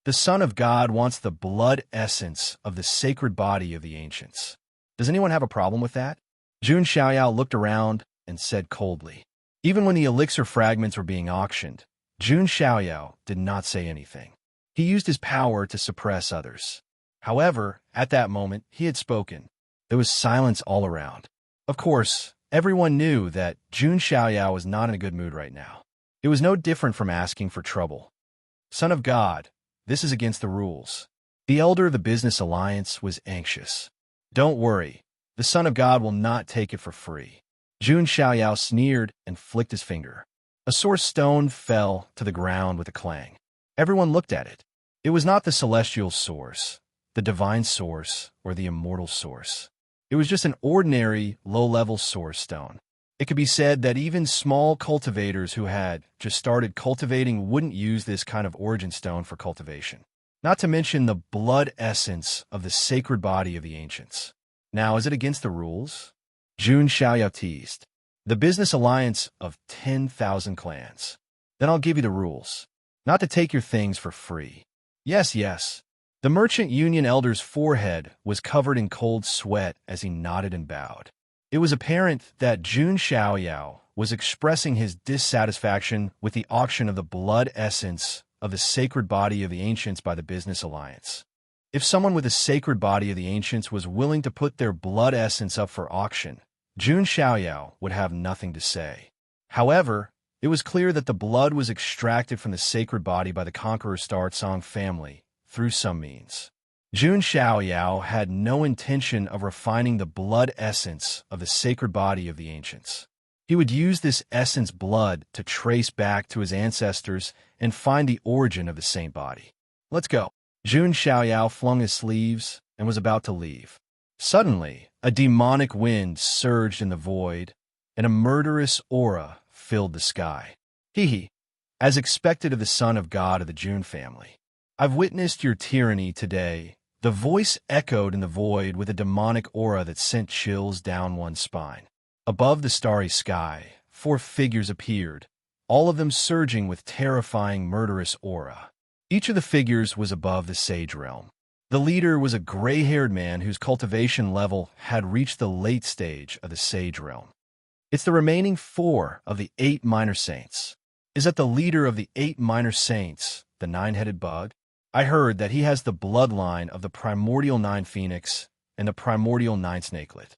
The Son of God wants the blood essence of the sacred body of the ancients. Does anyone have a problem with that? Jun Xiaoyao looked around and said coldly. Even when the elixir fragments were being auctioned, Jun Xiaoyao did not say anything. He used his power to suppress others. However, at that moment, he had spoken. There was silence all around. Of course, everyone knew that Jun Xiaoyao was not in a good mood right now. It was no different from asking for trouble. Son of God, this is against the rules. The elder of the business alliance was anxious. Don't worry, the Son of God will not take it for free. Jun Xiaoyao sneered and flicked his finger. A source stone fell to the ground with a clang. Everyone looked at it. It was not the celestial source, the divine source, or the immortal source. It was just an ordinary, low-level source stone. It could be said that even small cultivators who had just started cultivating wouldn't use this kind of origin stone for cultivation. Not to mention the blood essence of the sacred body of the ancients. Now, is it against the rules? Jun Xiaoyao teased. The business alliance of 10,000 clans. Then I'll give you the rules. Not to take your things for free. Yes, yes. The merchant union elder's forehead was covered in cold sweat as he nodded and bowed. It was apparent that Jun Xiaoyao was expressing his dissatisfaction with the auction of the blood essence of the sacred body of the ancients by the business alliance. If someone with the sacred body of the ancients was willing to put their blood essence up for auction, Jun Xiaoyao would have nothing to say. However, it was clear that the blood was extracted from the sacred body by the Conqueror Star Song family through some means. Jun Xiaoyao had no intention of refining the blood essence of the sacred body of the ancients. He would use this essence blood to trace back to his ancestors and find the origin of the saint body. Let's go. Jun Xiaoyao flung his sleeves and was about to leave. Suddenly, a demonic wind surged in the void, and a murderous aura filled the sky. Hee hee. As expected of the son of God of the June family. I've witnessed your tyranny today. The voice echoed in the void with a demonic aura that sent chills down one's spine. Above the starry sky, 4 figures appeared, all of them surging with terrifying murderous aura. Each of the figures was above the sage realm. The leader was a gray-haired man whose cultivation level had reached the late stage of the sage realm. It's the remaining 4 of the 8 minor saints. Is that the leader of the 8 minor saints, the 9-headed bug? I heard that he has the bloodline of the Primordial 9 phoenix and the Primordial 9 snakelet.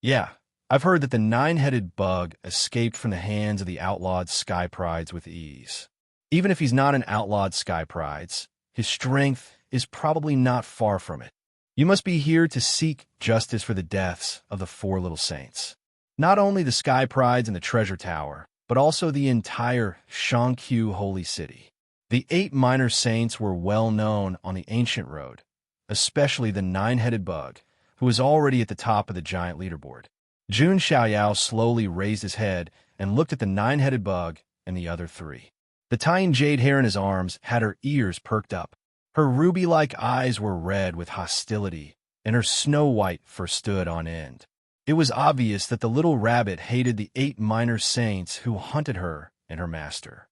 Yeah, I've heard that the 9-headed bug escaped from the hands of the outlawed Sky Prides with ease. Even if he's not an outlawed Sky Prides, his strength is probably not far from it. You must be here to seek justice for the deaths of the 4 little saints. Not only the Sky Prides and the Treasure Tower, but also the entire Shangqiu Holy City. The 8 minor saints were well known on the ancient road, especially the 9-headed bug, who was already at the top of the giant leaderboard. Jun Xiaoyao slowly raised his head and looked at the 9-headed bug and the other 3. The tiny jade hair in his arms had her ears perked up. Her ruby-like eyes were red with hostility, and her snow-white fur stood on end. It was obvious that the little rabbit hated the 8 minor saints who hunted her and her master.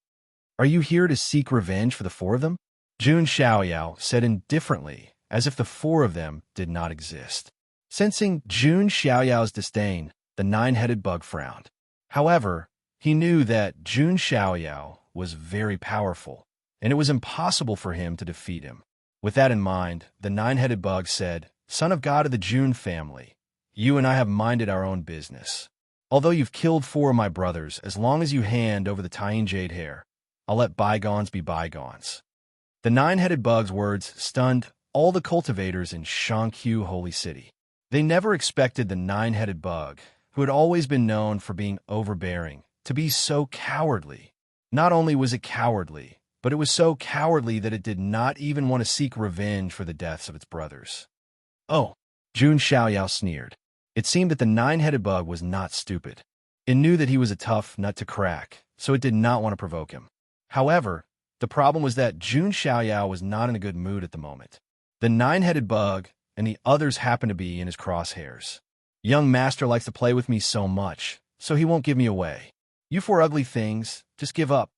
Are you here to seek revenge for the 4 of them? Jun Xiaoyao said indifferently, as if the 4 of them did not exist. Sensing Jun Xiaoyao's disdain, the 9-headed bug frowned. However, he knew that Jun Xiaoyao was very powerful, and it was impossible for him to defeat him. With that in mind, the 9-headed bug said, "Son of God of the Jun family, you and I have minded our own business. Although you've killed 4 of my brothers, as long as you hand over the tying jade hair, I'll let bygones be bygones." The 9-headed bug's words stunned all the cultivators in Shangqiu Holy City. They never expected the 9-headed bug, who had always been known for being overbearing, to be so cowardly. Not only was it cowardly, but it was so cowardly that it did not even want to seek revenge for the deaths of its brothers. Oh, Jun Xiaoyao sneered. It seemed that the 9-headed bug was not stupid. It knew that he was a tough nut to crack, so it did not want to provoke him. However, the problem was that Jun Xiaoyao was not in a good mood at the moment. The 9-headed bug and the others happened to be in his crosshairs. Young master likes to play with me so much, so he won't give me away. You 4 ugly things, just give up.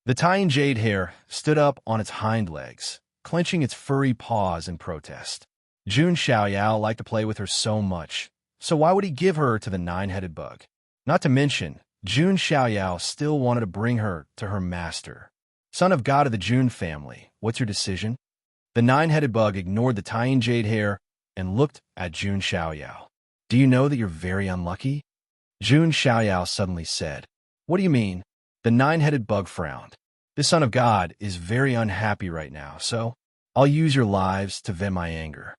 The tying jade hair stood up on its hind legs, clenching its furry paws in protest. Jun Xiaoyao liked to play with her so much, so why would he give her to the 9-headed bug? Not to mention, Jun Xiaoyao still wanted to bring her to her master. Son of God of the Jun family, what's your decision? The 9-headed bug ignored the tying jade hair and looked at Jun Xiaoyao. Do you know that you're very unlucky? Jun Xiaoyao suddenly said. What do you mean? The 9-headed bug frowned. This son of God is very unhappy right now, so I'll use your lives to vent my anger.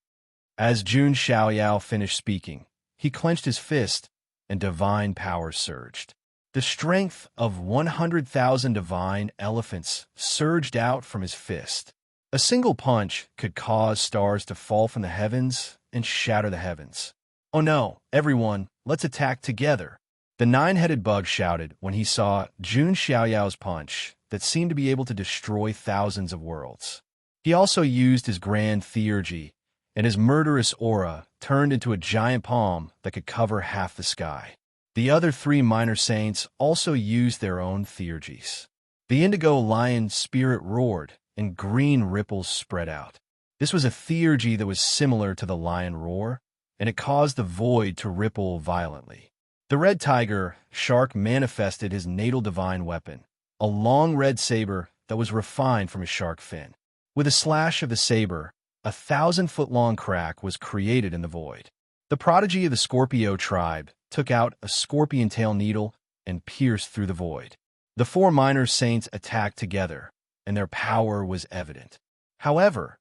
As Jun Xiaoyao finished speaking, he clenched his fist and divine power surged. The strength of 100,000 divine elephants surged out from his fist. A single punch could cause stars to fall from the heavens and shatter the heavens. Oh no, everyone, let's attack together. The 9-headed bug shouted when he saw Jun Xiaoyao's punch that seemed to be able to destroy thousands of worlds. He also used his grand theurgy, and his murderous aura turned into a giant palm that could cover half the sky. The other 3 minor saints also used their own theurgies. The indigo lion spirit roared, and green ripples spread out. This was a theurgy that was similar to the lion roar, and it caused the void to ripple violently. The red tiger shark manifested his natal divine weapon, a long red saber that was refined from a shark fin. With a slash of the saber, a 1,000-foot-long crack was created in the void. The prodigy of the Scorpio tribe took out a scorpion tail needle and pierced through the void. The 4 minor saints attacked together, and their power was evident. However,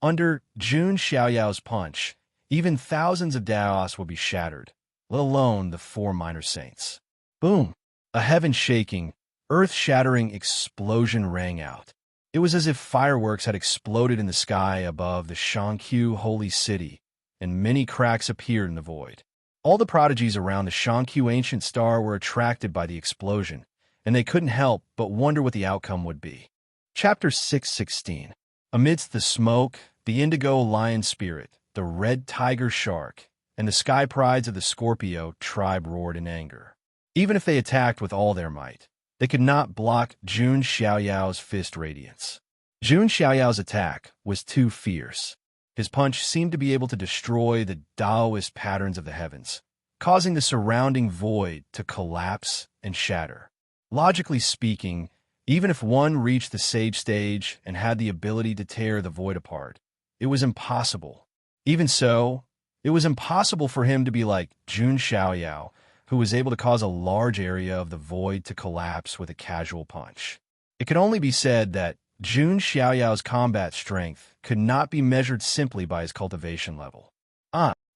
under Jun Xiaoyao's punch, even thousands of Daos would be shattered, let alone the 4 minor saints. Boom! A heaven-shaking, earth-shattering explosion rang out. It was as if fireworks had exploded in the sky above the Shangqiu Holy City, and many cracks appeared in the void. All the prodigies around the Shangqiu ancient star were attracted by the explosion, and they couldn't help but wonder what the outcome would be. Chapter 616. Amidst the smoke, the indigo lion spirit, the red tiger shark, and the sky prides of the Scorpio tribe roared in anger. Even if they attacked with all their might, they could not block Jun Xiaoyao's fist radiance. Jun Xiaoyao's attack was too fierce. His punch seemed to be able to destroy the Taoist patterns of the heavens, causing the surrounding void to collapse and shatter. Logically speaking, even if one reached the sage stage and had the ability to tear the void apart, it was impossible. Even so, it was impossible for him to be like Jun Xiaoyao, who was able to cause a large area of the void to collapse with a casual punch. It could only be said that Jun Xiaoyao's combat strength could not be measured simply by his cultivation level.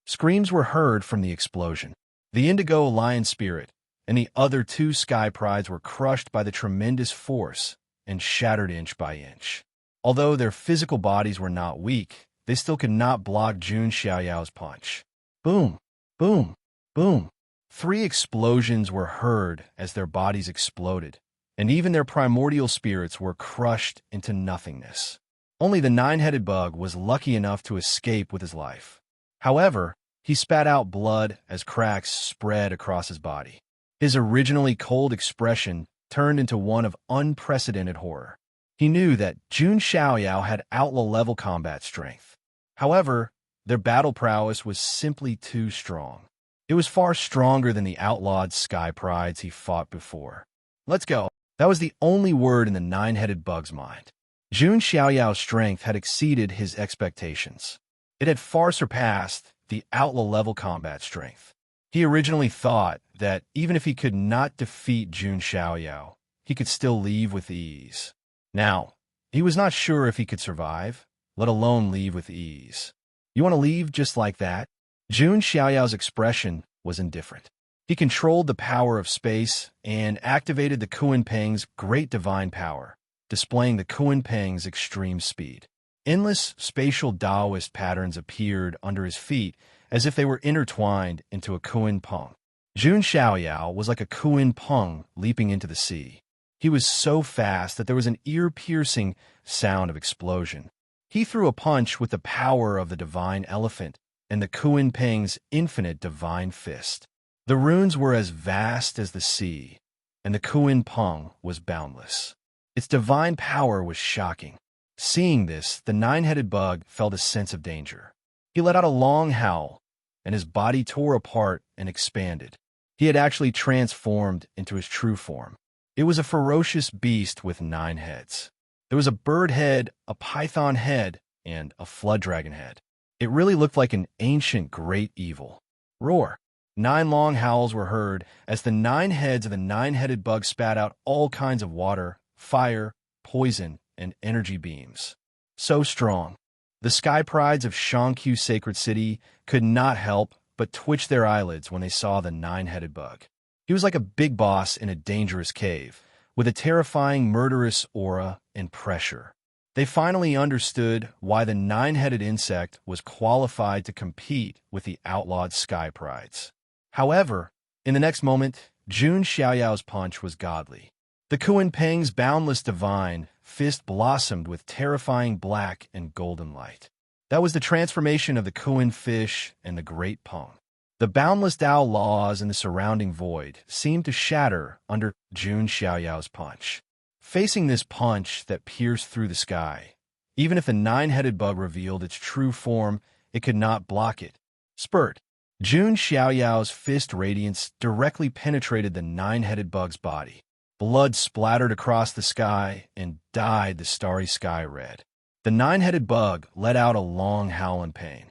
Screams were heard from the explosion. The indigo lion spirit and the other two sky prides were crushed by the tremendous force and shattered inch by inch. Although their physical bodies were not weak, they still could not block Jun Xiaoyao's punch. Boom, boom, boom. 3 explosions were heard as their bodies exploded, and even their primordial spirits were crushed into nothingness. Only the 9-headed bug was lucky enough to escape with his life. However, he spat out blood as cracks spread across his body. His originally cold expression turned into one of unprecedented horror. He knew that Jun Xiaoyao had outlaw-level combat strength. However, their battle prowess was simply too strong. It was far stronger than the outlawed sky prides he fought before. Let's go. That was the only word in the 9-headed bug's mind. Jun Xiaoyao's strength had exceeded his expectations. It had far surpassed the outlaw-level combat strength. He originally thought that even if he could not defeat Jun Xiaoyao, he could still leave with ease. Now, he was not sure if he could survive, let alone leave with ease. You want to leave just like that? Jun Xiaoyao's expression was indifferent. He controlled the power of space and activated the Kunpeng's great divine power, displaying the Kunpeng's extreme speed. Endless spatial Taoist patterns appeared under his feet as if they were intertwined into a Kunpeng. Jun Xiaoyao was like a Kunpeng leaping into the sea. He was so fast that there was an ear-piercing sound of explosion. He threw a punch with the power of the divine elephant and the Kunpeng's infinite divine fist. The runes were as vast as the sea, and the Kunpeng was boundless. Its divine power was shocking. Seeing this, the 9-headed bug felt a sense of danger. He let out a long howl, and his body tore apart and expanded. He had actually transformed into his true form. It was a ferocious beast with 9 heads. There was a bird head, a python head, and a flood dragon head. It really looked like an ancient great evil. Roar! 9 long howls were heard as the 9 heads of the 9-headed bug spat out all kinds of water, fire, poison, and energy beams. So strong. The sky prides of Shangqiu Sacred City could not help but twitch their eyelids when they saw the 9-headed bug. He was like a big boss in a dangerous cave, with a terrifying murderous aura and pressure. They finally understood why the 9-headed insect was qualified to compete with the outlawed sky prides. However, in the next moment, Jun Xiaoyao's punch was godly. The Kunpeng's boundless divine fist blossomed with terrifying black and golden light. That was the transformation of the Kun fish and the great Peng. The boundless Tao laws in the surrounding void seemed to shatter under Jun Xiaoyao's punch. Facing this punch that pierced through the sky, even if the 9-headed bug revealed its true form, it could not block it. Spurt! Jun Xiaoyao's fist radiance directly penetrated the 9-headed bug's body. Blood splattered across the sky and dyed the starry sky red. The 9-headed bug let out a long howl in pain.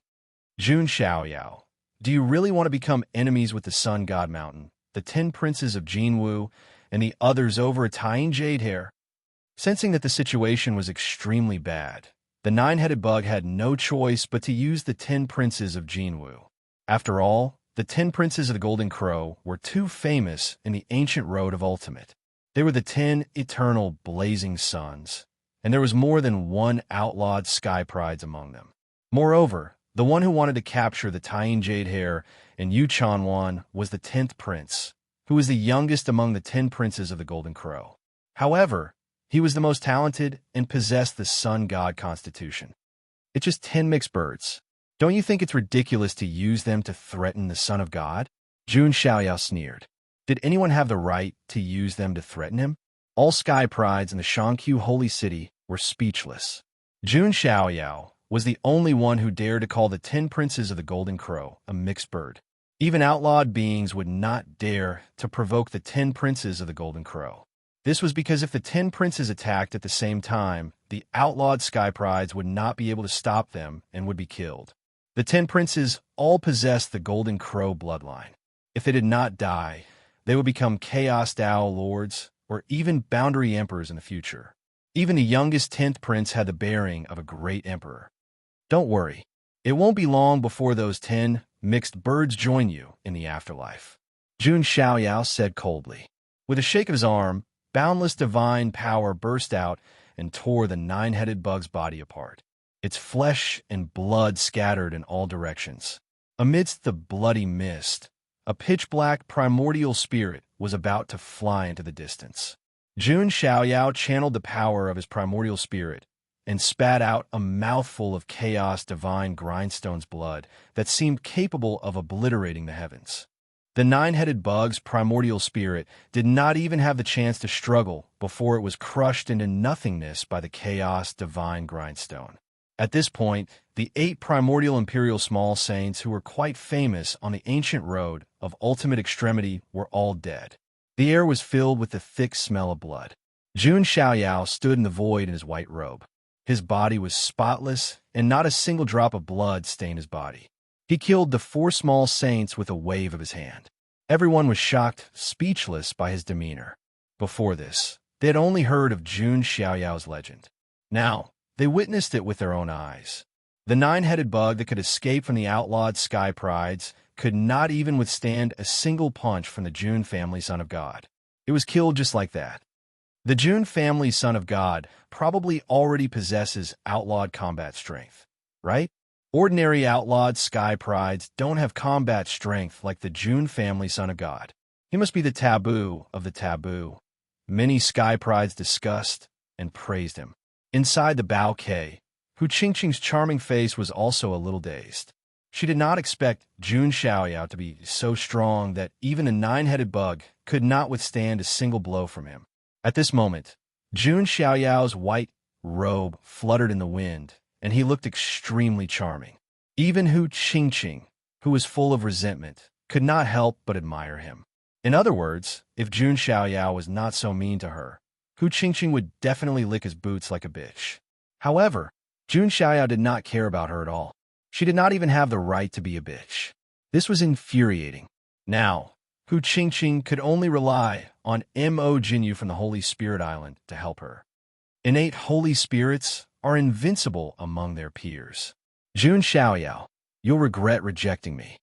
Jun Xiaoyao, do you really want to become enemies with the Sun God Mountain, the 10 princes of Jinwu, and the others over a tying jade hair? Sensing that the situation was extremely bad, the 9-headed bug had no choice but to use the 10 princes of Jinwu. After all, the 10 princes of the Golden Crow were too famous in the ancient road of ultimate. They were the 10 eternal blazing suns, and there was more than one outlawed sky prides among them. Moreover, the one who wanted to capture the tying jade hair in Yu Chanwan was the 10th prince, who was the youngest among the 10 princes of the Golden Crow. However, he was the most talented and possessed the sun god constitution. It's just 10 mixed birds. Don't you think it's ridiculous to use them to threaten the son of God? Jun Xiaoyao sneered. Did anyone have the right to use them to threaten him? All sky prides in the Shangqiu holy city were speechless. Jun Xiaoyao was the only one who dared to call the 10 princes of the Golden Crow a mixed bird. Even outlawed beings would not dare to provoke the 10 princes of the Golden Crow. This was because if the 10 princes attacked at the same time, the outlawed sky prides would not be able to stop them and would be killed. The 10 princes all possessed the Golden Crow bloodline. If they did not die, they would become Chaos Dao lords or even boundary emperors in the future. Even the youngest 10th prince had the bearing of a great emperor. Don't worry, it won't be long before those 10 mixed birds join you in the afterlife. Jun Xiaoyao said coldly. With a shake of his arm, boundless divine power burst out and tore the 9-headed bug's body apart. Its flesh and blood scattered in all directions. Amidst the bloody mist, a pitch-black primordial spirit was about to fly into the distance. Jun Xiaoyao channeled the power of his primordial spirit and spat out a mouthful of chaos divine grindstone's blood that seemed capable of obliterating the heavens. The 9-headed bug's primordial spirit did not even have the chance to struggle before it was crushed into nothingness by the chaos divine grindstone. At this point, the 8 primordial imperial small saints who were quite famous on the ancient road of ultimate extremity were all dead. The air was filled with the thick smell of blood. Jun Xiaoyao stood in the void in his white robe. His body was spotless, and not a single drop of blood stained his body. He killed the 4 small saints with a wave of his hand. Everyone was shocked, speechless by his demeanor. Before this, they had only heard of Jun Xiaoyao's legend. Now, they witnessed it with their own eyes. The 9-headed bug that could escape from the outlawed sky prides could not even withstand a single punch from the Jun family son of God. It was killed just like that. The Jun family son of God probably already possesses outlawed combat strength, right? Ordinary outlawed sky prides don't have combat strength like the Jun family son of God. He must be the taboo of the taboo. Many sky prides discussed and praised him. Inside the Bao Ke, Hu Qingqing's charming face was also a little dazed. She did not expect Jun Xiaoyao to be so strong that even a 9-headed bug could not withstand a single blow from him. At this moment, Jun Xiaoyao's white robe fluttered in the wind, and he looked extremely charming. Even Hu Qingqing, who was full of resentment, could not help but admire him. In other words, if Jun Xiaoyao was not so mean to her, Hu Qingqing would definitely lick his boots like a bitch. However, Jun Xiaoyao did not care about her at all. She did not even have the right to be a bitch. This was infuriating. Now, Hu Qingqing could only rely on Mo Jinyu from the Holy Spirit Island to help her. Innate holy spirits are invincible among their peers. Jun Xiaoyao, you'll regret rejecting me.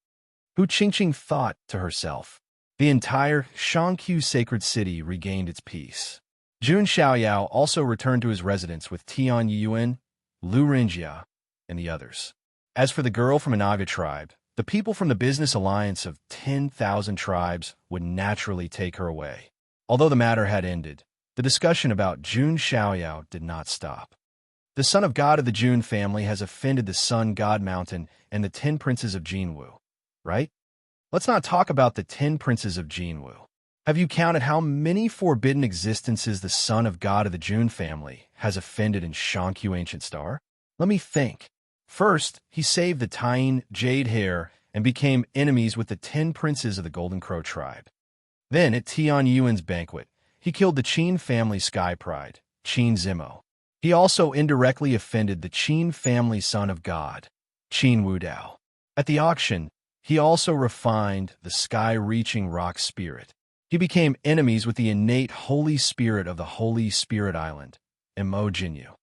Hu Qingqing thought to herself. The entire Shangqiu sacred city regained its peace. Jun Xiaoyao also returned to his residence with Tian Yuan, Lu Rinjia, and the others. As for the girl from Anaga tribe, the people from the business alliance of 10,000 tribes would naturally take her away. Although the matter had ended, the discussion about Jun Xiaoyao did not stop. The son of God of the Jun family has offended the Sun God Mountain and the 10 princes of Jinwu, right? Let's not talk about the 10 princes of Jinwu. Have you counted how many forbidden existences the son of God of the Jun family has offended in Shangqiu Ancient Star? Let me think. First, he saved the Tying Jade Hair and became enemies with the 10 princes of the Golden Crow tribe. Then, at Tian Yuan's banquet, he killed the Qin family sky pride, Qin Zimo. He also indirectly offended the Qin family son of God, Qin Wudao. At the auction, he also refined the sky-reaching rock spirit. He became enemies with the innate holy spirit of the Holy Spirit Island, Mo Jinyu.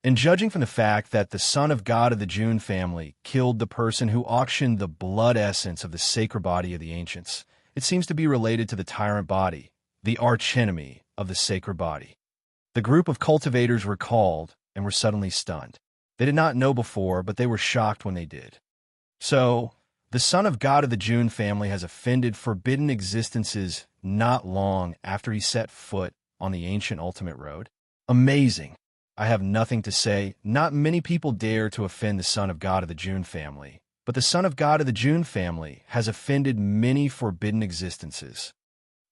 And judging from the fact that the son of God of the Jun family killed the person who auctioned the blood essence of the sacred body of the ancients, it seems to be related to the tyrant body, the archenemy of the sacred body. The group of cultivators were called and were suddenly stunned. They did not know before, but they were shocked when they did. So, the son of God of the Jun family has offended forbidden existences not long after he set foot on the ancient ultimate road. Amazing. I have nothing to say. Not many people dare to offend the son of God of the June family, but the son of God of the June family has offended many forbidden existences.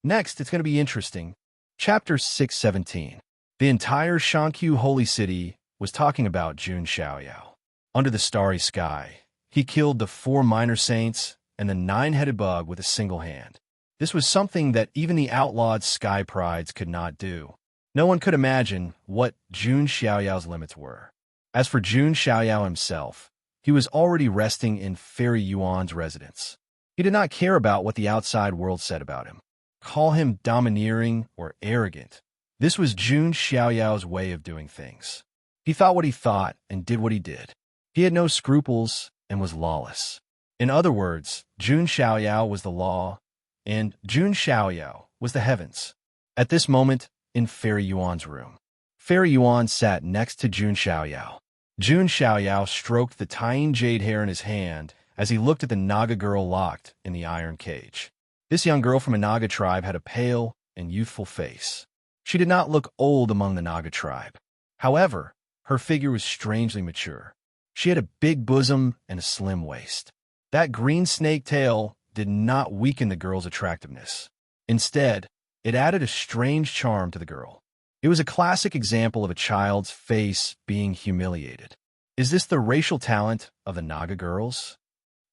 Next, it's going to be interesting. Chapter 617. The entire Shankyu holy city was talking about Jun Xiaoyao. Under the starry sky, he killed the 4 minor saints and the 9-headed bug with a single hand. This was something that even the outlawed sky prides could not do. No one could imagine what Jun Xiaoyao's limits were. As for Jun Xiaoyao himself, he was already resting in Fairy Yuan's residence. He did not care about what the outside world said about him. Call him domineering or arrogant. This was Jun Xiaoyao's way of doing things. He thought what he thought and did what he did. He had no scruples and was lawless. In other words, Jun Xiaoyao was the law, and Jun Xiaoyao was the heavens. At this moment, in Fairy Yuan's room, Fairy Yuan sat next to Jun Xiaoyao. Jun Xiaoyao stroked the tying jade hair in his hand as he looked at the Naga girl locked in the iron cage. This young girl from a Naga tribe had a pale and youthful face. She did not look old among the Naga tribe. However, her figure was strangely mature. She had a big bosom and a slim waist. That green snake tail did not weaken the girl's attractiveness. Instead, it added a strange charm to the girl. It was a classic example of a child's face being humiliated. Is this the racial talent of the Naga girls?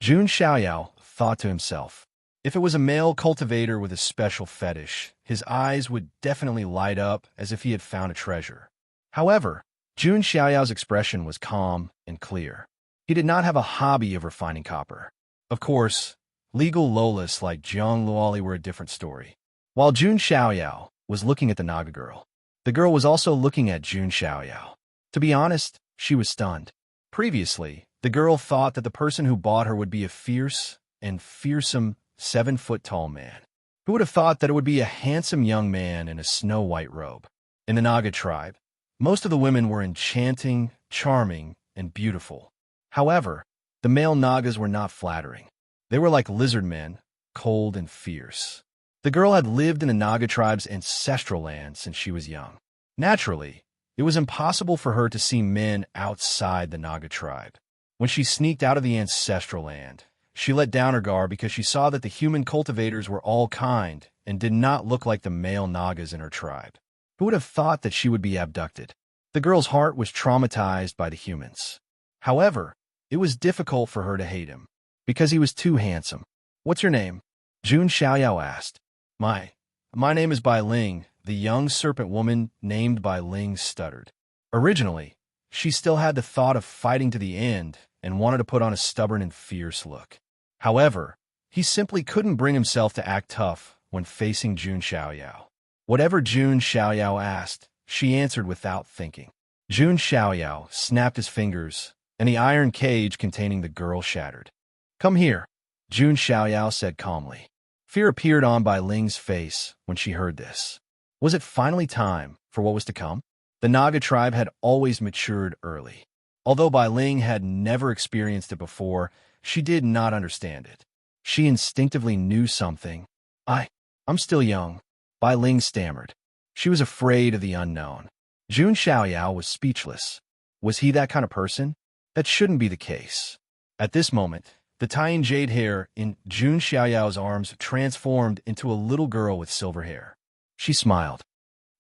Jun Xiaoyao thought to himself. If it was a male cultivator with a special fetish, his eyes would definitely light up as if he had found a treasure. However, Jun Xiaoyao's expression was calm and clear. He did not have a hobby of refining copper. Of course, legal Lolas like Jiang Luoli were a different story. While Jun Xiaoyao was looking at the Naga girl, the girl was also looking at Jun Xiaoyao. To be honest, she was stunned. Previously, the girl thought that the person who bought her would be a fierce and fearsome 7-foot-tall man. Who would have thought that it would be a handsome young man in a snow-white robe? In the Naga tribe, most of the women were enchanting, charming, and beautiful. However, the male Nagas were not flattering. They were like lizard men, cold and fierce. The girl had lived in the Naga tribe's ancestral land since she was young. Naturally, it was impossible for her to see men outside the Naga tribe. When she sneaked out of the ancestral land, she let down her guard because she saw that the human cultivators were all kind and did not look like the male Nagas in her tribe. Who would have thought that she would be abducted? The girl's heart was traumatized by the humans. However, it was difficult for her to hate him, because he was too handsome. What's your name? Jun Xiaoyao asked. My name is Bai Ling, the young serpent woman named Bai Ling stuttered. Originally, she still had the thought of fighting to the end and wanted to put on a stubborn and fierce look. However, he simply couldn't bring himself to act tough when facing Jun Xiaoyao. Whatever Jun Xiaoyao asked, she answered without thinking. Jun Xiaoyao snapped his fingers, and the iron cage containing the girl shattered. Come here, Jun Xiaoyao said calmly. Fear appeared on Bai Ling's face when she heard this. Was it finally time for what was to come? The Naga tribe had always matured early. Although Bai Ling had never experienced it before, she did not understand it. She instinctively knew something. I'm still young, Bai Ling stammered. She was afraid of the unknown. Jun Xiaoyao was speechless. Was he that kind of person? That shouldn't be the case. At this moment, the tying jade hair in Jun Xiaoyao's arms transformed into a little girl with silver hair. She smiled.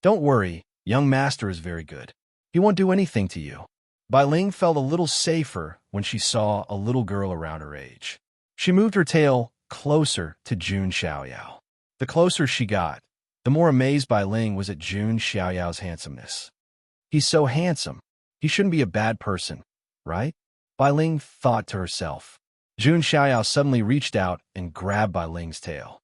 Don't worry, young master is very good. He won't do anything to you. Bai Ling felt a little safer when she saw a little girl around her age. She moved her tail closer to Jun Xiaoyao. The closer she got, the more amazed Bai Ling was at Jun Xiaoyao's handsomeness. He's so handsome. He shouldn't be a bad person, right? Bai Ling thought to herself. Jun Xiaoyao suddenly reached out and grabbed Bai Ling's tail.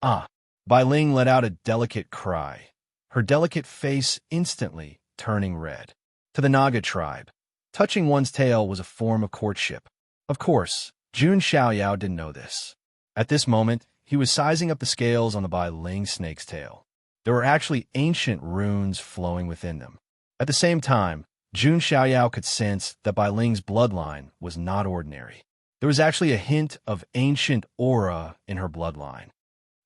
Bai Ling let out a delicate cry, her delicate face instantly turning red. To the Naga tribe, touching one's tail was a form of courtship. Of course, Jun Xiaoyao didn't know this. At this moment, he was sizing up the scales on the Bai Ling snake's tail. There were actually ancient runes flowing within them. At the same time, Jun Xiaoyao could sense that Bai Ling's bloodline was not ordinary. There was actually a hint of ancient aura in her bloodline.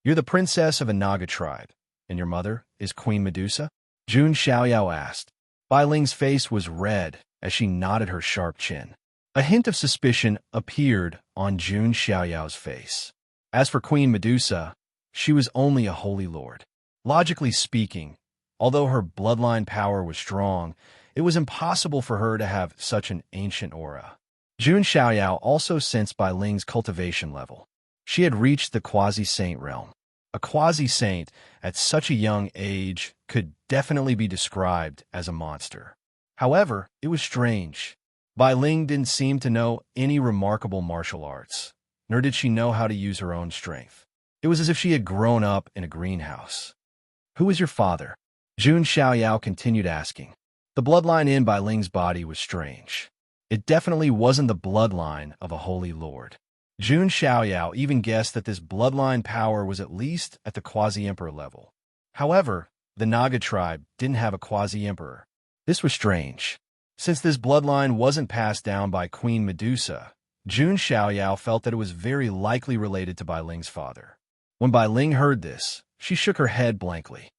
You're the princess of a Naga tribe, and your mother is Queen Medusa? Jun Xiaoyao asked. Bai Ling's face was red as she nodded her sharp chin. A hint of suspicion appeared on Jun Xiaoyao's face. As for Queen Medusa, she was only a holy lord. Logically speaking, although her bloodline power was strong, it was impossible for her to have such an ancient aura. Jun Xiaoyao also sensed Bai Ling's cultivation level. She had reached the quasi-saint realm. A quasi-saint at such a young age could definitely be described as a monster. However, it was strange. Bai Ling didn't seem to know any remarkable martial arts, nor did she know how to use her own strength. It was as if she had grown up in a greenhouse. Who is your father? Jun Xiaoyao continued asking. The bloodline in Bai Ling's body was strange. It definitely wasn't the bloodline of a holy lord. Jun Xiaoyao even guessed that this bloodline power was at least at the quasi-emperor level. However, the Naga tribe didn't have a quasi-emperor. This was strange. Since this bloodline wasn't passed down by Queen Medusa, Jun Xiaoyao felt that it was very likely related to Bai Ling's father. When Bai Ling heard this, she shook her head blankly.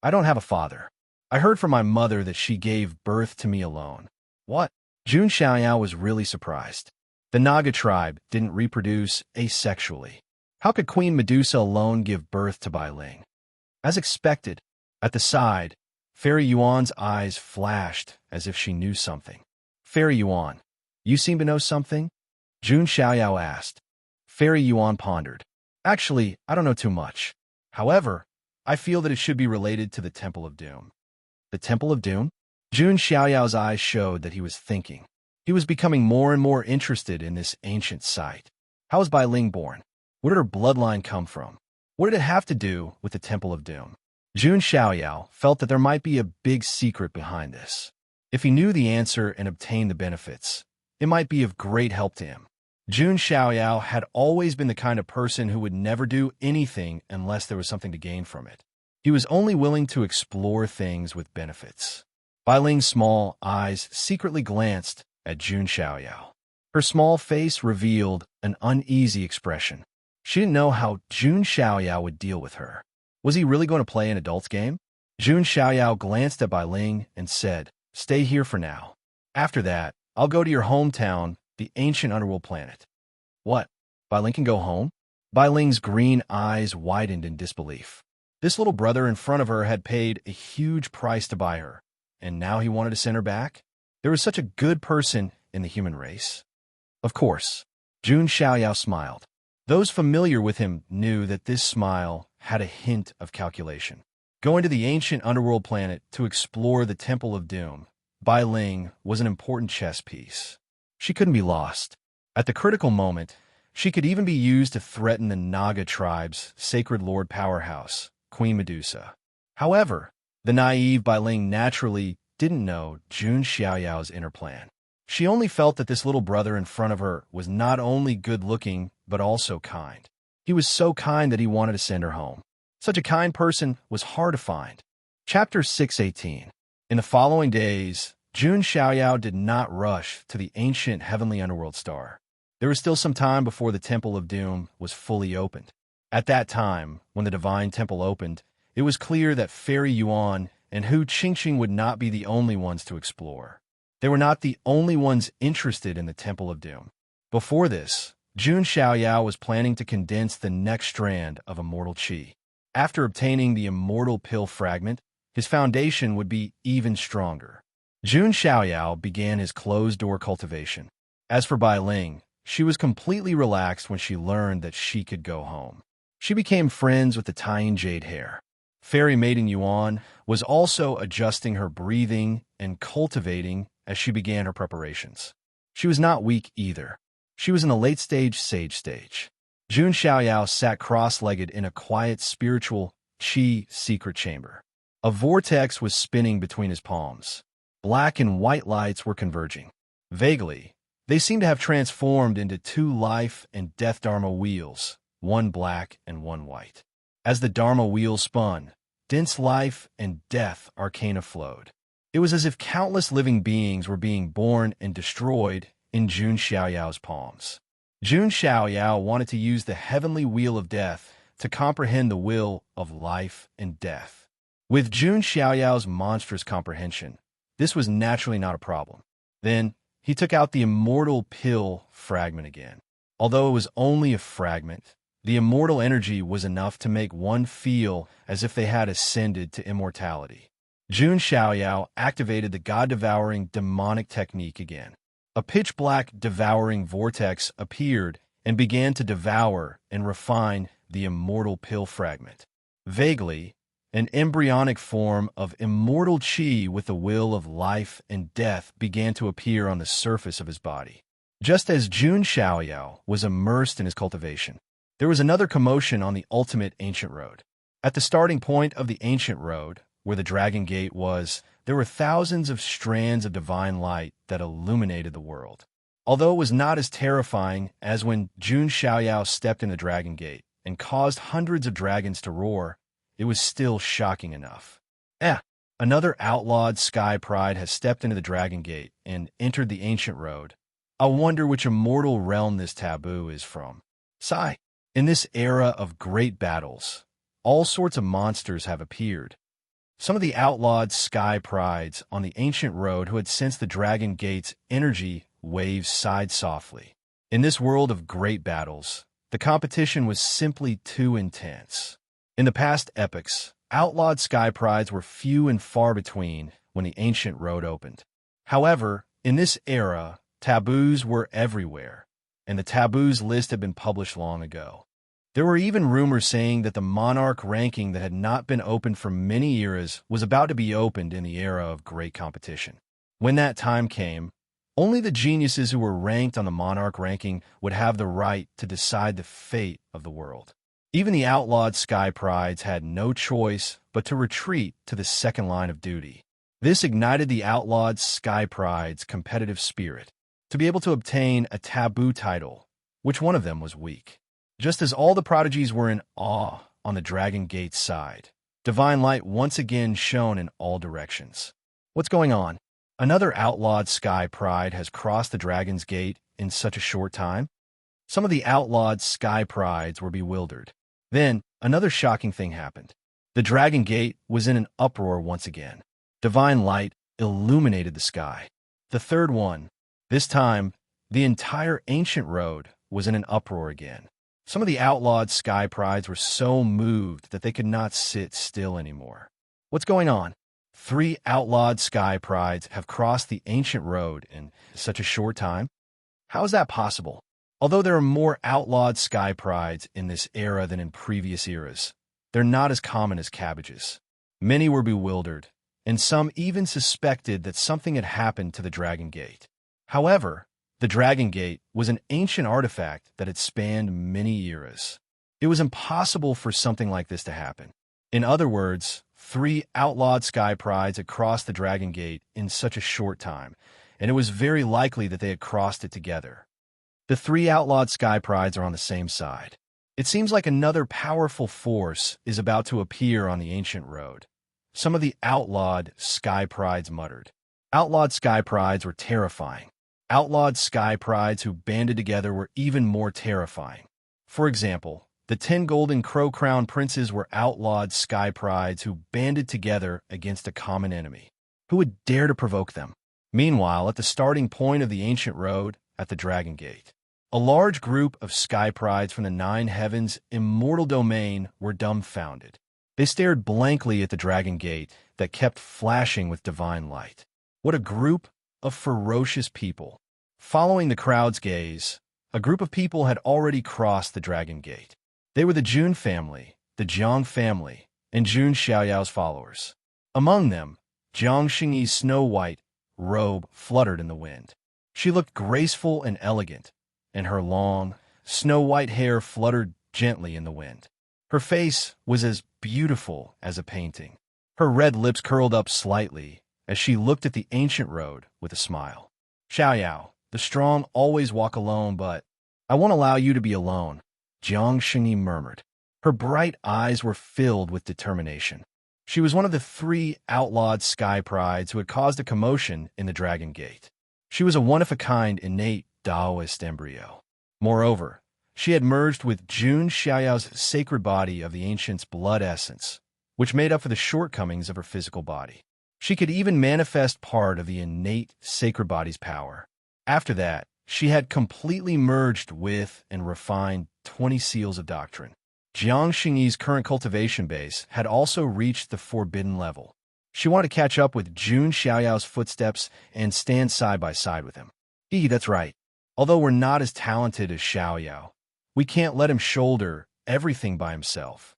I don't have a father. I heard from my mother that she gave birth to me alone. What? Jun Xiaoyao was really surprised. The Naga tribe didn't reproduce asexually. How could Queen Medusa alone give birth to Bai Ling? As expected, at the side, Fairy Yuan's eyes flashed as if she knew something. Fairy Yuan, you seem to know something? Jun Xiaoyao asked. Fairy Yuan pondered. Actually, I don't know too much. However, I feel that it should be related to the Temple of Doom. The Temple of Doom? Jun Xiaoyao's eyes showed that he was thinking. He was becoming more and more interested in this ancient site. How was Bai Ling born? Where did her bloodline come from? What did it have to do with the Temple of Doom? Jun Xiaoyao felt that there might be a big secret behind this. If he knew the answer and obtained the benefits, it might be of great help to him. Jun Xiaoyao had always been the kind of person who would never do anything unless there was something to gain from it. He was only willing to explore things with benefits. Bai Ling's small eyes secretly glanced at Jun Xiaoyao. Her small face revealed an uneasy expression. She didn't know how Jun Xiaoyao would deal with her. Was he really going to play an adult's game? Jun Xiaoyao glanced at Bai Ling and said, Stay here for now. After that, I'll go to your hometown, the ancient underworld planet. What? Bai Ling can go home? Bai Ling's green eyes widened in disbelief. This little brother in front of her had paid a huge price to buy her, and now he wanted to send her back? There was such a good person in the human race. Of course. Jun Xiaoyao smiled. Those familiar with him knew that this smile had a hint of calculation. Going to the ancient underworld planet to explore the Temple of Doom, Bai Ling was an important chess piece. She couldn't be lost. At the critical moment, she could even be used to threaten the Naga tribe's sacred lord powerhouse, Queen Medusa. However, the naive Bai Ling naturally didn't know Jun Xiaoyao's inner plan. She only felt that this little brother in front of her was not only good-looking, but also kind. He was so kind that he wanted to send her home. Such a kind person was hard to find. Chapter 618. In the following days, Jun Xiaoyao did not rush to the ancient heavenly underworld star. There was still some time before the Temple of Doom was fully opened. At that time, when the divine temple opened, it was clear that Fairy Yuan and Hu Qingqing would not be the only ones to explore. They were not the only ones interested in the Temple of Doom. Before this, Jun Xiaoyao was planning to condense the next strand of immortal qi. After obtaining the immortal pill fragment, his foundation would be even stronger. Jun Xiaoyao began his closed-door cultivation. As for Bai Ling, she was completely relaxed when she learned that she could go home. She became friends with the tying jade hair. Fairy Maiden Yuan was also adjusting her breathing and cultivating as she began her preparations. She was not weak either. She was in the late-stage sage stage. Jun Xiaoyao sat cross-legged in a quiet spiritual qi secret chamber. A vortex was spinning between his palms. Black and white lights were converging. Vaguely, they seemed to have transformed into two life and death Dharma wheels, one black and one white. As the Dharma wheel spun, dense life and death arcana flowed. It was as if countless living beings were being born and destroyed in Jun Xiaoyao's palms. Jun Xiaoyao wanted to use the heavenly wheel of death to comprehend the will of life and death. With Jun Xiaoyao's monstrous comprehension, this was naturally not a problem. Then, he took out the immortal pill fragment again. Although it was only a fragment, the immortal energy was enough to make one feel as if they had ascended to immortality. Jun Xiaoyao activated the god-devouring demonic technique again. A pitch-black devouring vortex appeared and began to devour and refine the immortal pill fragment. Vaguely, an embryonic form of immortal qi with the will of life and death began to appear on the surface of his body. Just as Jun Xiaoyao was immersed in his cultivation, there was another commotion on the ultimate ancient road. At the starting point of the ancient road, where the Dragon Gate was, there were thousands of strands of divine light that illuminated the world. Although it was not as terrifying as when Jun Xiaoyao stepped in the Dragon Gate and caused hundreds of dragons to roar, it was still shocking enough. Another outlawed sky pride has stepped into the Dragon Gate and entered the ancient road. I wonder which immortal realm this taboo is from. Sigh. In this era of great battles, all sorts of monsters have appeared. Some of the outlawed sky prides on the ancient road who had sensed the Dragon Gate's energy waves sighed softly. In this world of great battles, the competition was simply too intense. In the past epochs, outlawed sky prides were few and far between when the ancient road opened. However, in this era, taboos were everywhere, and the taboos list had been published long ago. There were even rumors saying that the monarch ranking that had not been opened for many eras was about to be opened in the era of great competition. When that time came, only the geniuses who were ranked on the monarch ranking would have the right to decide the fate of the world. Even the outlawed sky prides had no choice but to retreat to the second line of duty. This ignited the outlawed sky pride's competitive spirit to be able to obtain a taboo title. Which one of them was weak? Just as all the prodigies were in awe on the Dragon Gate's side, divine light once again shone in all directions. What's going on? Another outlawed sky pride has crossed the Dragon's Gate in such a short time? Some of the outlawed sky prides were bewildered. Then, another shocking thing happened. The Dragon Gate was in an uproar once again. Divine light illuminated the sky. The third one. This time, the entire ancient road was in an uproar again. Some of the outlawed sky prides were so moved that they could not sit still anymore. What's going on? 3 outlawed sky prides have crossed the ancient road in such a short time? How is that possible? Although there are more outlawed sky prides in this era than in previous eras, they're not as common as cabbages. Many were bewildered, and some even suspected that something had happened to the Dragon Gate. However, the Dragon Gate was an ancient artifact that had spanned many eras. It was impossible for something like this to happen. In other words, 3 outlawed sky prides had crossed the Dragon Gate in such a short time, and it was very likely that they had crossed it together. The 3 outlawed sky prides are on the same side. It seems like another powerful force is about to appear on the ancient road. Some of the outlawed sky prides muttered. Outlawed sky prides were terrifying. Outlawed sky prides who banded together were even more terrifying. For example, the 10 golden crow-crowned princes were outlawed sky prides who banded together against a common enemy. Who would dare to provoke them? Meanwhile, at the starting point of the ancient road, at the Dragon Gate, a large group of sky prides from the 9 heavens' immortal domain were dumbfounded. They stared blankly at the Dragon Gate that kept flashing with divine light. What a group of ferocious people. Following the crowd's gaze, a group of people had already crossed the Dragon Gate. They were the Jun family, the Jiang family, and Jun Xiaoyao's followers. Among them, Jiang Xingyi's snow-white robe fluttered in the wind. She looked graceful and elegant, and her long, snow-white hair fluttered gently in the wind. Her face was as beautiful as a painting. Her red lips curled up slightly as she looked at the ancient road with a smile. Xiaoyao, the strong always walk alone, but I won't allow you to be alone, Jiang Xingyi murmured. Her bright eyes were filled with determination. She was one of the 3 outlawed sky prides who had caused a commotion in the Dragon Gate. She was a one-of-a-kind innate Taoist embryo. Moreover, She had merged with Jun Xiaoyao's sacred body of the ancient's blood essence, which made up for the shortcomings of her physical body. She could even manifest part of the innate sacred body's power. After that, she had completely merged with and refined 20 seals of doctrine. Jiang Xingyi's current cultivation base had also reached the forbidden level. She wanted to catch up with Jun Xiaoyao's footsteps and stand side by side with him. That's right. Although we're not as talented as Xiaoyao, we can't let him shoulder everything by himself.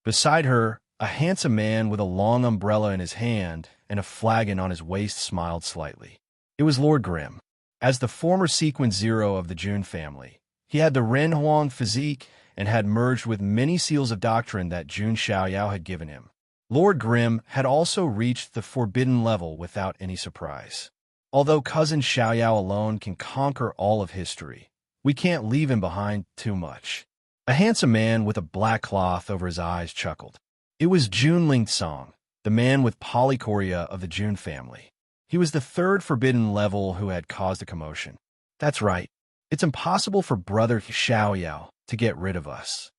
Beside her, a handsome man with a long umbrella in his hand and a flagon on his waist smiled slightly. It was Lord Grimm. As the former Sequence Zero of the Jun family, he had the Ren Huang physique and had merged with many seals of doctrine that Jun Xiaoyao had given him. Lord Grimm had also reached the forbidden level without any surprise. Although cousin Xiaoyao alone can conquer all of history, we can't leave him behind too much. A handsome man with a black cloth over his eyes chuckled. It was Jun Lingsong, the man with polychoria of the Jun family. He was the third forbidden level who had caused a commotion. That's right. It's impossible for brother Xiaoyao to get rid of us.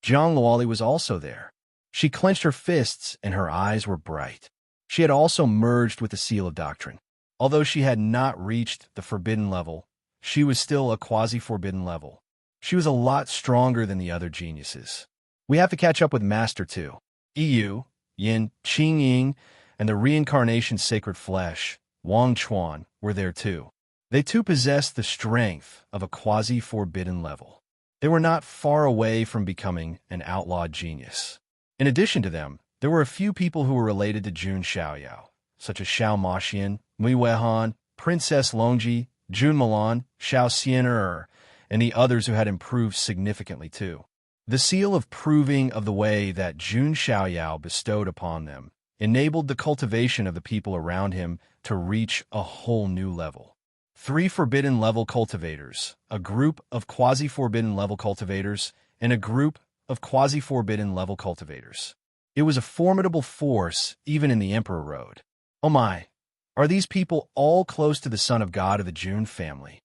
Zhang Luoli was also there. She clenched her fists and her eyes were bright. She had also merged with the seal of doctrine. Although she had not reached the forbidden level, she was still a quasi-forbidden level. She was a lot stronger than the other geniuses. We have to catch up with Master 2. Yu, Yin, Qingying, and the reincarnation sacred flesh, Wang Chuan, were there too. They too possessed the strength of a quasi-forbidden level. They were not far away from becoming an outlawed genius. In addition to them, there were a few people who were related to Jun Xiaoyao, such as Xiao Maxian, Mui Weihan, Princess Longji, Jun Milan, Xiao Xian'er, and the others who had improved significantly too. The seal of proving of the way that Jun Xiaoyao bestowed upon them enabled the cultivation of the people around him to reach a whole new level. 3 forbidden level cultivators, a group of quasi-forbidden level cultivators, and a group of quasi-forbidden level cultivators. It was a formidable force even in the Emperor Road. Oh my, are these people all close to the Son of God of the Jun family?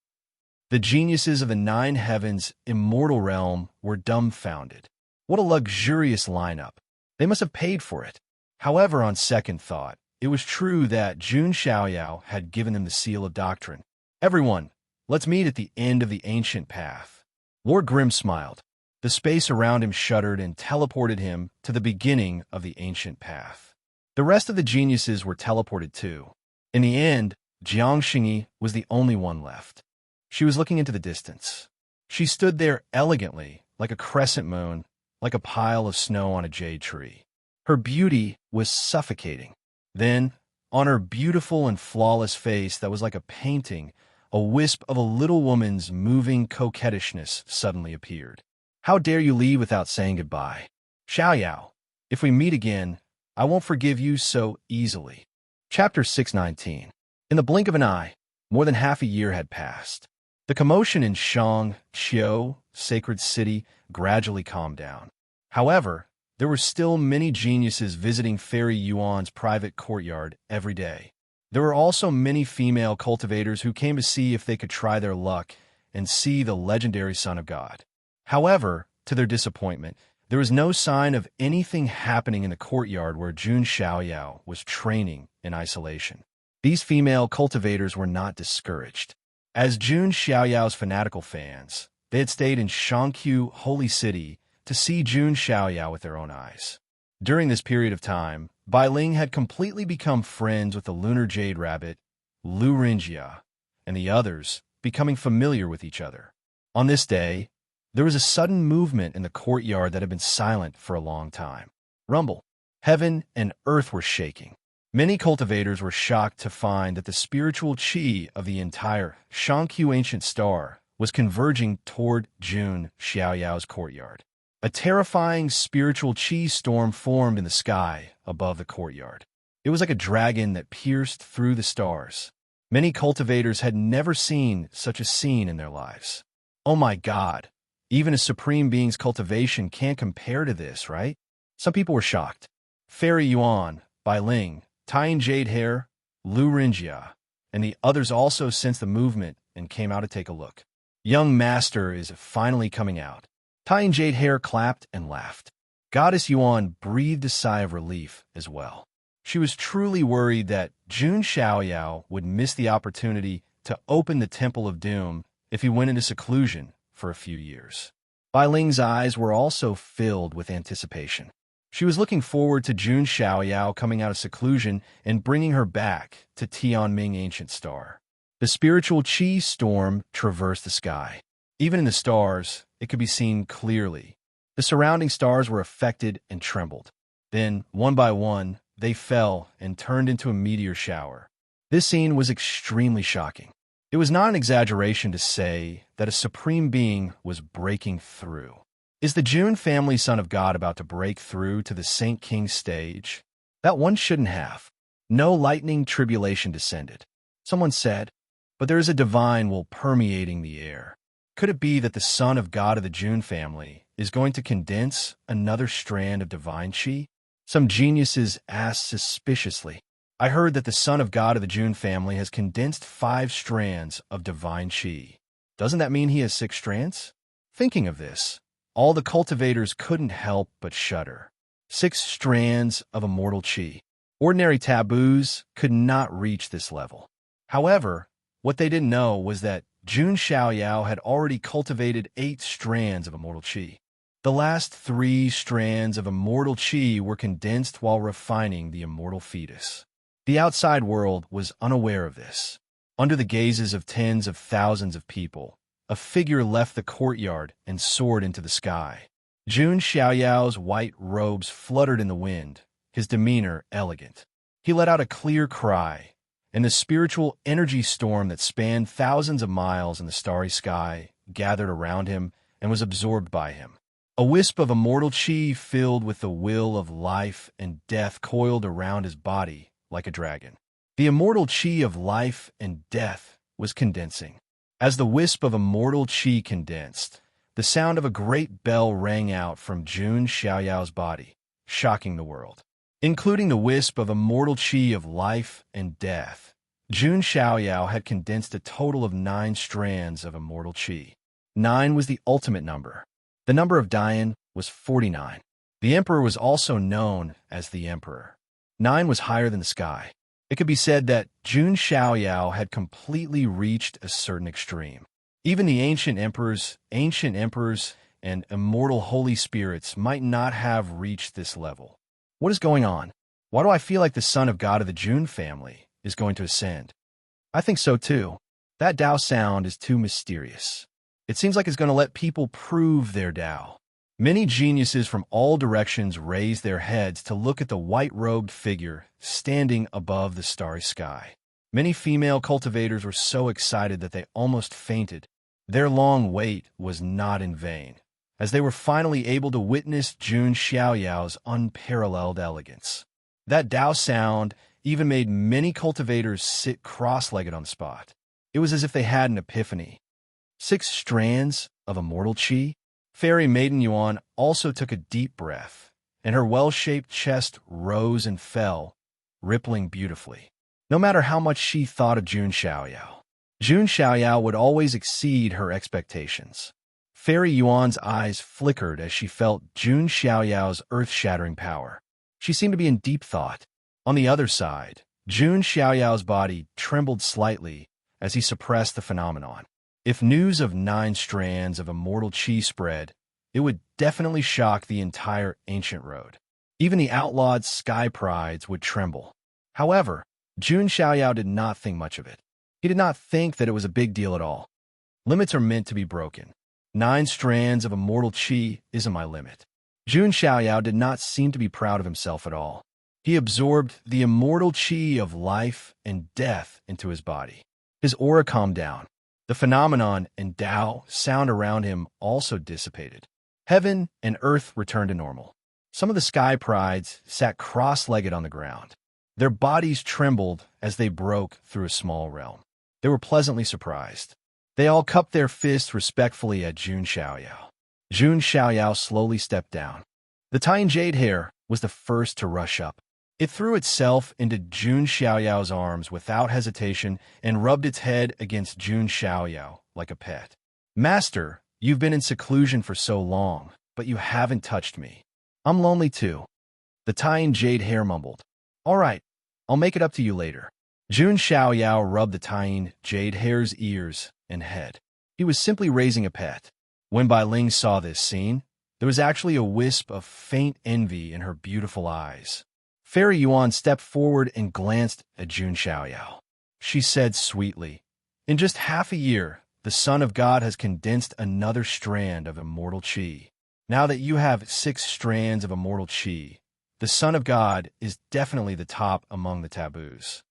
The geniuses of the 9 heavens immortal realm were dumbfounded. What a luxurious lineup. They must have paid for it. However, on second thought, it was true that Jun Xiaoyao had given them the seal of doctrine. Everyone, let's meet at the end of the ancient path. Lord Grimm smiled. The space around him shuddered and teleported him to the beginning of the ancient path. The rest of the geniuses were teleported too. In the end, Jiang Xingyi was the only one left. She was looking into the distance. She stood there elegantly, like a crescent moon, like a pile of snow on a jade tree. Her beauty was suffocating. Then, on her beautiful and flawless face that was like a painting, a wisp of a little woman's moving coquettishness suddenly appeared. How dare you leave without saying goodbye? Xiaoyao, if we meet again, I won't forgive you so easily. Chapter 619. In the blink of an eye, more than half a year had passed. The commotion in Shang, Qiu, sacred city, gradually calmed down. However, there were still many geniuses visiting Fairy Yuan's private courtyard every day. There were also many female cultivators who came to see if they could try their luck and see the legendary Son of God. However, to their disappointment, there was no sign of anything happening in the courtyard where Jun Xiaoyao was training in isolation. These female cultivators were not discouraged. As Jun Xiaoyao's fanatical fans, they had stayed in Shangqiu Holy City to see Jun Xiaoyao with their own eyes. During this period of time, Bailing had completely become friends with the lunar jade rabbit, Lu Rinjia, and the others, becoming familiar with each other. On this day, there was a sudden movement in the courtyard that had been silent for a long time. Rumble. Heaven and earth were shaking. Many cultivators were shocked to find that the spiritual qi of the entire Shangqiu ancient star was converging toward Jun Xiaoyao's courtyard. A terrifying spiritual qi storm formed in the sky above the courtyard. It was like a dragon that pierced through the stars. Many cultivators had never seen such a scene in their lives. Oh my God, even a supreme being's cultivation can't compare to this, right? Some people were shocked. Fairy Yuan, Bailing, tying jade hair, Lu Rinjia, and the others also sensed the movement and came out to take a look. Young master is finally coming out. Tying jade hair clapped and laughed. Goddess Yuan breathed a sigh of relief as well. She was truly worried that Jun Xiaoyao would miss the opportunity to open the Temple of Doom if he went into seclusion for a few years. Bai Ling's eyes were also filled with anticipation. She was looking forward to Jun Xiaoyao coming out of seclusion and bringing her back to Tianming Ancient Star. The spiritual qi storm traversed the sky. Even in the stars, it could be seen clearly. The surrounding stars were affected and trembled. Then, one by one, they fell and turned into a meteor shower. This scene was extremely shocking. It was not an exaggeration to say that a supreme being was breaking through. Is the Jun family son of God about to break through to the Saint King stage? That one shouldn't have. No lightning tribulation descended. Someone said, but there is a divine will permeating the air. Could it be that the son of God of the Jun family is going to condense another strand of divine qi? Some geniuses asked suspiciously. I heard that the son of God of the Jun family has condensed 5 strands of divine qi. Doesn't that mean he has 6 strands? Thinking of this, all the cultivators couldn't help but shudder. 6 strands of immortal qi. Ordinary taboos could not reach this level. However, what they didn't know was that Jun Xiaoyao had already cultivated 8 strands of immortal qi. The last 3 strands of immortal qi were condensed while refining the immortal fetus. The outside world was unaware of this. Under the gazes of tens of thousands of people, a figure left the courtyard and soared into the sky. Jun Xiaoyao's white robes fluttered in the wind, his demeanor elegant. He let out a clear cry, and the spiritual energy storm that spanned thousands of miles in the starry sky gathered around him and was absorbed by him. A wisp of immortal qi filled with the will of life and death coiled around his body like a dragon. The immortal qi of life and death was condensing. As the wisp of immortal qi condensed, the sound of a great bell rang out from Jun Xiaoyao's body, shocking the world. Including the wisp of immortal qi of life and death, Jun Xiaoyao had condensed a total of 9 strands of immortal qi. 9 was the ultimate number. The number of Dian was 49. The emperor was also known as the emperor. 9 was higher than the sky. It could be said that Jun Xiaoyao had completely reached a certain extreme. Even the ancient emperors, and immortal holy spirits might not have reached this level. What is going on? Why do I feel like the son of God of the Jun family is going to ascend? I think so too. That Tao sound is too mysterious. It seems like it's going to let people prove their Tao. Many geniuses from all directions raised their heads to look at the white-robed figure standing above the starry sky. Many female cultivators were so excited that they almost fainted. Their long wait was not in vain, as they were finally able to witness Jun Xiaoyao's unparalleled elegance. That Tao sound even made many cultivators sit cross-legged on the spot. It was as if they had an epiphany. 6 strands of immortal qi? Fairy Maiden Yuan also took a deep breath, and her well-shaped chest rose and fell, rippling beautifully. No matter how much she thought of Jun Xiaoyao would always exceed her expectations. Fairy Yuan's eyes flickered as she felt Jun Xiaoyao's earth-shattering power. She seemed to be in deep thought. On the other side, Jun Xiaoyao's body trembled slightly as he suppressed the phenomenon. If news of 9 strands of immortal qi spread, it would definitely shock the entire ancient road. Even the outlawed sky prides would tremble. However, Jun Xiaoyao did not think much of it. He did not think that it was a big deal at all. Limits are meant to be broken. 9 strands of immortal qi isn't my limit. Jun Xiaoyao did not seem to be proud of himself at all. He absorbed the immortal qi of life and death into his body. His aura calmed down. The phenomenon and Tao sound around him also dissipated. Heaven and earth returned to normal. Some of the sky prides sat cross-legged on the ground. Their bodies trembled as they broke through a small realm. They were pleasantly surprised. They all cupped their fists respectfully at Jun Xiaoyao. Jun Xiaoyao slowly stepped down. The Tian jade hair was the first to rush up. It threw itself into Jun Xiaoyao's arms without hesitation and rubbed its head against Jun Xiaoyao like a pet. Master, you've been in seclusion for so long, but you haven't touched me. I'm lonely too. The tying jade hare mumbled. All right, I'll make it up to you later. Jun Xiaoyao rubbed the tying jade hare's ears and head. He was simply raising a pet. When Bai Ling saw this scene, there was actually a wisp of faint envy in her beautiful eyes. Fairy Yuan stepped forward and glanced at Jun Xiaoyao. She said sweetly, in just half a year, the Son of God has condensed another strand of immortal qi. Now that you have 6 strands of immortal qi, the Son of God is definitely the top among the taboos.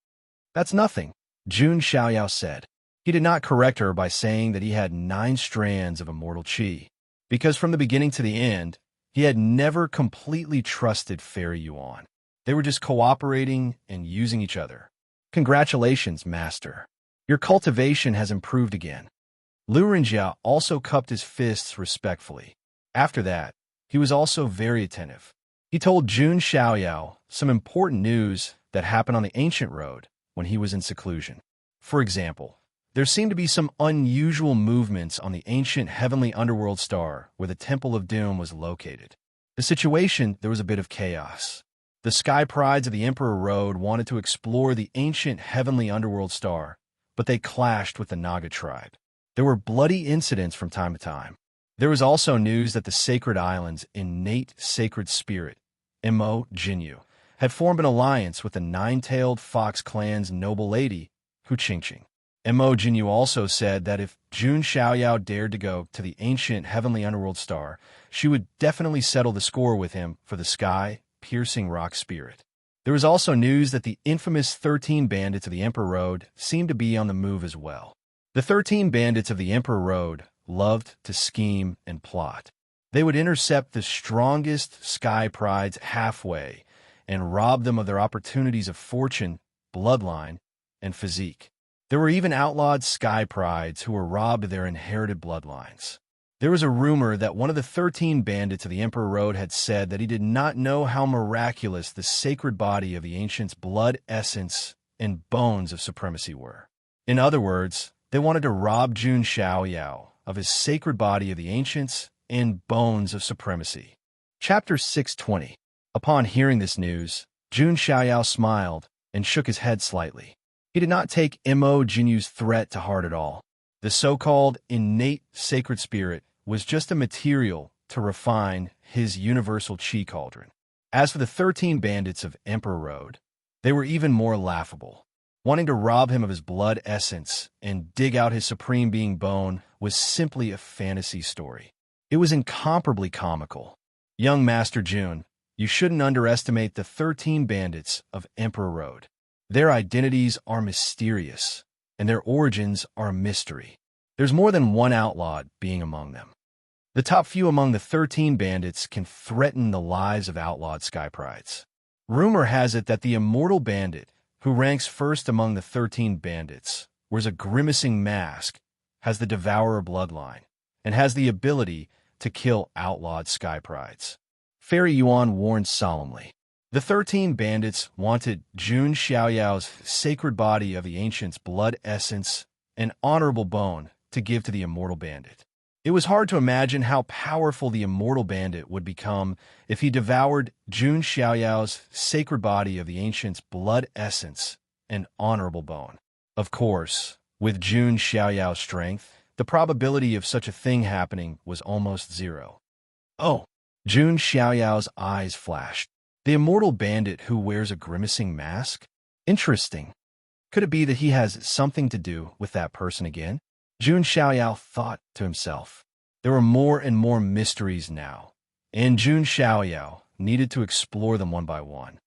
That's nothing, Jun Xiaoyao said. He did not correct her by saying that he had 9 strands of immortal qi, because from the beginning to the end, he had never completely trusted Fairy Yuan. They were just cooperating and using each other. Congratulations, Master. Your cultivation has improved again. Lu Renjia also cupped his fists respectfully. After that, he was also very attentive. He told Jun Xiaoyao some important news that happened on the ancient road when he was in seclusion. For example, there seemed to be some unusual movements on the ancient heavenly underworld star where the Temple of Doom was located. The situation, there was a bit of chaos. The Sky Prides of the Emperor Road wanted to explore the ancient heavenly underworld star, but they clashed with the Naga tribe. There were bloody incidents from time to time. There was also news that the Sacred Island's innate sacred spirit, Mo Jinyu, had formed an alliance with the 9-tailed fox clan's noble lady, Hu Qingqing. Mo Jinyu also said that if Jun Xiaoyao dared to go to the ancient heavenly underworld star, she would definitely settle the score with him for the sky-piercing rock spirit. There was also news that the infamous 13 bandits of the Emperor Road seemed to be on the move as well. The 13 bandits of the Emperor Road loved to scheme and plot. They would intercept the strongest Sky Prides halfway and rob them of their opportunities of fortune, bloodline, and physique. There were even outlawed Sky Prides who were robbed of their inherited bloodlines. There was a rumor that one of the 13 bandits of the Emperor Road had said that he did not know how miraculous the sacred body of the ancients' blood essence and bones of supremacy were. In other words, they wanted to rob Jun Xiaoyao of his sacred body of the ancients and bones of supremacy. Chapter 620. Upon hearing this news, Jun Xiaoyao smiled and shook his head slightly. He did not take Mo Jinyu's threat to heart at all. The so-called innate sacred spirit was just a material to refine his universal qi cauldron. As for the 13 bandits of Emperor Road, they were even more laughable. Wanting to rob him of his blood essence and dig out his supreme being bone was simply a fantasy story. It was incomparably comical. Young Master Jun, you shouldn't underestimate the 13 bandits of Emperor Road. Their identities are mysterious, and their origins are a mystery. There's more than one outlawed being among them. The top few among the 13 bandits can threaten the lives of outlawed Sky Prides. Rumor has it that the immortal bandit, who ranks first among the 13 bandits, wears a grimacing mask, has the Devourer bloodline, and has the ability to kill outlawed Sky Prides. Fairy Yuan warned solemnly. The 13 bandits wanted Jun Xiaoyao's sacred body of the ancients' blood essence and honorable bone to give to the immortal bandit. It was hard to imagine how powerful the immortal bandit would become if he devoured Jun Xiaoyao's sacred body of the ancients' blood essence and honorable bone. Of course, with Jun Xiaoyao's strength, the probability of such a thing happening was almost zero. Oh, Jun Xiaoyao's eyes flashed. The immortal bandit who wears a grimacing mask? Interesting. Could it be that he has something to do with that person again? Jun Xiaoyao thought to himself. There were more and more mysteries now, and Jun Xiaoyao needed to explore them one by one.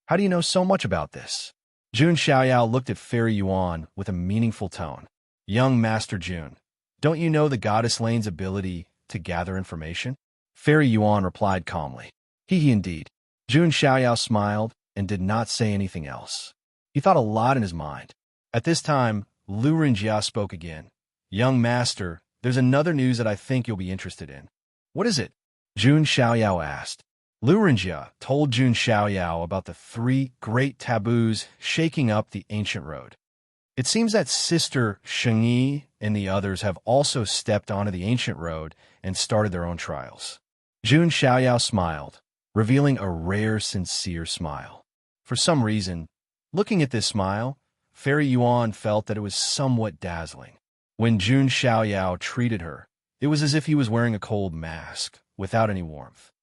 How do you know so much about this? Jun Xiaoyao looked at Fairy Yuan with a meaningful tone. Young Master Jun, don't you know the Goddess Lane's ability to gather information? Fairy Yuan replied calmly. He indeed. Jun Xiaoyao smiled and did not say anything else. He thought a lot in his mind. At this time, Lu Renjia spoke again. Young Master, there's another news that I think you'll be interested in. What is it? Jun Xiaoyao asked. Lu Renjia told Jun Xiaoyao about the 3 great taboos shaking up the ancient road. It seems that Sister Shengyi and the others have also stepped onto the ancient road and started their own trials. Jun Xiaoyao smiled, revealing a rare, sincere smile. For some reason, looking at this smile, Fairy Yuan felt that it was somewhat dazzling. When Jun Xiaoyao treated her, it was as if he was wearing a cold mask, without any warmth.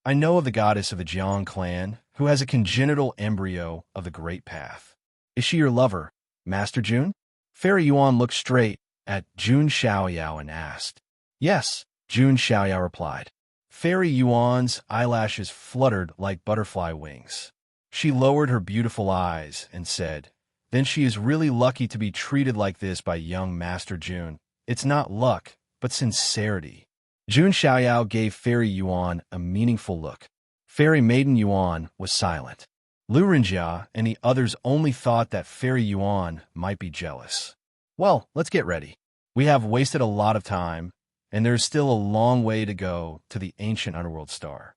I know of the goddess of the Jiang clan, who has a congenital embryo of the Great Path. Is she your lover, Master Jun? Fairy Yuan looked straight at Jun Xiaoyao and asked. Yes, Jun Xiaoyao replied. Fairy Yuan's eyelashes fluttered like butterfly wings. She lowered her beautiful eyes and said, Then she is really lucky to be treated like this by young Master Jun. It's not luck, but sincerity. Jun Xiaoyao gave Fairy Yuan a meaningful look. Fairy Maiden Yuan was silent. Lu Renjia and the others only thought that Fairy Yuan might be jealous. Well, let's get ready. We have wasted a lot of time, and there's still a long way to go to the ancient underworld star.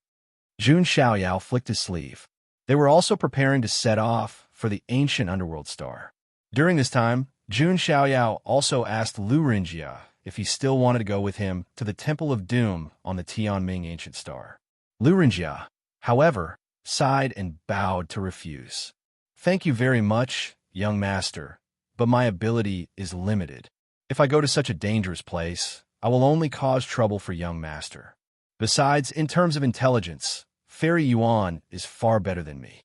Jun Xiaoyao flicked his sleeve. They were also preparing to set off for the ancient underworld star. During this time, Jun Xiaoyao also asked Lu Renjia if he still wanted to go with him to the Temple of Doom on the Tianming ancient star. Lu Renjia, however, sighed and bowed to refuse. Thank you very much, young master, but my ability is limited. If I go to such a dangerous place, I will only cause trouble for young master. Besides, in terms of intelligence, Fairy Yuan is far better than me.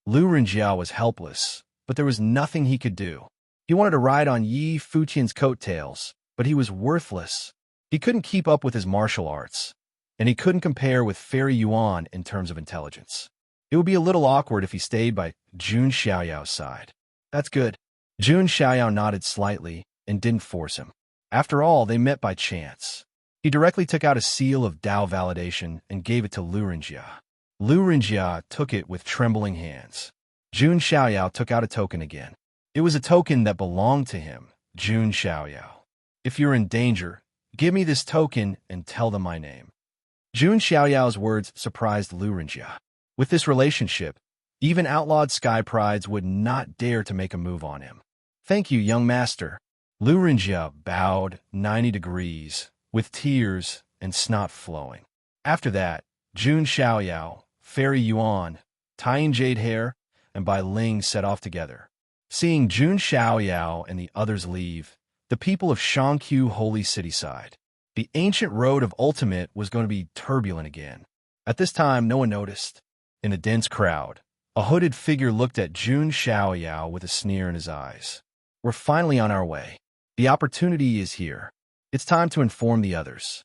Lu Renjia was helpless, but there was nothing he could do. He wanted to ride on Yi Fuqian's coattails, but he was worthless. He couldn't keep up with his martial arts, and he couldn't compare with Fairy Yuan in terms of intelligence. It would be a little awkward if he stayed by Jun Xiaoyao's side. That's good. Jun Xiaoyao nodded slightly and didn't force him. After all, they met by chance. He directly took out a seal of Dao validation and gave it to Lu Renjia. Lu Renjia took it with trembling hands. Jun Xiaoyao took out a token again. It was a token that belonged to him, Jun Xiaoyao. If you're in danger, give me this token and tell them my name. Jun Xiaoyao's words surprised Lu Renjia. With this relationship, even outlawed sky prides would not dare to make a move on him. Thank you, young master. Lu Renjia bowed 90 degrees, with tears and snot flowing. After that, Jun Xiaoyao, Fairy Yuan, tying jade hair, and Bai Ling set off together. Seeing Jun Xiaoyao and the others leave, the people of Shangqiu Holy City sighed. The ancient road of ultimate was going to be turbulent again. At this time, no one noticed. In a dense crowd, a hooded figure looked at Jun Xiaoyao with a sneer in his eyes. We're finally on our way. The opportunity is here. It's time to inform the others.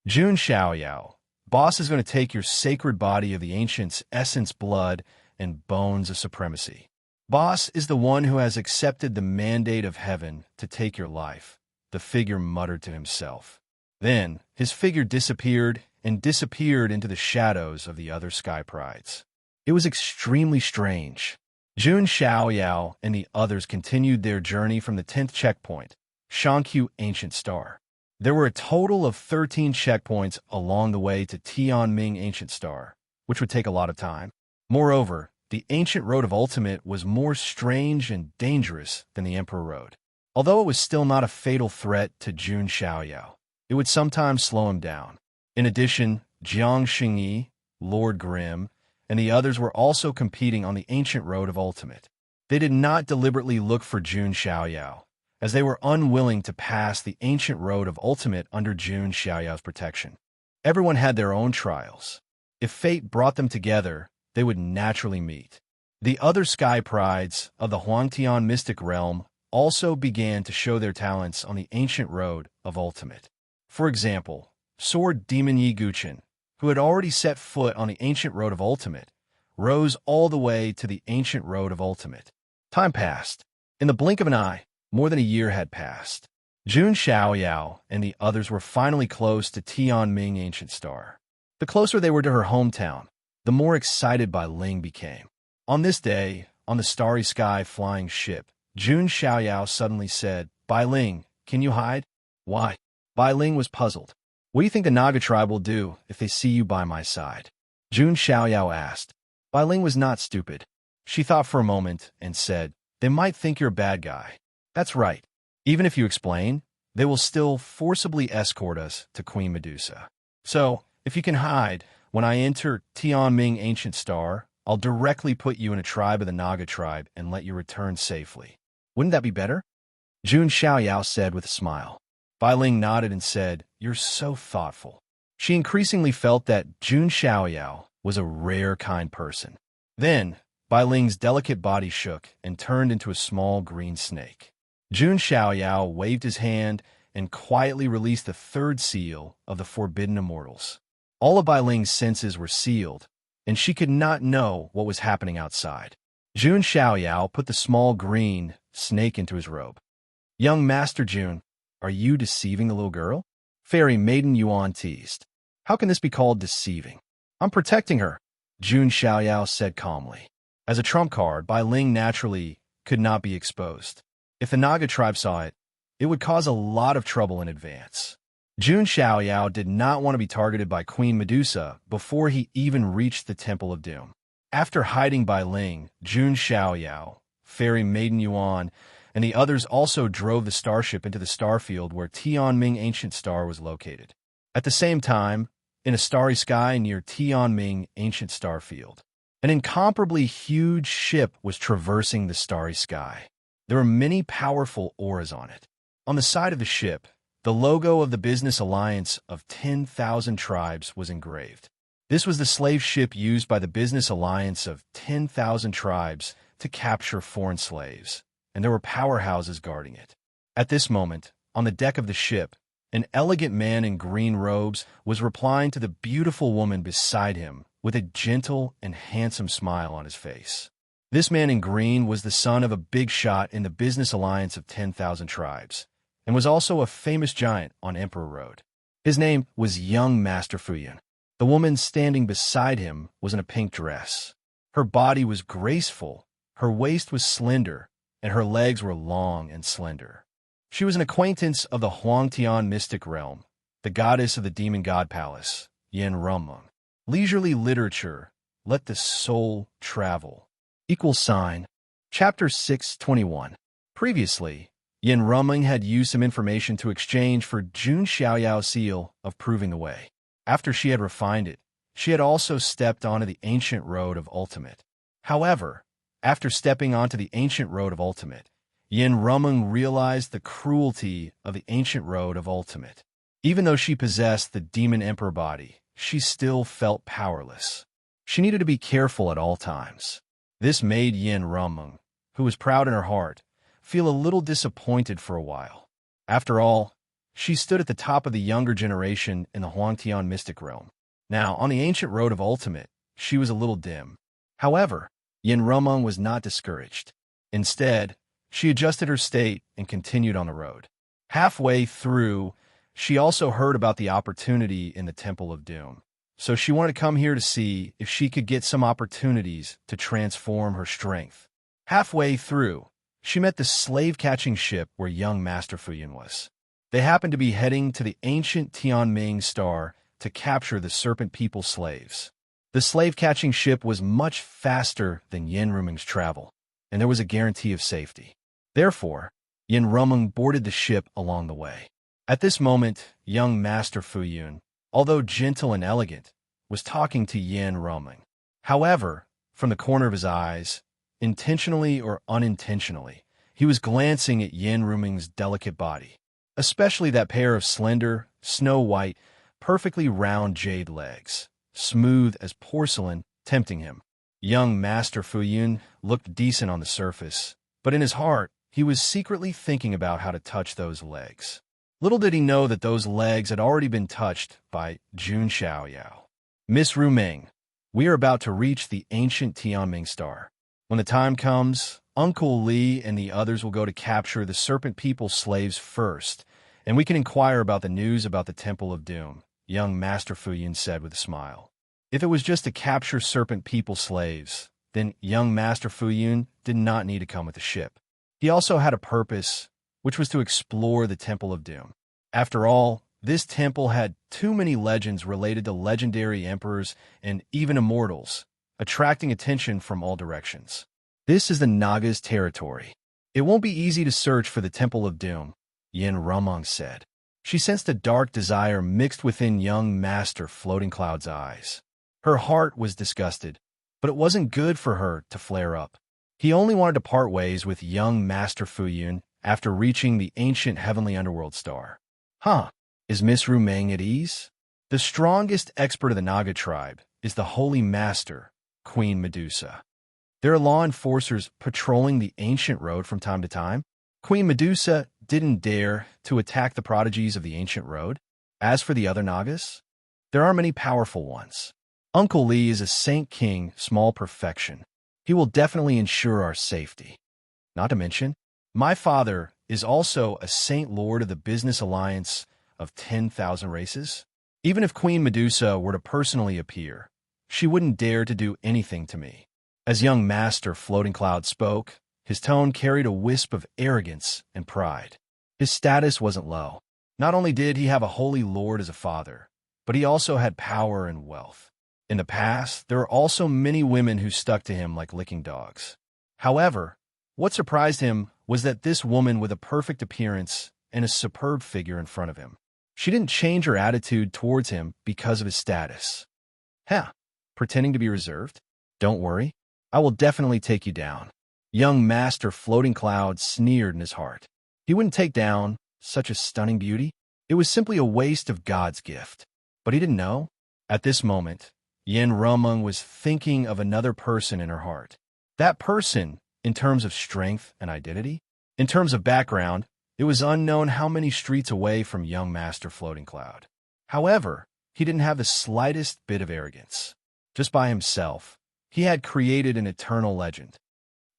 Jun Xiaoyao, boss is going to take your sacred body of the ancients' essence, blood, and bones of supremacy. Boss is the one who has accepted the mandate of heaven to take your life, the figure muttered to himself. Then, his figure disappeared into the shadows of the other sky prides. It was extremely strange. Jun Xiaoyao and the others continued their journey from the 10th checkpoint, Shangqiu Ancient Star. There were a total of 13 checkpoints along the way to Tianming Ancient Star, which would take a lot of time. Moreover, the ancient road of ultimate was more strange and dangerous than the Emperor Road. Although it was still not a fatal threat to Jun Xiaoyao, it would sometimes slow him down. In addition, Jiang Xingyi, Lord Grimm, and the others were also competing on the ancient road of ultimate. They did not deliberately look for Jun Xiaoyao, as they were unwilling to pass the ancient road of ultimate under Jun Xiaoyao's protection. Everyone had their own trials. If fate brought them together, they would naturally meet. The other sky prides of the Huangtian mystic realm also began to show their talents on the ancient road of ultimate. For example, Sword Demon Yi Guqin, who had already set foot on the ancient road of ultimate, rose all the way to the ancient road of ultimate. Time passed. In the blink of an eye, more than a year had passed. Jun Xiaoyao and the others were finally close to Tianming Ancient Star. The closer they were to her hometown, the more excited Bai Ling became. On this day, on the starry sky flying ship, Jun Xiaoyao suddenly said, Bai Ling, can you hide? Why? Bai Ling was puzzled. What do you think the Naga tribe will do if they see you by my side? Jun Xiaoyao asked. Bai Ling was not stupid. She thought for a moment and said, they might think you're a bad guy. That's right. Even if you explain, they will still forcibly escort us to Queen Medusa. So, if you can hide, when I enter Tianming Ancient Star, I'll directly put you in a tribe of the Naga tribe and let you return safely. Wouldn't that be better? Jun Xiaoyao said with a smile. Bai Ling nodded and said, "You're so thoughtful." She increasingly felt that Jun Xiaoyao was a rare kind person. Then, Bai Ling's delicate body shook and turned into a small green snake. Jun Xiaoyao waved his hand and quietly released the third seal of the Forbidden Immortals. All of Bai Ling's senses were sealed, and she could not know what was happening outside. Jun Xiaoyao put the small green snake into his robe. "Young Master Jun, are you deceiving the little girl?" Fairy Maiden Yuan teased. "How can this be called deceiving? I'm protecting her," Jun Xiaoyao said calmly. As a trump card, Bai Ling naturally could not be exposed. If the Naga tribe saw it, it would cause a lot of trouble in advance. Jun Xiaoyao did not want to be targeted by Queen Medusa before he even reached the Temple of Doom. After hiding Bai Ling, Jun Xiaoyao, Fairy Maiden Yuan, and the others also drove the starship into the starfield where Tianming Ancient Star was located. At the same time, in a starry sky near Tianming Ancient Star Field, an incomparably huge ship was traversing the starry sky. There were many powerful auras on it. On the side of the ship, the logo of the Business Alliance of 10,000 Tribes was engraved. This was the slave ship used by the Business Alliance of 10,000 Tribes to capture foreign slaves, and there were powerhouses guarding it. At this moment, on the deck of the ship, an elegant man in green robes was replying to the beautiful woman beside him with a gentle and handsome smile on his face. This man in green was the son of a big shot in the Business Alliance of 10,000 Tribes, and was also a famous giant on Emperor Road. His name was Young Master Fuyun. The woman standing beside him was in a pink dress. Her body was graceful, her waist was slender, and her legs were long and slender. She was an acquaintance of the Huangtian mystic realm, the goddess of the demon god palace, Yin Rumung. Leisurely literature, let the soul travel. Chapter 621. Previously, Yin Rumung had used some information to exchange for Jun Xiaoyao's seal of proving the way. After she had refined it, she had also stepped onto the ancient road of ultimate. However, after stepping onto the ancient road of ultimate, Yin Rumung realized the cruelty of the ancient road of ultimate. Even though she possessed the demon emperor body, she still felt powerless. She needed to be careful at all times. This made Yin Rumung, who was proud in her heart, feel a little disappointed for a while. After all, she stood at the top of the younger generation in the Huangtian mystic realm. Now, on the ancient road of ultimate, she was a little dim. However, Yin Rumung was not discouraged. Instead, she adjusted her state and continued on the road. Halfway through, she also heard about the opportunity in the Temple of Doom. So she wanted to come here to see if she could get some opportunities to transform her strength. Halfway through, she met the slave-catching ship where young Master Fuyun was. They happened to be heading to the ancient Tianming star to capture the Serpent People slaves. The slave-catching ship was much faster than Yin Rumung's travel, and there was a guarantee of safety. Therefore, Yin Rumung boarded the ship along the way. At this moment, young Master Fuyun, although gentle and elegant, was talking to Yin Rumung. However, from the corner of his eyes, intentionally or unintentionally, he was glancing at Yin Rumung's delicate body, especially that pair of slender, snow-white, perfectly round jade legs, smooth as porcelain, tempting him. Young Master Fuyun looked decent on the surface, but in his heart, he was secretly thinking about how to touch those legs. Little did he know that those legs had already been touched by Jun Xiaoyao. "Miss Rumeng, we are about to reach the ancient Tianming star. When the time comes, Uncle Li and the others will go to capture the Serpent People slaves first, and we can inquire about the news about the Temple of Doom," young Master Fuyun said with a smile. If it was just to capture Serpent People slaves, then young Master Fuyun did not need to come with the ship. He also had a purpose, which was to explore the Temple of Doom. After all, this temple had too many legends related to legendary emperors and even immortals, attracting attention from all directions. This is the Naga's territory. It won't be easy to search for the Temple of Doom, Yin Rumong said. She sensed a dark desire mixed within young Master Floating Cloud's eyes. Her heart was disgusted, but it wasn't good for her to flare up. He only wanted to part ways with young Master Fuyun after reaching the ancient heavenly underworld star. Is Miss Rumeng at ease? The strongest expert of the Naga tribe is the Holy Master, Queen Medusa. There are law enforcers patrolling the ancient road from time to time. Queen Medusa didn't dare to attack the prodigies of the ancient road. As for the other Nagas, there are many powerful ones. Uncle Lee is a Saint King, small perfection. He will definitely ensure our safety. Not to mention, my father is also a Saint Lord of the Business Alliance of 10,000 races. Even if Queen Medusa were to personally appear, she wouldn't dare to do anything to me. As young Master Floating Cloud spoke, his tone carried a wisp of arrogance and pride. His status wasn't low. Not only did he have a holy lord as a father, but he also had power and wealth. In the past, there were also many women who stuck to him like licking dogs. However, what surprised him was that this woman with a perfect appearance and a superb figure in front of him. She didn't change her attitude towards him because of his status. Pretending to be reserved? Don't worry, I will definitely take you down. Young Master Floating Cloud sneered in his heart. He wouldn't take down such a stunning beauty. It was simply a waste of God's gift. But he didn't know. At this moment, Yin Rumung was thinking of another person in her heart. That person, in terms of strength and identity, in terms of background, it was unknown how many streets away from young Master Floating Cloud. However, he didn't have the slightest bit of arrogance. Just by himself, he had created an eternal legend.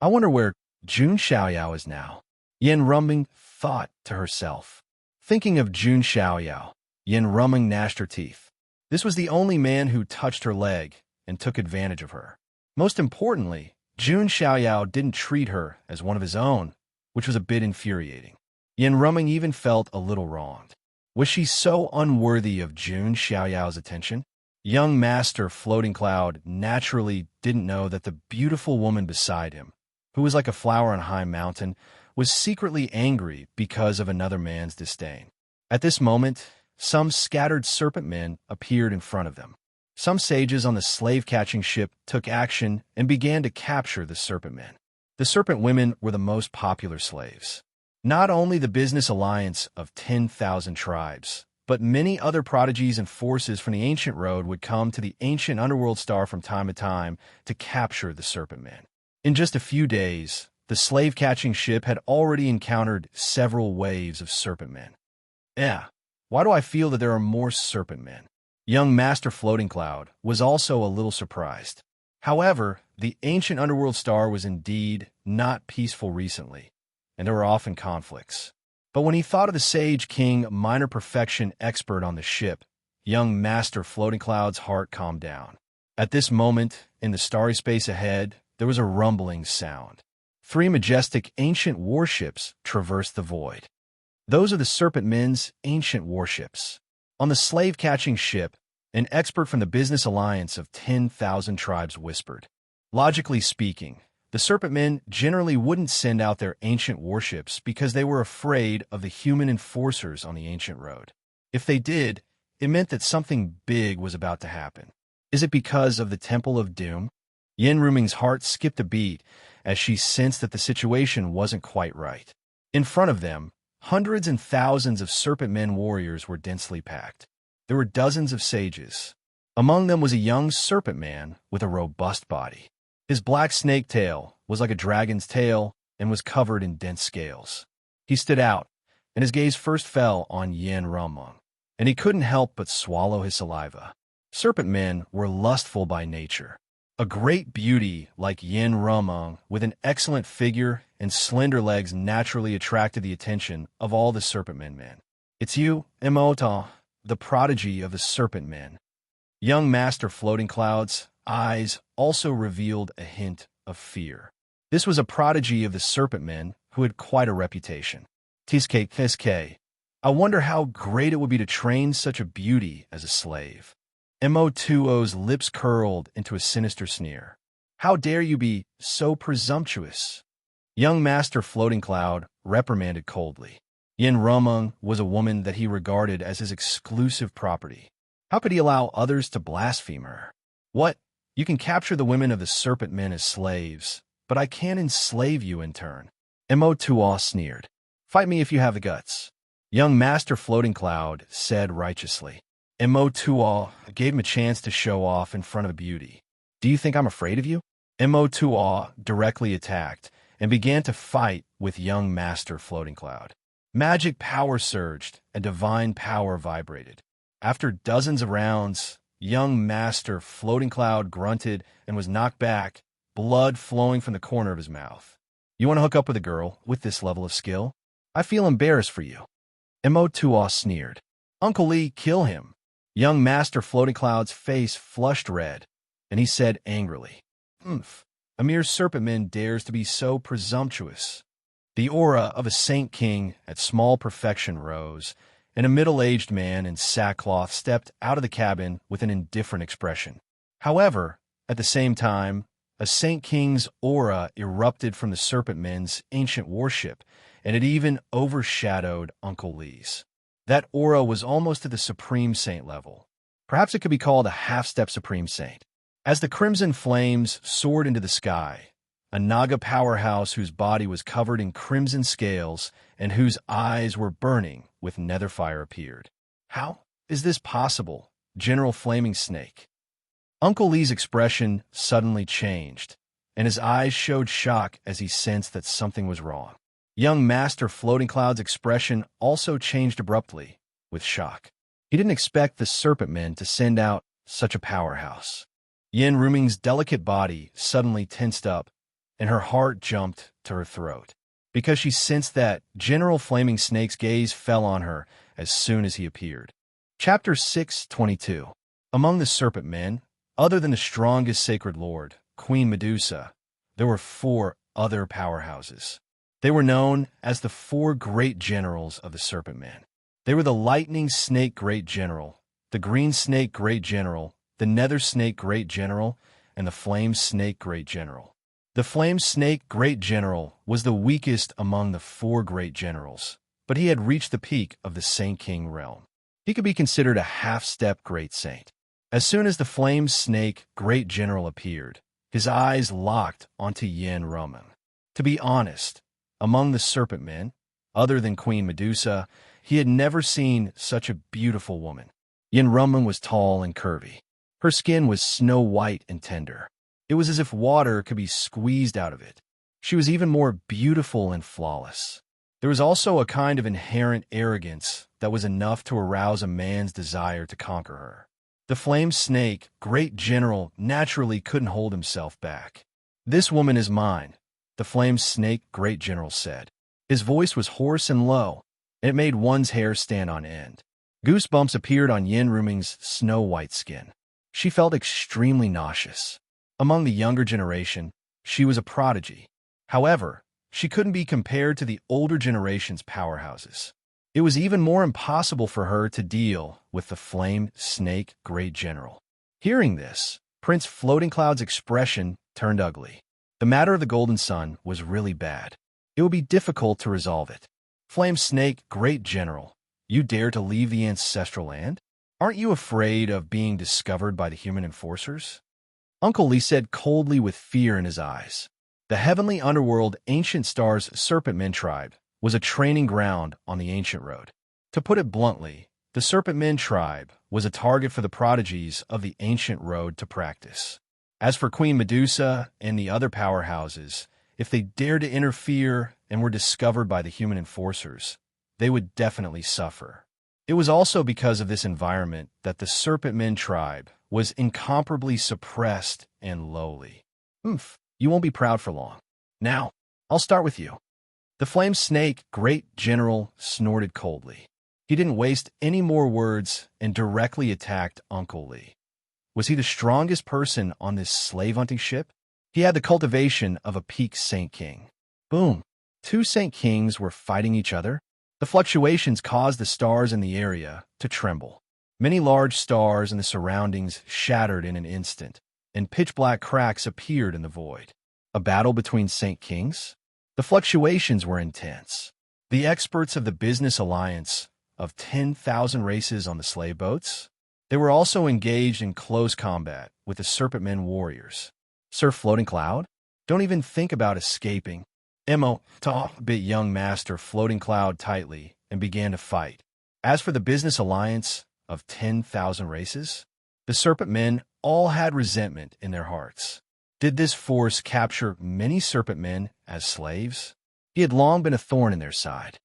I wonder where Jun Xiaoyao is now. Yin Ruming thought to herself. Thinking of Jun Xiaoyao, Yin Ruming gnashed her teeth. This was the only man who touched her leg and took advantage of her. Most importantly, Jun Xiaoyao didn't treat her as one of his own, which was a bit infuriating. Yin Ruming even felt a little wronged. Was she so unworthy of Jun Xiaoyao's attention? Young Master Floating Cloud naturally didn't know that the beautiful woman beside him, who was like a flower on a high mountain, was secretly angry because of another man's disdain. At this moment, some scattered serpent men appeared in front of them. Some sages on the slave-catching ship took action and began to capture the serpent men. The serpent women were the most popular slaves. Not only the business alliance of 10,000 tribes, but many other prodigies and forces from the ancient road would come to the ancient underworld star from time to time to capture the serpent men. In just a few days, the slave-catching ship had already encountered several waves of serpent men. Why do I feel that there are more serpent men? Young Master Floating Cloud was also a little surprised. However, the ancient underworld star was indeed not peaceful recently, and there were often conflicts. But when he thought of the Sage King, minor perfection expert on the ship, young Master Floating Cloud's heart calmed down. At this moment, in the starry space ahead, there was a rumbling sound. 3 majestic ancient warships traversed the void. Those are the Serpent Men's ancient warships. On the slave-catching ship, an expert from the business alliance of 10,000 tribes whispered. Logically speaking, the Serpent Men generally wouldn't send out their ancient warships because they were afraid of the human enforcers on the ancient road. If they did, it meant that something big was about to happen. Is it because of the Temple of Doom? Yin Ruming's heart skipped a beat as she sensed that the situation wasn't quite right. In front of them, hundreds and thousands of Serpent Men warriors were densely packed. There were dozens of sages. Among them was a young serpent man with a robust body. His black snake tail was like a dragon's tail and was covered in dense scales. He stood out, and his gaze first fell on Yin Rumong, and he couldn't help but swallow his saliva. Serpent men were lustful by nature. A great beauty like Yin Rumong, with an excellent figure and slender legs, naturally attracted the attention of all the Serpent men. It's you, Emota, the prodigy of the Serpent Men. Young Master Floating Cloud's eyes also revealed a hint of fear. This was a prodigy of the Serpent Men who had quite a reputation. Tiske, I wonder how great it would be to train such a beauty as a slave. Mo2O's lips curled into a sinister sneer. How dare you be so presumptuous? Young Master Floating Cloud reprimanded coldly. Yin Rumung was a woman that he regarded as his exclusive property. How could he allow others to blaspheme her? What? You can capture the women of the serpent men as slaves, but I can't enslave you in turn. Mo Tuo sneered. Fight me if you have the guts. Young Master Floating Cloud said righteously. Mo Tuo gave him a chance to show off in front of a beauty. Do you think I'm afraid of you? Mo Tuo directly attacked and began to fight with young Master Floating Cloud. Magic power surged and divine power vibrated. After dozens of rounds, young Master Floating Cloud grunted and was knocked back, blood flowing from the corner of his mouth. You want to hook up with a girl with this level of skill? I feel embarrassed for you. Mo Tuo sneered. Uncle Lee, kill him. Young Master Floating Cloud's face flushed red, and he said angrily, Umph, a mere serpentman dares to be so presumptuous. The aura of a Saint King at small perfection rose, and a middle-aged man in sackcloth stepped out of the cabin with an indifferent expression. However, at the same time, a Saint King's aura erupted from the serpentmen's ancient worship, and it even overshadowed Uncle Lee's. That aura was almost to the Supreme Saint level. Perhaps it could be called a half-step Supreme Saint. As the crimson flames soared into the sky, a Naga powerhouse whose body was covered in crimson scales and whose eyes were burning with nether fire appeared. How is this possible, General Flaming Snake? Uncle Lee's expression suddenly changed, and his eyes showed shock as he sensed that something was wrong. Young Master Floating Cloud's expression also changed abruptly, with shock. He didn't expect the serpentmen to send out such a powerhouse. Yin Ruming's delicate body suddenly tensed up, and her heart jumped to her throat, because she sensed that General Flaming Snake's gaze fell on her as soon as he appeared. Chapter 622. Among the serpent men, other than the strongest sacred lord, Queen Medusa, there were 4 other powerhouses. They were known as the 4 great generals of the serpent men. They were the Lightning Snake Great General, the Green Snake Great General, the Nether Snake Great General, and the Flame Snake Great General. The Flame Snake Great General was the weakest among the 4 great generals, but he had reached the peak of the Saint King realm. He could be considered a half-step great saint. As soon as the Flame Snake Great General appeared, his eyes locked onto Yin Rumung. To be honest, among the serpent men, other than Queen Medusa, he had never seen such a beautiful woman. Yin Rumung was tall and curvy. Her skin was snow-white and tender. It was as if water could be squeezed out of it. She was even more beautiful and flawless. There was also a kind of inherent arrogance that was enough to arouse a man's desire to conquer her. The Flame Snake Great General naturally couldn't hold himself back. This woman is mine, the Flame Snake Great General said. His voice was hoarse and low, and it made one's hair stand on end. Goosebumps appeared on Yin Ruming's snow-white skin. She felt extremely nauseous. Among the younger generation, she was a prodigy. However, she couldn't be compared to the older generation's powerhouses. It was even more impossible for her to deal with the Flame Snake Great General. Hearing this, Prince Floating Cloud's expression turned ugly. The matter of the Golden Sun was really bad. It would be difficult to resolve it. Flame Snake Great General, you dare to leave the ancestral land? Aren't you afraid of being discovered by the human enforcers? Uncle Lee said coldly with fear in his eyes. The heavenly underworld Ancient Stars Serpentmen tribe was a training ground on the Ancient Road. To put it bluntly, the Serpentmen tribe was a target for the prodigies of the Ancient Road to practice. As for Queen Medusa and the other powerhouses, if they dared to interfere and were discovered by the human enforcers, they would definitely suffer. It was also because of this environment that the Serpentmen tribe was incomparably suppressed and lowly. You won't be proud for long. Now, I'll start with you. The Flame Snake Great General snorted coldly. He didn't waste any more words and directly attacked Uncle Lee. Was he the strongest person on this slave-hunting ship? He had the cultivation of a peak Saint King. Boom. 2 Saint Kings were fighting each other. The fluctuations caused the stars in the area to tremble. Many large stars in the surroundings shattered in an instant, and pitch-black cracks appeared in the void. A battle between Saint Kings? The fluctuations were intense. The experts of the business alliance of 10,000 races on the slave boats, they were also engaged in close combat with the Serpentmen warriors. Sir Floating Cloud? Don't even think about escaping. Bit young Master Floating Cloud tightly and began to fight. As for the business alliance of 10,000 races, the Serpentmen all had resentment in their hearts. Did this force capture many Serpentmen as slaves? He had long been a thorn in their side.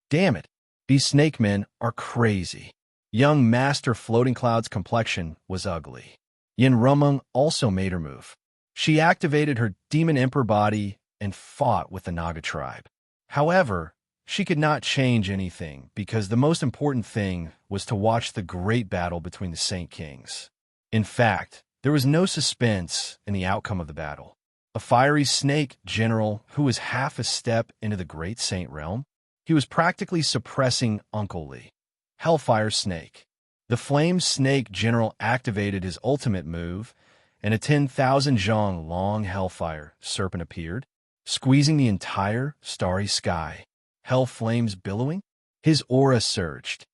Damn it, these snake men are crazy. Young Master Floating Cloud's complexion was ugly. Yin Rumung also made her move. She activated her Demon Emperor body and fought with the Naga tribe. However, she could not change anything because the most important thing was to watch the great battle between the Saint Kings. In fact, there was no suspense in the outcome of the battle. A fiery snake general who was half a step into the great Saint realm, he was practically suppressing Uncle Lee. Hellfire Snake. The Flame Snake General activated his ultimate move, and a 10,000 zhong long Hellfire Serpent appeared, squeezing the entire starry sky. Hell flames billowing? His aura surged.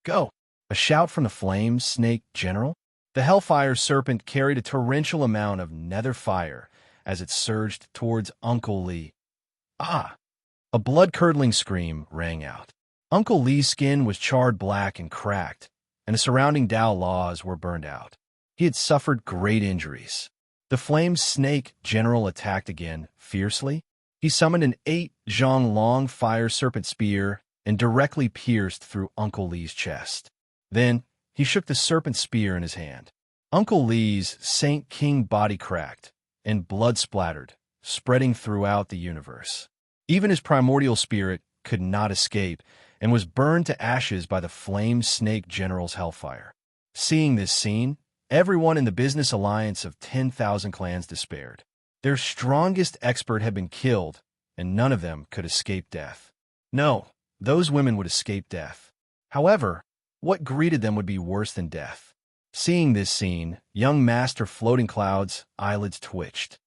Go! A shout from the Flame Snake General. The Hellfire Serpent carried a torrential amount of nether fire as it surged towards Uncle Lee. Ah! A blood-curdling scream rang out. Uncle Lee's skin was charred black and cracked, and the surrounding Dao laws were burned out. He had suffered great injuries. The Flame Snake General attacked again, fiercely. He summoned an 8 zhong long fire serpent spear and directly pierced through Uncle Lee's chest. Then, he shook the serpent spear in his hand. Uncle Lee's Saint King body cracked, and blood splattered, spreading throughout the universe. Even his primordial spirit could not escape, and was burned to ashes by the Flame Snake General's hellfire. Seeing this scene, everyone in the business alliance of 10,000 clans despaired. Their strongest expert had been killed, and none of them could escape death. No, those women would escape death. However, what greeted them would be worse than death. Seeing this scene, young Master Floating Cloud's eyelids twitched.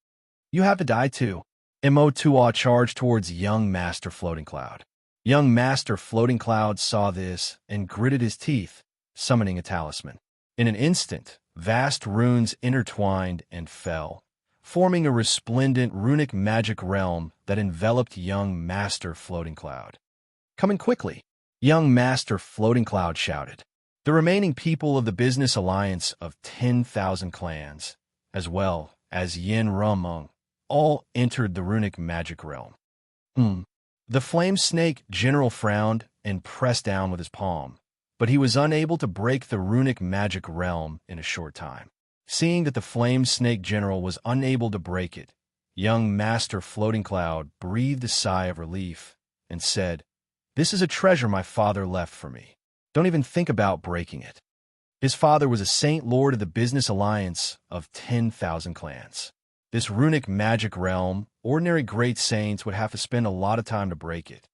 You have to die too. Mo2A charged towards young Master Floating Cloud. Young Master Floating Cloud saw this and gritted his teeth, summoning a talisman. In an instant, vast runes intertwined and fell, forming a resplendent runic magic realm that enveloped young Master Floating Cloud. Coming quickly, young Master Floating Cloud shouted. The remaining people of the business alliance of 10,000 clans, as well as Yin Rumung, all entered the runic magic realm. The Flame Snake General frowned and pressed down with his palm, but he was unable to break the runic magic realm in a short time. Seeing that the Flame Snake General was unable to break it, young Master Floating Cloud breathed a sigh of relief and said, "This is a treasure my father left for me. Don't even think about breaking it." His father was a Saint Lord of the business alliance of 10,000 clans. This runic magic realm, ordinary great saints would have to spend a lot of time to break it.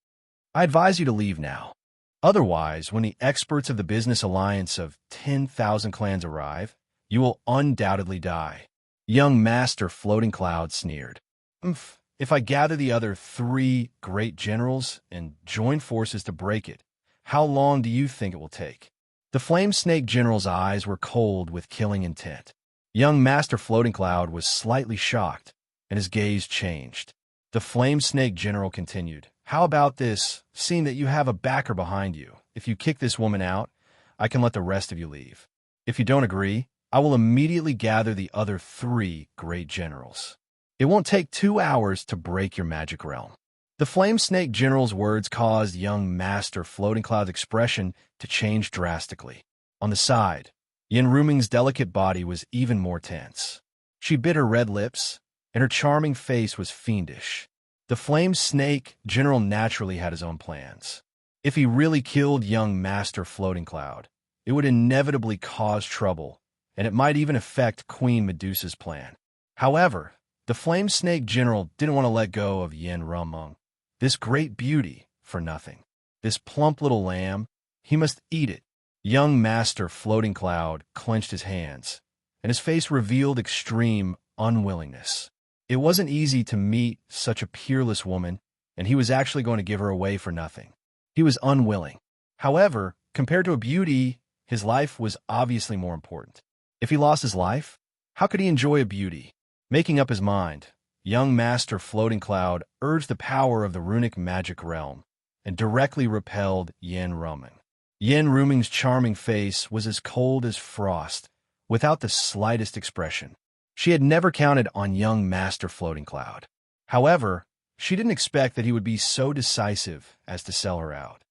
I advise you to leave now. Otherwise, when the experts of the business alliance of 10,000 clans arrive, you will undoubtedly die. Young Master Floating Cloud sneered. If I gather the other 3 great generals and join forces to break it, how long do you think it will take? The Flame Snake General's eyes were cold with killing intent. Young Master Floating Cloud was slightly shocked, and his gaze changed. The Flame Snake General continued, "How about this, seeing that you have a backer behind you? If you kick this woman out, I can let the rest of you leave. If you don't agree, I will immediately gather the other 3 great generals. It won't take 2 hours to break your magic realm." The Flame Snake General's words caused young Master Floating Cloud's expression to change drastically. On the side, Yin Ruming's delicate body was even more tense. She bit her red lips, and her charming face was fiendish. The Flame Snake General naturally had his own plans. If he really killed young Master Floating Cloud, it would inevitably cause trouble, and it might even affect Queen Medusa's plan. However, the Flame Snake General didn't want to let go of Yin Rumung, this great beauty, for nothing. This plump little lamb, he must eat it. Young Master Floating Cloud clenched his hands, and his face revealed extreme unwillingness. It wasn't easy to meet such a peerless woman and he was actually going to give her away for nothing. He was unwilling. However, compared to a beauty, his life was obviously more important. If he lost his life, how could he enjoy a beauty? Making up his mind, young Master Floating Cloud urged the power of the runic magic realm and directly repelled Yin Ruming. Yin Ruming's charming face was as cold as frost, without the slightest expression. She had never counted on young Master Floating Cloud. However, she didn't expect that he would be so decisive as to sell her out.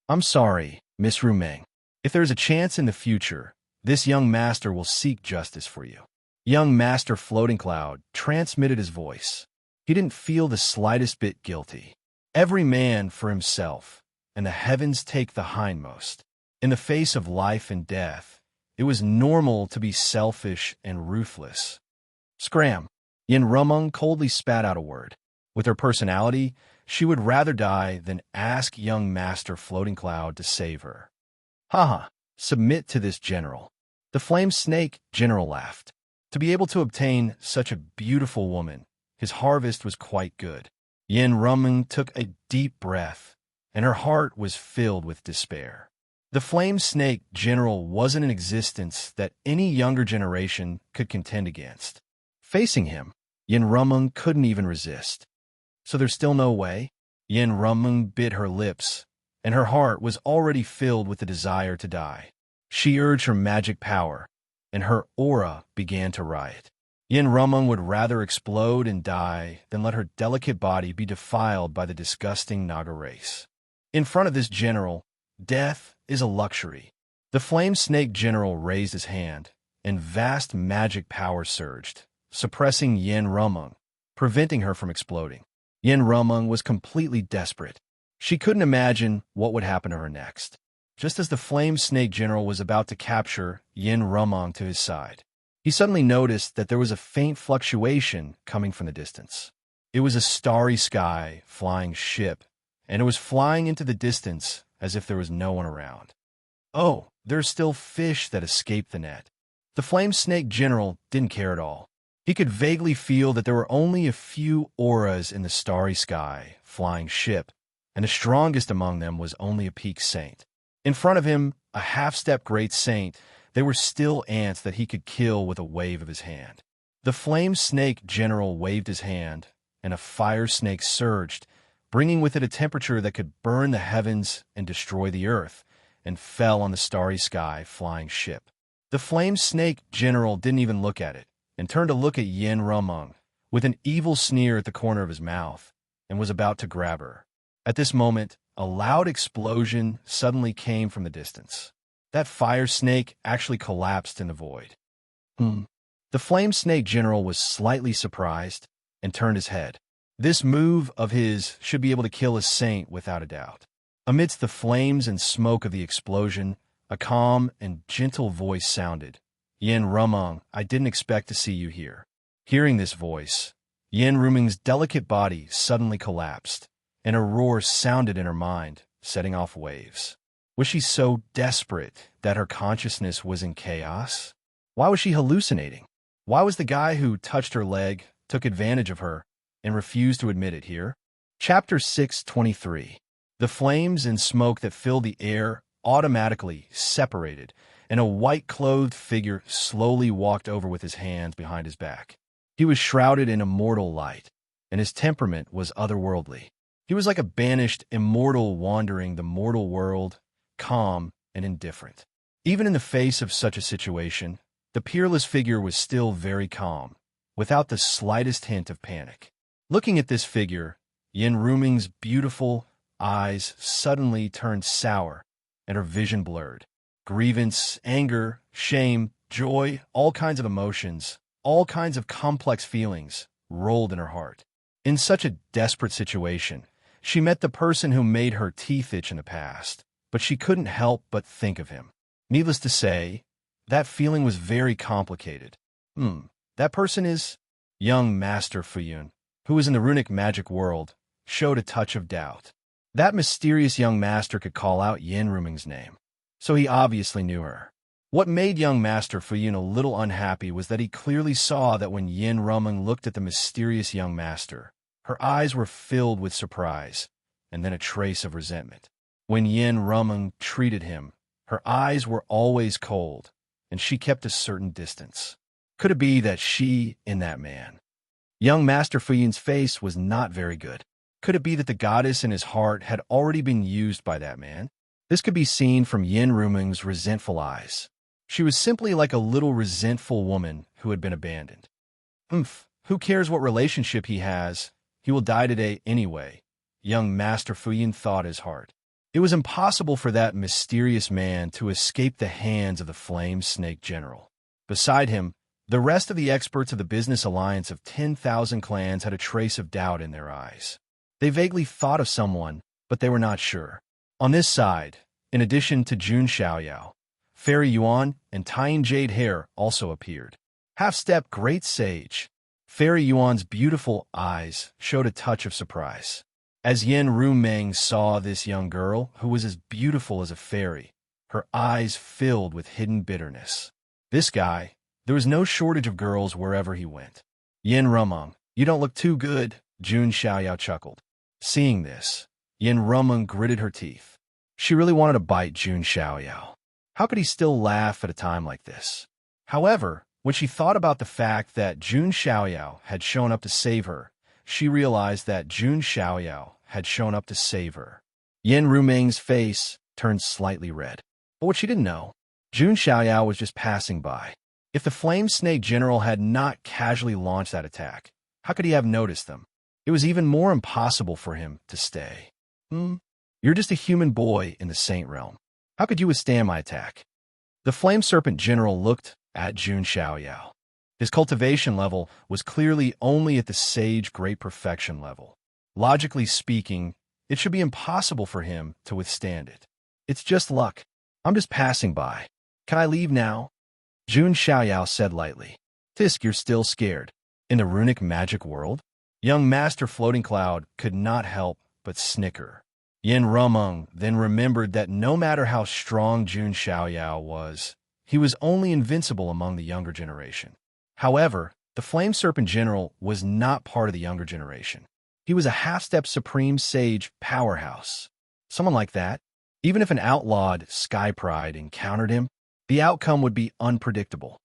"I'm sorry, Miss Ruming. If there is a chance in the future, this young master will seek justice for you." Young Master Floating Cloud transmitted his voice. He didn't feel the slightest bit guilty. Every man for himself, and the heavens take the hindmost. In the face of life and death, it was normal to be selfish and ruthless. Scram! Yin Rumung coldly spat out a word. With her personality, she would rather die than ask young Master Floating Cloud to save her. "Haha, submit to this general." The Flame Snake General laughed. To be able to obtain such a beautiful woman, his harvest was quite good. Yin Rumung took a deep breath, and her heart was filled with despair. The Flame Snake General wasn't an existence that any younger generation could contend against. Facing him, Yin Rumung couldn't even resist. "So there's still no way?" Yin Rumung bit her lips, and her heart was already filled with the desire to die. She urged her magic power, and her aura began to riot. Yin Rumung would rather explode and die than let her delicate body be defiled by the disgusting Naga race. In front of this general, death is a luxury. The Flame Snake General raised his hand, and vast magic power surged, suppressing Yin Rumung, preventing her from exploding. Yin Rumung was completely desperate. She couldn't imagine what would happen to her next. Just as the Flame Snake General was about to capture Yin Rumung to his side, he suddenly noticed that there was a faint fluctuation coming from the distance. It was a starry sky flying ship, and it was flying into the distance as if there was no one around. "Oh, there's still fish that escaped the net." The Flame Snake General didn't care at all. He could vaguely feel that there were only a few auras in the starry sky flying ship, and the strongest among them was only a peak saint. In front of him, a half-step great saint, they were still ants that he could kill with a wave of his hand. The Flame Snake General waved his hand, and a fire snake surged, bringing with it a temperature that could burn the heavens and destroy the earth, and fell on the starry sky flying ship. The Flame Snake General didn't even look at it, and turned to look at Yin Rumung, with an evil sneer at the corner of his mouth, and was about to grab her. At this moment, a loud explosion suddenly came from the distance. That fire snake actually collapsed in the void. The Flame Snake General was slightly surprised and turned his head. This move of his should be able to kill a saint without a doubt. Amidst the flames and smoke of the explosion, a calm and gentle voice sounded. "Yin Rumung, I didn't expect to see you here." Hearing this voice, Yin Ruming's delicate body suddenly collapsed, and a roar sounded in her mind, setting off waves. Was she so desperate that her consciousness was in chaos? Why was she hallucinating? Why was the guy who touched her leg, took advantage of her, and refused to admit it here? Chapter 623. The flames and smoke that filled the air automatically separated, and a white-clothed figure slowly walked over with his hands behind his back. He was shrouded in immortal light, and his temperament was otherworldly. He was like a banished immortal wandering the mortal world, calm and indifferent. Even in the face of such a situation, the peerless figure was still very calm, without the slightest hint of panic. Looking at this figure, Yin Ruming's beautiful eyes suddenly turned sour, and her vision blurred. Grievance, anger, shame, joy, all kinds of emotions, all kinds of complex feelings rolled in her heart. In such a desperate situation, she met the person who made her teeth itch in the past, but she couldn't help but think of him. Needless to say, that feeling was very complicated. That person is young Master Fuyun, who was in the runic magic world, showed a touch of doubt. That mysterious young master could call out Yin Ruming's name, so he obviously knew her. What made young Master Fuyun a little unhappy was that he clearly saw that when Yin Ruming looked at the mysterious young master, Her eyes were filled with surprise, and then a trace of resentment. When Yin Rumeng treated him, her eyes were always cold, and she kept a certain distance. Could it be that she and that man? Young Master Fuyin's face was not very good. Could it be that the goddess in his heart had already been used by that man? This could be seen from Yin Rumeng's resentful eyes. She was simply like a little resentful woman who had been abandoned. Who cares what relationship he has? He will die today anyway, young Master Fuyin thought his heart. It was impossible for that mysterious man to escape the hands of the Flame Snake General. Beside him, the rest of the experts of the business alliance of 10,000 clans had a trace of doubt in their eyes. They vaguely thought of someone, but they were not sure. On this side, in addition to Jun Xiaoyao, Fairy Yuan and tying jade hair also appeared. Half-step great sage. Fairy Yuan's beautiful eyes showed a touch of surprise. As Yin Rumeng saw this young girl, who was as beautiful as a fairy, her eyes filled with hidden bitterness. This guy, there was no shortage of girls wherever he went. Yin Rumeng, you don't look too good, Jun Xiaoyao chuckled. Seeing this, Yin Rumeng gritted her teeth. She really wanted to bite Jun Xiaoyao. How could he still laugh at a time like this? However, when she thought about the fact that Jun Xiaoyao had shown up to save her, she realized that Jun Xiaoyao had shown up to save her. Yin Rumeng's face turned slightly red. But what she didn't know, Jun Xiaoyao was just passing by. If the Flame Snake General had not casually launched that attack, how could he have noticed them? It was even more impossible for him to stay. You're just a human boy in the Saint Realm. How could you withstand my attack? The Flame Serpent General looked at Jun Xiaoyao. His cultivation level was clearly only at the Sage Great Perfection level. Logically speaking, it should be impossible for him to withstand it. It's just luck. I'm just passing by. Can I leave now? Jun Xiaoyao said lightly. Tisk, you're still scared. In the runic magic world? Young Master Floating Cloud could not help but snicker. Yin Rumeng then remembered that no matter how strong Jun Xiaoyao was, he was only invincible among the younger generation. However, the Flame Serpent General was not part of the younger generation. He was a half-step Supreme Sage powerhouse. Someone like that, even if an outlawed Sky Pride encountered him, the outcome would be unpredictable.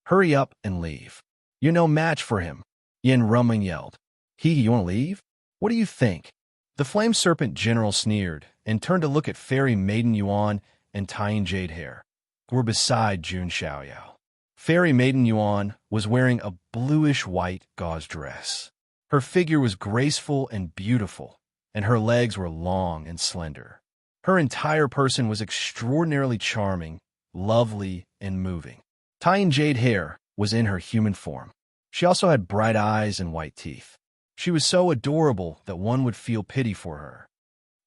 Hurry up and leave. You're no match for him, Yin Rumeng yelled. You want to leave? What do you think? The Flame Serpent General sneered and turned to look at Fairy Maiden Yuan and tying jade hair, who were beside Jun Xiaoyao. Fairy Maiden Yuan was wearing a bluish-white gauze dress. Her figure was graceful and beautiful, and her legs were long and slender. Her entire person was extraordinarily charming, lovely, and moving. Tying jade hair was in her human form. She also had bright eyes and white teeth. She was so adorable that one would feel pity for her.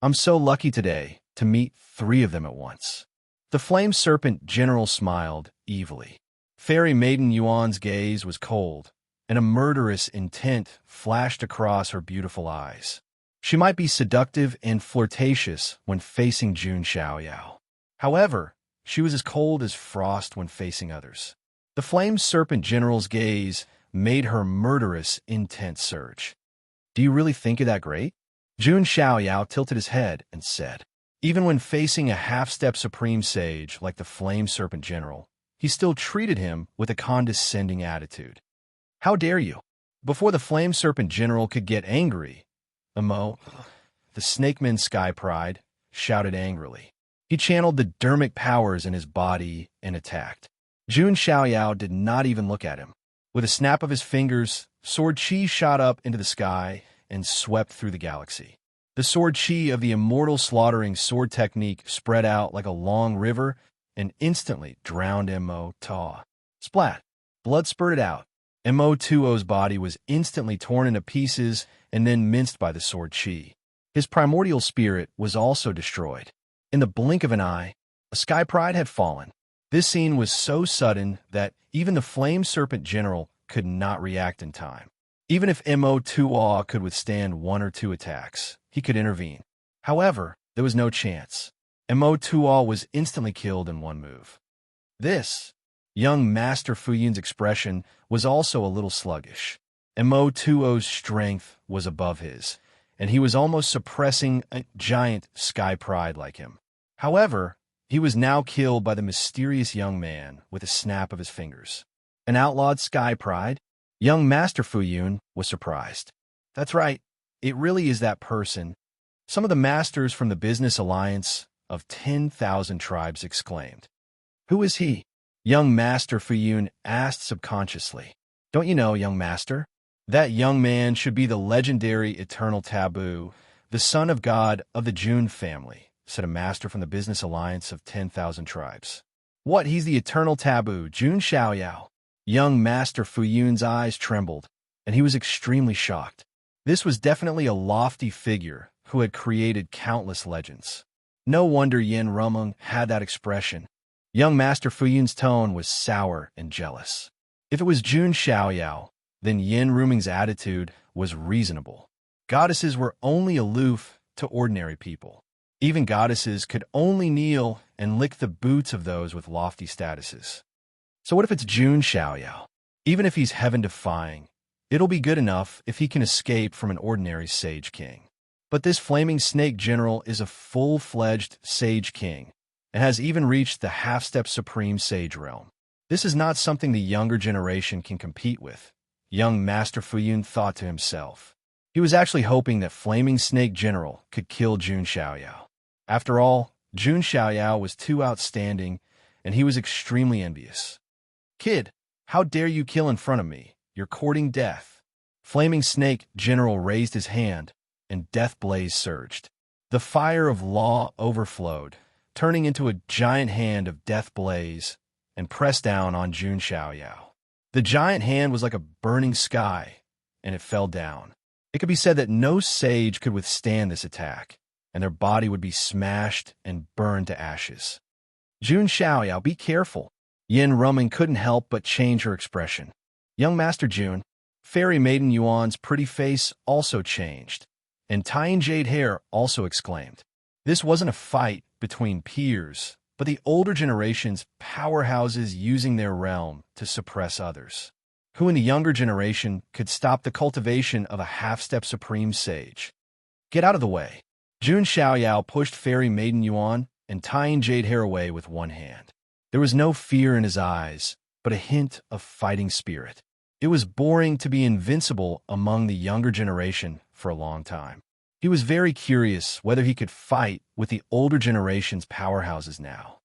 I'm so lucky today to meet 3 of them at once. The Flame Serpent General smiled evilly. Fairy Maiden Yuan's gaze was cold, and a murderous intent flashed across her beautiful eyes. She might be seductive and flirtatious when facing Jun Xiaoyao. However, she was as cold as frost when facing others. The Flame Serpent General's gaze made her murderous intent surge. Do you really think you're that great? Jun Xiaoyao tilted his head and said. Even when facing a half-step Supreme Sage like the Flame Serpent General, he still treated him with a condescending attitude. How dare you? Before the Flame Serpent General could get angry, the Snakeman Sky Pride shouted angrily. He channeled the dermic powers in his body and attacked. Jun Xiaoyao did not even look at him. With a snap of his fingers, Sword Chi shot up into the sky and swept through the galaxy. The Sword Chi of the immortal slaughtering sword technique spread out like a long river and instantly drowned Mo Tuo. Splat! Blood spurted out. Mo Tuo's body was instantly torn into pieces and then minced by the Sword Chi. His primordial spirit was also destroyed. In the blink of an eye, a Sky Pride had fallen. This scene was so sudden that even the Flame Serpent General could not react in time. Even if Mo Tuo could withstand 1 or 2 attacks, he could intervene. However, there was no chance. Mo Tuo was instantly killed in 1 move. This, young Master Fuyin's expression was also a little sluggish. Mo2O's strength was above his, and he was almost suppressing a giant sky pride like him. However, he was now killed by the mysterious young man with a snap of his fingers. An outlawed sky pride? Young Master Fuyun was surprised. That's right, it really is that person. Some of the masters from the business alliance of 10,000 tribes exclaimed. Who is he? Young Master Fuyun asked subconsciously. Don't you know, young master? That young man should be the legendary Eternal Taboo, the son of God of the Jun family, said a master from the business alliance of 10,000 tribes. What, he's the Eternal Taboo, Jun Xiaoyao? Young Master Fuyun's eyes trembled, and he was extremely shocked. This was definitely a lofty figure who had created countless legends. No wonder Yin Rumeng had that expression. Young Master Fuyun's tone was sour and jealous. If it was Jun Xiaoyao, then Yin Rumeng's attitude was reasonable. Goddesses were only aloof to ordinary people. Even goddesses could only kneel and lick the boots of those with lofty statuses. So what if it's Jun Xiaoyao? Even if he's heaven-defying, it'll be good enough if he can escape from an ordinary Sage King. But this Flaming Snake General is a full-fledged Sage King, and has even reached the half-step Supreme Sage realm. This is not something the younger generation can compete with, young Master Fuyun thought to himself. He was actually hoping that Flaming Snake General could kill Jun Xiaoyao. After all, Jun Xiaoyao was too outstanding, and he was extremely envious. Kid, how dare you kill in front of me? You're courting death. Flaming Snake General raised his hand, and death blaze surged. The fire of law overflowed, turning into a giant hand of death blaze, and pressed down on Jun Xiaoyao. The giant hand was like a burning sky, and it fell down. It could be said that no sage could withstand this attack, and their body would be smashed and burned to ashes. Jun Xiaoyao, be careful. Yin Rumeng couldn't help but change her expression. Young Master Jun, Fairy Maiden Yuan's pretty face also changed, and tying jade hair also exclaimed. This wasn't a fight between peers, but the older generation's powerhouses using their realm to suppress others. Who in the younger generation could stop the cultivation of a half-step Supreme Sage? Get out of the way. Jun Xiaoyao pushed Fairy Maiden Yuan and tying jade hair away with one hand. There was no fear in his eyes, but a hint of fighting spirit. It was boring to be invincible among the younger generation for a long time. He was very curious whether he could fight with the older generation's powerhouses now.